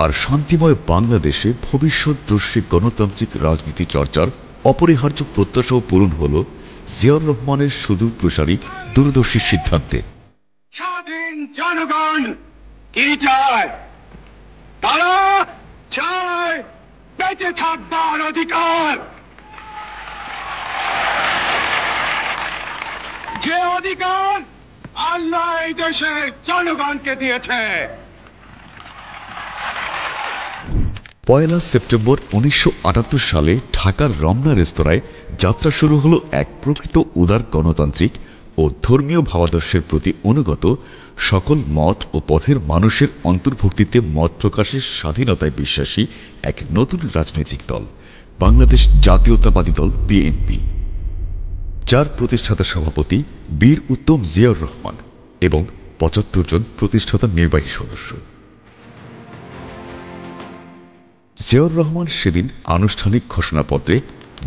Speaker 8: আর শান্তিময় বাংলাদেশে ভবিষ্যৎদর্শী গণতান্ত্রিক রাজনীতি চর্চার অপরিহার্য প্রত্যাশাও পূরণ হল জিয়াউর রহমানের সুদূর প্রসারী দূরদর্শী সিদ্ধান্তে।
Speaker 9: স্বাধীন জনগণ কি চায়? তারা চায় বেঁচে থাকবার অধিকার, যে অধিকার আল্লাহ এই দেশের জনগণকে দিয়েছে।
Speaker 8: ১ সেপ্টেম্বর ১৯৭৮ সালে ঢাকার রমনা রেস্তোরাঁয় যাত্রা শুরু হলো এক প্রকৃত উদার গণতান্ত্রিক ও ধর্মীয় ভাবাদর্শের প্রতি অনুগত সকল মত ও পথের মানুষের অন্তর্ভুক্তিতে মত প্রকাশের স্বাধীনতায় বিশ্বাসী এক নতুন রাজনৈতিক দল, বাংলাদেশ জাতীয়তাবাদী দল বিএনপি, যার প্রতিষ্ঠাতা সভাপতি বীর উত্তম জিয়াউর রহমান এবং ৭৫ জন প্রতিষ্ঠাতা নির্বাহী সদস্য। জিয়াউর রহমান সেদিন আনুষ্ঠানিক ঘোষণাপত্রে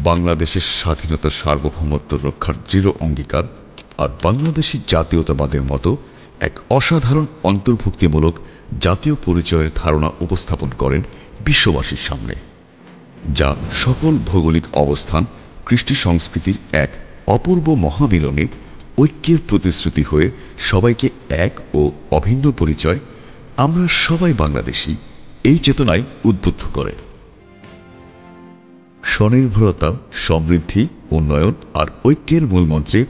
Speaker 8: বাংলাদেশের স্বাধীনতা সার্বভৌমত্ব রক্ষার দৃঢ় অঙ্গীকার আর বাংলাদেশী জাতীয়তাবাদের মতো এক অসাধারণ অন্তর্ভুক্তিমূলক জাতীয় পরিচয়ের ধারণা উপস্থাপন করেন বিশ্ববাসীর সামনে, যা সকল ভৌগোলিক অবস্থান, কৃষ্টি সংস্কৃতির এক অপূর্ব মহামিলনে ঐক্যের প্রতিশ্রুতি হয়ে সবাইকে এক ও অভিন্ন পরিচয়, আমরা সবাই বাংলাদেশী, এই চেতনায় উদ্বুদ্ধ করে। স্বনির্ভরতা, সমৃদ্ধি, উন্নয়ন আর ঐক্যের মূলমন্ত্রে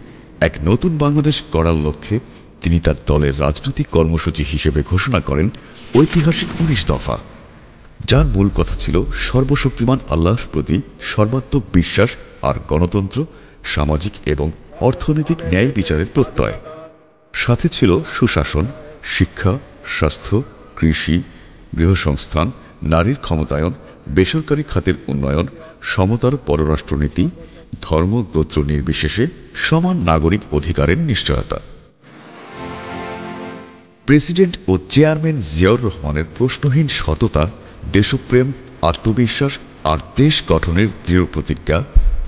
Speaker 8: এক নতুন বাংলাদেশ গড়ার লক্ষ্যে তিনি তার দলের রাজনৈতিক কর্মসূচি হিসেবে ঘোষণা করেন ঐতিহাসিক ১৯ দফা, যার মূল কথা ছিল সর্বশক্তিমান আল্লাহর প্রতি সর্বাত্মক বিশ্বাস আর গণতন্ত্র, সামাজিক এবং অর্থনৈতিক ন্যায় বিচারের প্রত্যয়। সাথে ছিল সুশাসন, শিক্ষা, স্বাস্থ্য, কৃষি, গৃহসংস্থান, নারীর ক্ষমতায়ন, বেসরকারি খাতের উন্নয়ন, সমতার পররাষ্ট্রনীতি, ধর্ম গোত্র নির্বিশেষে সমান নাগরিক অধিকারের নিশ্চয়তা। প্রেসিডেন্ট ও চেয়ারম্যান জিয়াউর রহমানের প্রশ্নহীন সততা, দেশপ্রেম, আত্মবিশ্বাস আর দেশ গঠনের দৃঢ় প্রতিজ্ঞা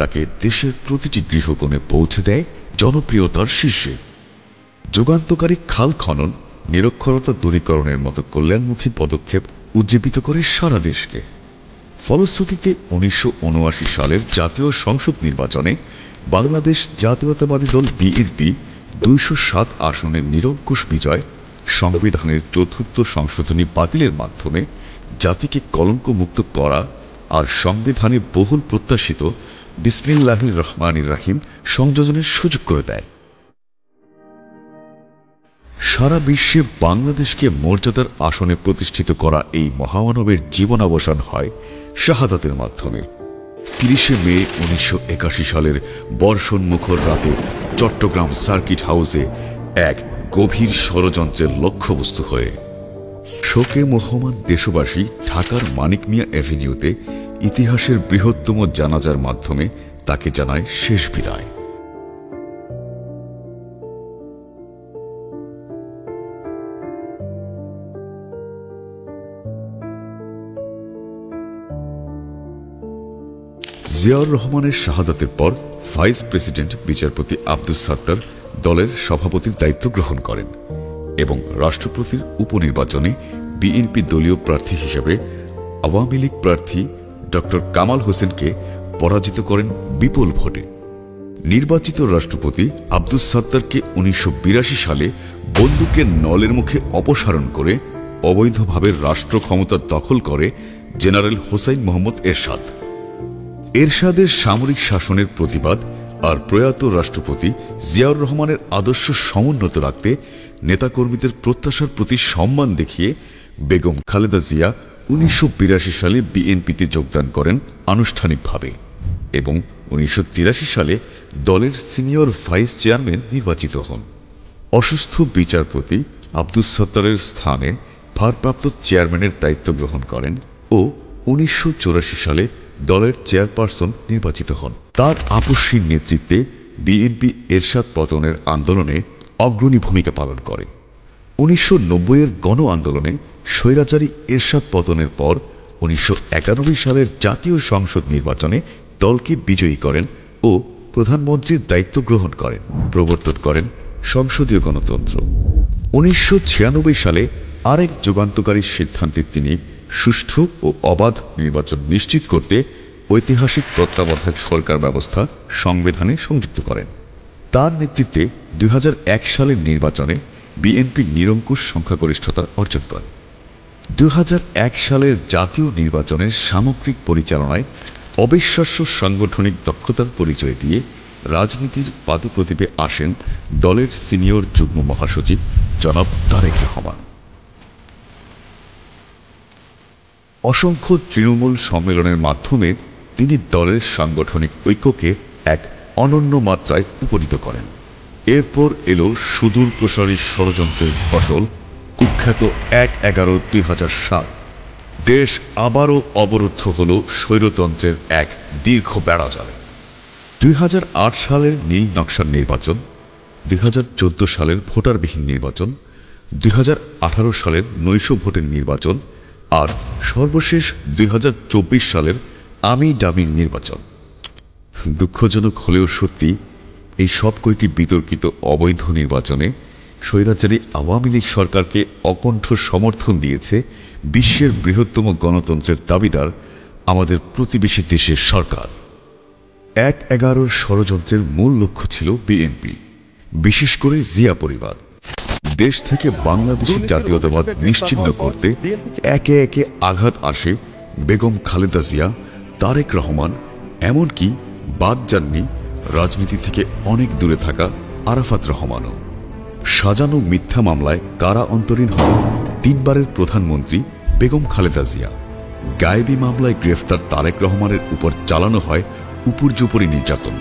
Speaker 8: তাকে দেশের প্রতিটি গৃহকোণে পৌঁছে দেয় জনপ্রিয়তার শীর্ষে। যুগান্তকারী খাল খনন, নিরক্ষরতা দূরীকরণের মতো কল্যাণমুখী পদক্ষেপ উজ্জীবিত করে সারা দেশকে। ফলশ্রুতিতে 1979 সালের জাতীয় সংসদ নির্বাচনে বাংলাদেশ জাতীয়তাবাদী দল বিএনপি 207 আসনের নিরঙ্কুশ বিজয়, সংবিধানের ৪র্থ সংশোধনী বাতিলের মাধ্যমে জাতিকে কলঙ্কমুক্ত করা আর সংবিধানে বহুল প্রত্যাশিত বিসমিল্লাহির রহমানির রাহিম সংযোজনের সুযোগ করে দেয়। সারা বিশ্বে বাংলাদেশকে মর্যাদার আসনে প্রতিষ্ঠিত করা এই মহামানবের জীবনাবসান হয় শাহাদাতের মাধ্যমে 30 মে 1981 সালের বর্ষণমুখর রাতে চট্টগ্রাম সার্কিট হাউসে এক গভীর ষড়যন্ত্রের লক্ষ্যবস্তু হয়ে। শোকে মোহমান দেশবাসী ঢাকার মানিক মিয়া অ্যাভিনিউতে ইতিহাসের বৃহত্তম জানাজার মাধ্যমে তাকে জানায় শেষ বিদায়। জিয়াউর রহমানের শাহাদাতের পর ভাইস প্রেসিডেন্ট বিচারপতি আব্দুস সাত্তার দলের সভাপতির দায়িত্ব গ্রহণ করেন এবং রাষ্ট্রপতির উপনির্বাচনে বিএনপি দলীয় প্রার্থী হিসেবে আওয়ামী লীগ প্রার্থী ডক্টর কামাল হোসেনকে পরাজিত করেন বিপুল ভোটে। নির্বাচিত রাষ্ট্রপতি আব্দুস সাত্তারকে 1982 সালে বন্দুকের নলের মুখে অপসারণ করে অবৈধভাবে রাষ্ট্র ক্ষমতা দখল করে জেনারেল হোসাইন মোহাম্মদ এরশাদ। এরশাদের সামরিক শাসনের প্রতিবাদ আর প্রয়াত রাষ্ট্রপতি জিয়াউর রহমানের আদর্শ সমুন্নত রাখতে নেতাকর্মীদের প্রত্যাশার প্রতি সম্মান দেখিয়ে বেগম খালেদা জিয়া 1982 সালে বিএনপিতে যোগদান করেন আনুষ্ঠানিকভাবে এবং 1983 সালে দলের সিনিয়র ভাইস চেয়ারম্যান নির্বাচিত হন। অসুস্থ বিচারপতি আব্দুস সাত্তারের স্থানে ভারপ্রাপ্ত চেয়ারম্যানের দায়িত্ব গ্রহণ করেন ও 1984 সালে দলের চেয়ারপারসন নির্বাচিত হন। তার আপসীর নেতৃত্বে বিএনপি এরশাদ পতনের আন্দোলনে অগ্রণী ভূমিকা পালন করে। 1990-এর গণ আন্দোলনে স্বৈরাচারী এরশাদ পতনের পর 1991 সালের জাতীয় সংসদ নির্বাচনে দলকে বিজয়ী করেন ও প্রধানমন্ত্রীর দায়িত্ব গ্রহণ করেন, প্রবর্তন করেন সংসদীয় গণতন্ত্র। 1996 সালে আরেক যুগান্তকারী সিদ্ধান্তে তিনি সুষ্ঠু ও অবাধ নির্বাচন নিশ্চিত করতে ঐতিহাসিক তত্ত্বাবধায়ক সরকার ব্যবস্থা সংবিধানে সংযুক্ত করেন। তার নেতৃত্বে 2001 সালের নির্বাচনে বিএনপি নিরঙ্কুশ সংখ্যাগরিষ্ঠতা অর্জন করে। 2001 সালের জাতীয় নির্বাচনের সামগ্রিক পরিচালনায় অবিশ্বাস্য সাংগঠনিক দক্ষতার পরিচয় দিয়ে রাজনীতির পাদপ্রদীপে আসেন দলের সিনিয়র যুগ্ম মহাসচিব জনাব তারেক রহমান। অসংখ্য তৃণমূল সম্মেলনের মাধ্যমে তিনি দলের সাংগঠনিক ঐক্যকে এক অনন্য মাত্রায় উপনীত করেন। এরপর এলো সুদূর প্রসারী ষড়যন্ত্রের ফসল কুখ্যাত 1/11/2007। দেশ আবারও অবরুদ্ধ হল স্বৈরতন্ত্রের এক দীর্ঘ বেড়াজালে। 2008 সালের নীল নকশার নির্বাচন, 2014 সালের ভোটারবিহীন নির্বাচন, 2018 সালের নৈশ ভোটের নির্বাচন আর সর্বশেষ 2024 সালের আমি ডামির নির্বাচন। দুঃখজনক হলেও সত্যি, এই সব কয়টি বিতর্কিত অবৈধ নির্বাচনে স্বৈরাচারী আওয়ামী লীগ সরকারকে অকণ্ঠ সমর্থন দিয়েছে বিশ্বের বৃহত্তম গণতন্ত্রের দাবিদার আমাদের প্রতিবেশী দেশের সরকার। 1/11 ষড়যন্ত্রের মূল লক্ষ্য ছিল বিএনপি, বিশেষ করে জিয়া পরিবার। দেশ থেকে বাংলাদেশি জাতীয়তাবাদ নিশ্চিহ্ন করতে একে একে আঘাত আসে বেগম খালেদা জিয়া, তারেক রহমান, এমনকি বাদ যাননি রাজনীতি থেকে অনেক দূরে থাকা আরাফাত রহমানও। সাজানো মিথ্যা মামলায় কারা অন্তরীণ হন 3বারের প্রধানমন্ত্রী বেগম খালেদা জিয়া। গায়েবী মামলায় গ্রেফতার তারেক রহমানের উপর চালানো হয় উপর্যুপরি নির্যাতন।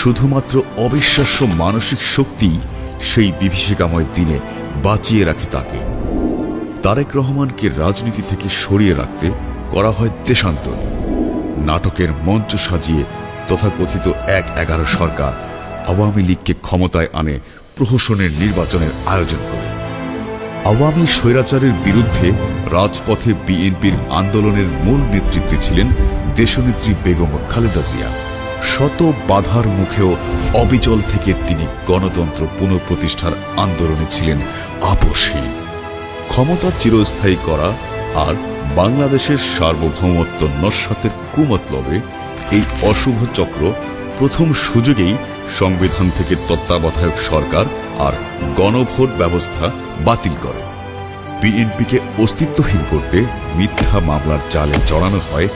Speaker 8: শুধুমাত্র অবিশ্বাস্য মানসিক শক্তি সেই বিভীষিকাময় দিনে বাঁচিয়ে রাখে তাকে। তারেক রহমানকে রাজনীতি থেকে সরিয়ে রাখতে করা হয় দেশান্তর। নাটকের মঞ্চ সাজিয়ে তথাকথিত ১/১১ সরকার আওয়ামী লীগকে ক্ষমতায় আনে প্রহসনের নির্বাচনের আয়োজন করে। আওয়ামী স্বৈরাচারের বিরুদ্ধে রাজপথে বিএনপির আন্দোলনের মূল নেতৃত্বে ছিলেন দেশনেত্রী বেগম খালেদা জিয়া। শত বাধার মুখেও অবিচল থেকে তিনি গণতন্ত্র পুনঃপ্রতিষ্ঠার আন্দোলনে ছিলেন আপোষহীন। ক্ষমতা চিরস্থায়ী করা আর বাংলাদেশের সার্বভৌমত্ব নস্যাতের কুমতলবে এই অশুভ চক্র প্রথম সুযোগেই সংবিধান থেকে তত্ত্বাবধায়ক সরকার আর গণভোট ব্যবস্থা বাতিল করে। বিএনপিকে অস্তিত্বহীন করতে মিথ্যা মামলার জালে জড়ানো হয়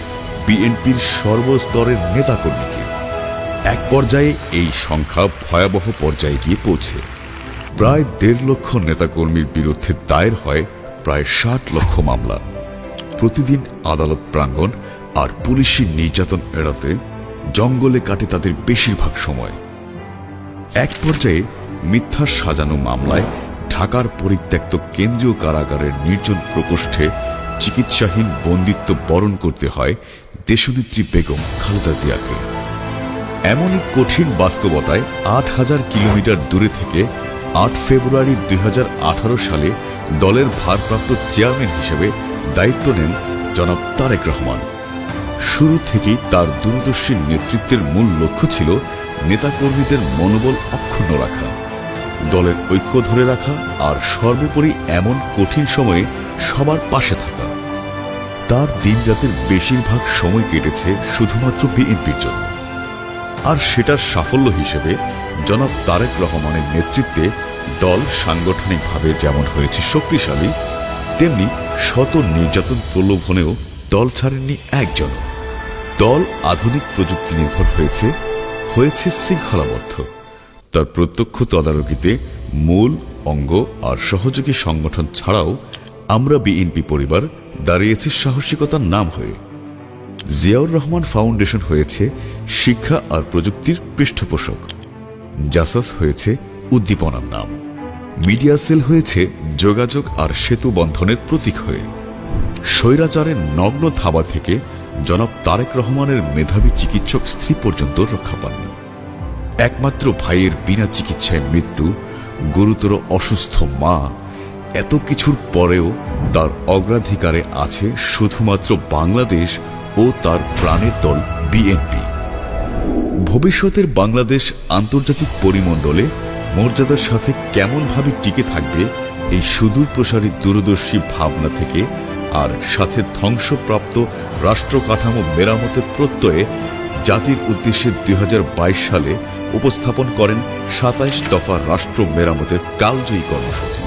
Speaker 8: বিএনপির সর্বস্তরের নেতাকর্মীকে। এক পর্যায়ে এই সংখ্যা ভয়াবহ পর্যায়ে গিয়ে পৌঁছে প্রায় ১.৫ লক্ষ নেতাকর্মীর বিরুদ্ধে দায়ের হয় প্রায় ৬০ লক্ষ মামলা। প্রতিদিন আদালত প্রাঙ্গণ আর পুলিশি নির্যাতন এড়াতে জঙ্গলে কাটে তাদের বেশিরভাগ সময়। এক পর্যায়ে মিথ্যা সাজানো মামলায় ঢাকার পরিত্যক্ত কেন্দ্রীয় কারাগারের নির্জন প্রকোষ্ঠে চিকিৎসাহীন বন্দিত্ব বরণ করতে হয় দেশনেত্রী বেগম খালেদা জিয়াকে। এমনই কঠিন বাস্তবতায় ৮,০০০ কিলোমিটার দূরে থেকে ৮ ফেব্রুয়ারি ২০১৮ সালে দলের ভারপ্রাপ্ত চেয়ারম্যান হিসেবে দায়িত্ব নেন জনাব তারেক রহমান। শুরু থেকেই তার দূরদর্শী নেতৃত্বের মূল লক্ষ্য ছিল নেতাকর্মীদের মনোবল অক্ষুণ্ণ রাখা, দলের ঐক্য ধরে রাখা আর সর্বোপরি এমন কঠিন সময়ে সবার পাশে থাকা। তার দিনরাতের বেশিরভাগ সময় কেটেছে শুধুমাত্র বিএনপির জন্য। আর সেটার সাফল্য হিসেবে জনাব তারেক রহমানের নেতৃত্বে দল সাংগঠনিকভাবে যেমন হয়েছে শক্তিশালী, তেমনি শত নির্যাতন প্রলোভনেও দল ছাড়েননি একজন। দল আধুনিক প্রযুক্তি নির্ভর হয়েছে শৃঙ্খলাবদ্ধ। তার প্রত্যক্ষ তদারকিতে মূল অঙ্গ আর সহযোগী সংগঠন ছাড়াও আমরা বিএনপি পরিবার দাঁড়িয়েছে সাহসিকতার নাম হয়ে। জিয়াউর রহমান ফাউন্ডেশন হয়েছে শিক্ষা আর প্রযুক্তির পৃষ্ঠপোষক, জাসাস হয়েছে উদ্দীপনার নাম, মিডিয়া সেল হয়েছে যোগাযোগ আর সেতু বন্ধনের প্রতীক হয়ে। স্বৈরাচারের নগ্ন থাবা থেকে জনাব তারেক রহমানের মেধাবী চিকিৎসক স্ত্রী পর্যন্ত রক্ষা পাননি। একমাত্র ভাইয়ের বিনা চিকিৎসায় মৃত্যু, গুরুতর অসুস্থ মা, এত কিছুর পরেও তার অগ্রাধিকারে আছে শুধুমাত্র বাংলাদেশ ও তার প্রাণের দল বিএনপি। ভবিষ্যতের বাংলাদেশ আন্তর্জাতিক পরিমণ্ডলে মর্যাদার সাথে কেমনভাবে টিকে থাকবে এই সুদূর প্রসারী দূরদর্শী ভাবনা থেকে আর সাথে ধ্বংসপ্রাপ্ত রাষ্ট্র কাঠামো মেরামতের প্রত্যয়ে জাতির উদ্দেশ্যে ২০২২ সালে উপস্থাপন করেন ২৭ দফা রাষ্ট্র মেরামতের কালজয়ী কর্মসূচি,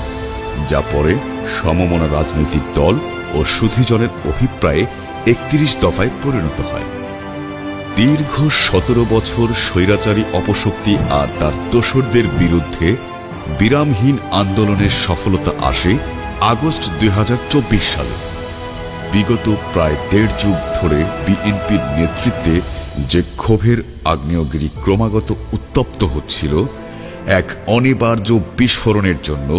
Speaker 8: যা পরে সমমনা রাজনৈতিক দল ও সুধীজনের অভিপ্রায়ে ৩১ দফায় পরিণত হয়। দীর্ঘ ১৭ বছর স্বৈরাচারী অপশক্তি আর তার দোসরদের বিরুদ্ধে বিরামহীন আন্দোলনের সফলতা আসে আগস্ট ২০২৪ সালে। বিগত প্রায় ১.৫ যুগ ধরে বিএনপির নেতৃত্বে যে ক্ষোভের আগ্নেয়গিরি ক্রমাগত উত্তপ্ত হচ্ছিল, এক অনিবার্য বিস্ফোরণের জন্য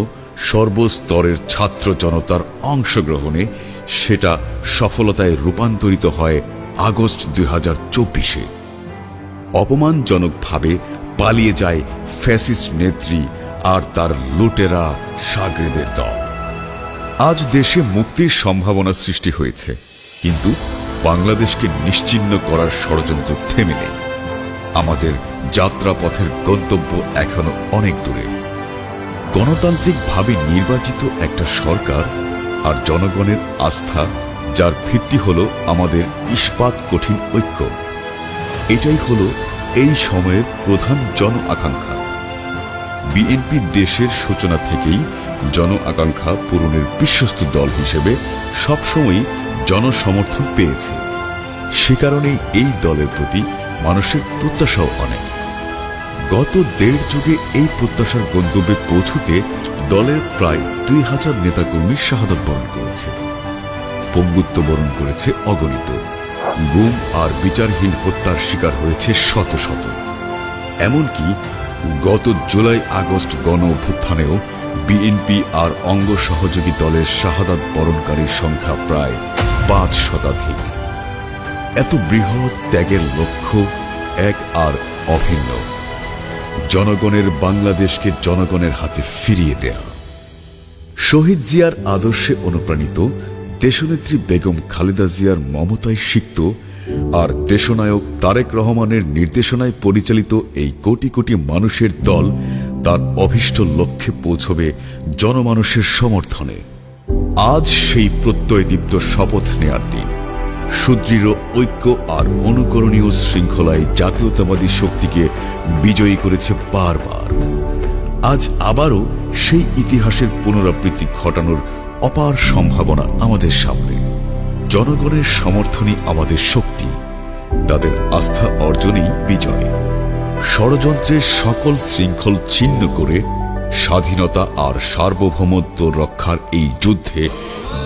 Speaker 8: সর্বস্তরের ছাত্র জনতার অংশগ্রহণে সেটা সফলতায় রূপান্তরিত হয় আগস্ট ২০২৪-এ। অপমানজনকভাবে পালিয়ে যায় ফ্যাসিস্ট নেত্রী আর তার লুটেরা সাগরেদের দল। আজ দেশে মুক্তির সম্ভাবনা সৃষ্টি হয়েছে, কিন্তু বাংলাদেশকে নিশ্চিহ্ন করার ষড়যন্ত্র থেমে নেই। আমাদের যাত্রাপথের গন্তব্য এখনো অনেক দূরে। গণতান্ত্রিকভাবে নির্বাচিত একটা সরকার আর জনগণের আস্থা, যার ভিত্তি হলো আমাদের ইস্পাত কঠিন ঐক্য, এটাই হলো এই সময়ের প্রধান জন আকাঙ্ক্ষা। বিএনপি দেশের সূচনা থেকেই জন আকাঙ্ক্ষা পূরণের বিশ্বস্ত দল হিসেবে সবসময়ই জনসমর্থন পেয়েছে। সে কারণেই এই দলের প্রতি মানুষের প্রত্যাশাও অনেক। গত ১.৫ যুগে এই প্রত্যাশার গন্তব্যে পৌঁছতে দলের প্রায় ২,০০০ নেতাকর্মী শাহাদাত বরণ করেছে। পঙ্গুত্ব বরণ করেছে অগণিত, গুম আর বিচারহীন হত্যার শিকার হয়েছে শত শত। এমনকি গত জুলাই আগস্ট গণ অভ্যুত্থানেও বিএনপি আর অঙ্গ সহযোগী দলের শাহাদাত বরণকারীর সংখ্যা প্রায় ৫ শতাধিক। এত বৃহৎ ত্যাগের লক্ষ্য এক আর অভিন্ন, জনগণের বাংলাদেশকে জনগণের হাতে ফিরিয়ে দেয়া। শহীদ জিয়ার আদর্শে অনুপ্রাণিত, দেশনেত্রী বেগম খালেদা জিয়ার মমতায় সিক্ত আর দেশনায়ক তারেক রহমানের নির্দেশনায় পরিচালিত এই কোটি কোটি মানুষের দল তার অভীষ্ট লক্ষ্যে পৌঁছবে জনমানুষের সমর্থনে। আজ সেই প্রত্যয়দীপ্ত শপথ নেয়ার দিন। সুদৃঢ় ঐক্য আর অনুকরণীয় শৃঙ্খলায় জাতীয়তাবাদী শক্তিকে বিজয়ী করেছে বারবার। আজ আবারও সেই ইতিহাসের পুনরাবৃত্তি ঘটানোর অপার সম্ভাবনা আমাদের সামনে। জনগণের সমর্থনই আমাদের শক্তি, তাদের আস্থা অর্জনেই বিজয়। ষড়যন্ত্রের সকল শৃঙ্খল ছিন্ন করে স্বাধীনতা আর সার্বভৌমত্ব রক্ষার এই যুদ্ধে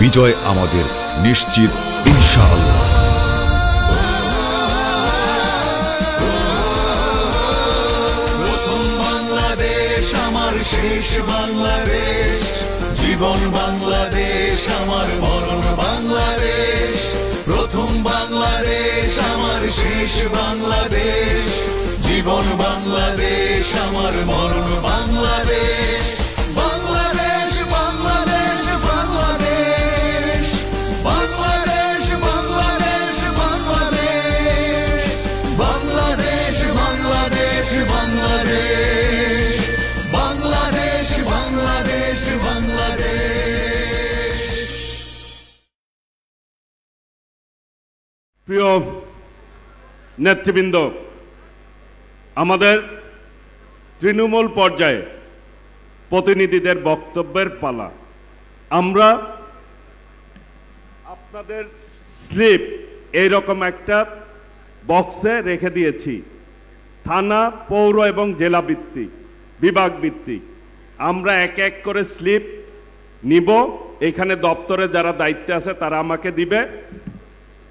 Speaker 8: বিজয় আমাদের নিশ্চিত, ইনশাআল্লাহ।
Speaker 10: প্রথম বাংলাদেশ আমার শেষ বাংলাদেশ, জীবন বাংলাদেশ আমার মরণ বাংলাদেশ। প্রথম বাংলাদেশ আমার শেষ বাংলাদেশ, জীবন বাংলাদেশ আমার মরণ বাংলাদেশ। বাংলাদেশ বাংলাদেশ বাংলাদেশ, বাংলাদেশ বাংলাদেশ বাংলাদেশ, বাংলাদেশ বাংলাদেশ বাংলাদেশ, বাংলাদেশ বাংলাদেশ বাংলাদেশ।
Speaker 1: প্রিয় নেতৃবৃন্দ, আমাদের তৃণমূল পর্যায়ে প্রতিনিধিদের বক্তব্যের পালা। আমরা আপনাদের স্লিপ এইরকম একটা বক্সে রেখে দিয়েছি, থানা, পৌর এবং জেলা ভিত্তিক, বিভাগ ভিত্তিক। আমরা এক এক করে স্লিপ নিব। এখানে দপ্তরে যারা দায়িত্বে আছে তারা আমাকে দিবে।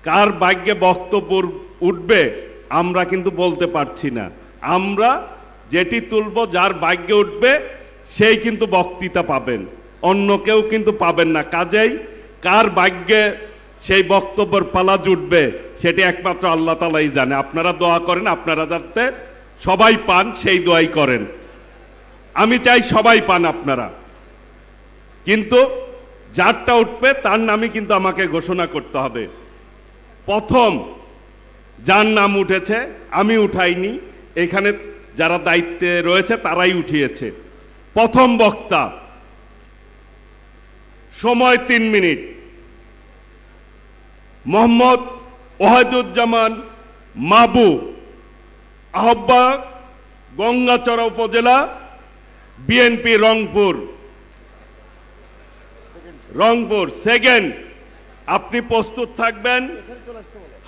Speaker 1: কার ভাগ্যে বক্তব্য উঠবে আমরা কিন্তু বলতে পারছি না। আমরা যেটি তুলব, যার ভাগ্যে উঠবে সেই কিন্তু বক্তৃতা পাবেন, অন্য কেউ কিন্তু পাবেন না। কাজেই কার ভাগ্যে সেই বক্তব্যের পালা জুটবে সেটি একমাত্র আল্লাহ তাআলাই জানে। আপনারা দোয়া করেন, আপনারা যাতে সবাই পান সেই দোয়াই করেন। আমি চাই সবাই পান আপনারা, কিন্তু যারটা উঠবে তার নামই কিন্তু আমাকে ঘোষণা করতে হবে। প্রথম যার নাম উঠেছে, আমি উঠাইনি, এখানে যারা দায়িত্বে রয়েছে তারাই উঠিয়েছে। প্রথম বক্তা, সময় 3 মিনিট, মোহাম্মদ ওয়াহিদুজ্জামান মাবু, আহ্বায়ক, গঙ্গাচড়া উপজেলা, বিএনপি রংপুর। সেকেন্ড, আপনি প্রস্তুত থাকবেন।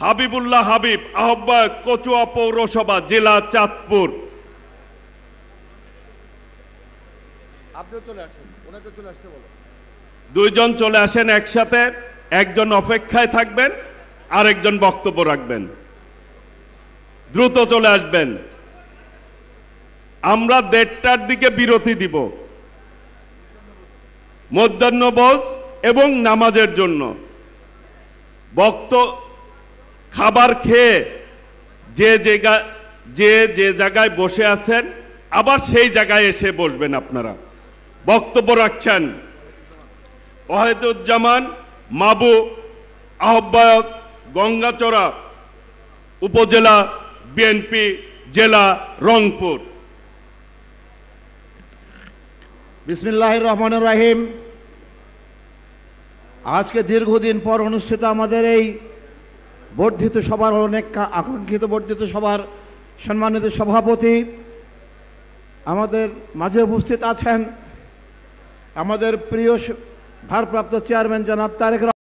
Speaker 1: হাবিবুল্লাহ হাবিব, আহ্বায়ক, কচুয়া পৌরসভা, জেলা চাঁদপুর। দুইজন চলে আসেন একসাথে, একজন অপেক্ষায় থাকবেন, আরেকজন বক্তব্য রাখবেন। দ্রুত চলে আসবেন। আমরা 1:30টার দিকে বিরতি দিব, মধ্যাহ্নভোজ এবং নামাজের জন্য। খাবার খেয়ে যে জায়গায় বসে আছেন আবার সেই জায়গায় এসে বসবেন। আপনারা বক্তব্য রাখছেন ওয়াহিদুজ্জামান মাবু, আহ্বায়ক, গঙ্গাচড়া উপজেলা, বিএনপি, জেলা রংপুর।
Speaker 3: বিসমিল্লাহির রহমানির রহিম। আজকে দীর্ঘদিন পর অনুষ্ঠিত আমাদের এই বর্ধিত সভার, অনেক আকাঙ্ক্ষিত বর্ধিত সভার সম্মানিত সভাপতি আমাদের মাঝে উপস্থিত আছেন, আমাদের প্রিয় ভারপ্রাপ্ত চেয়ারম্যান জনাব তারেক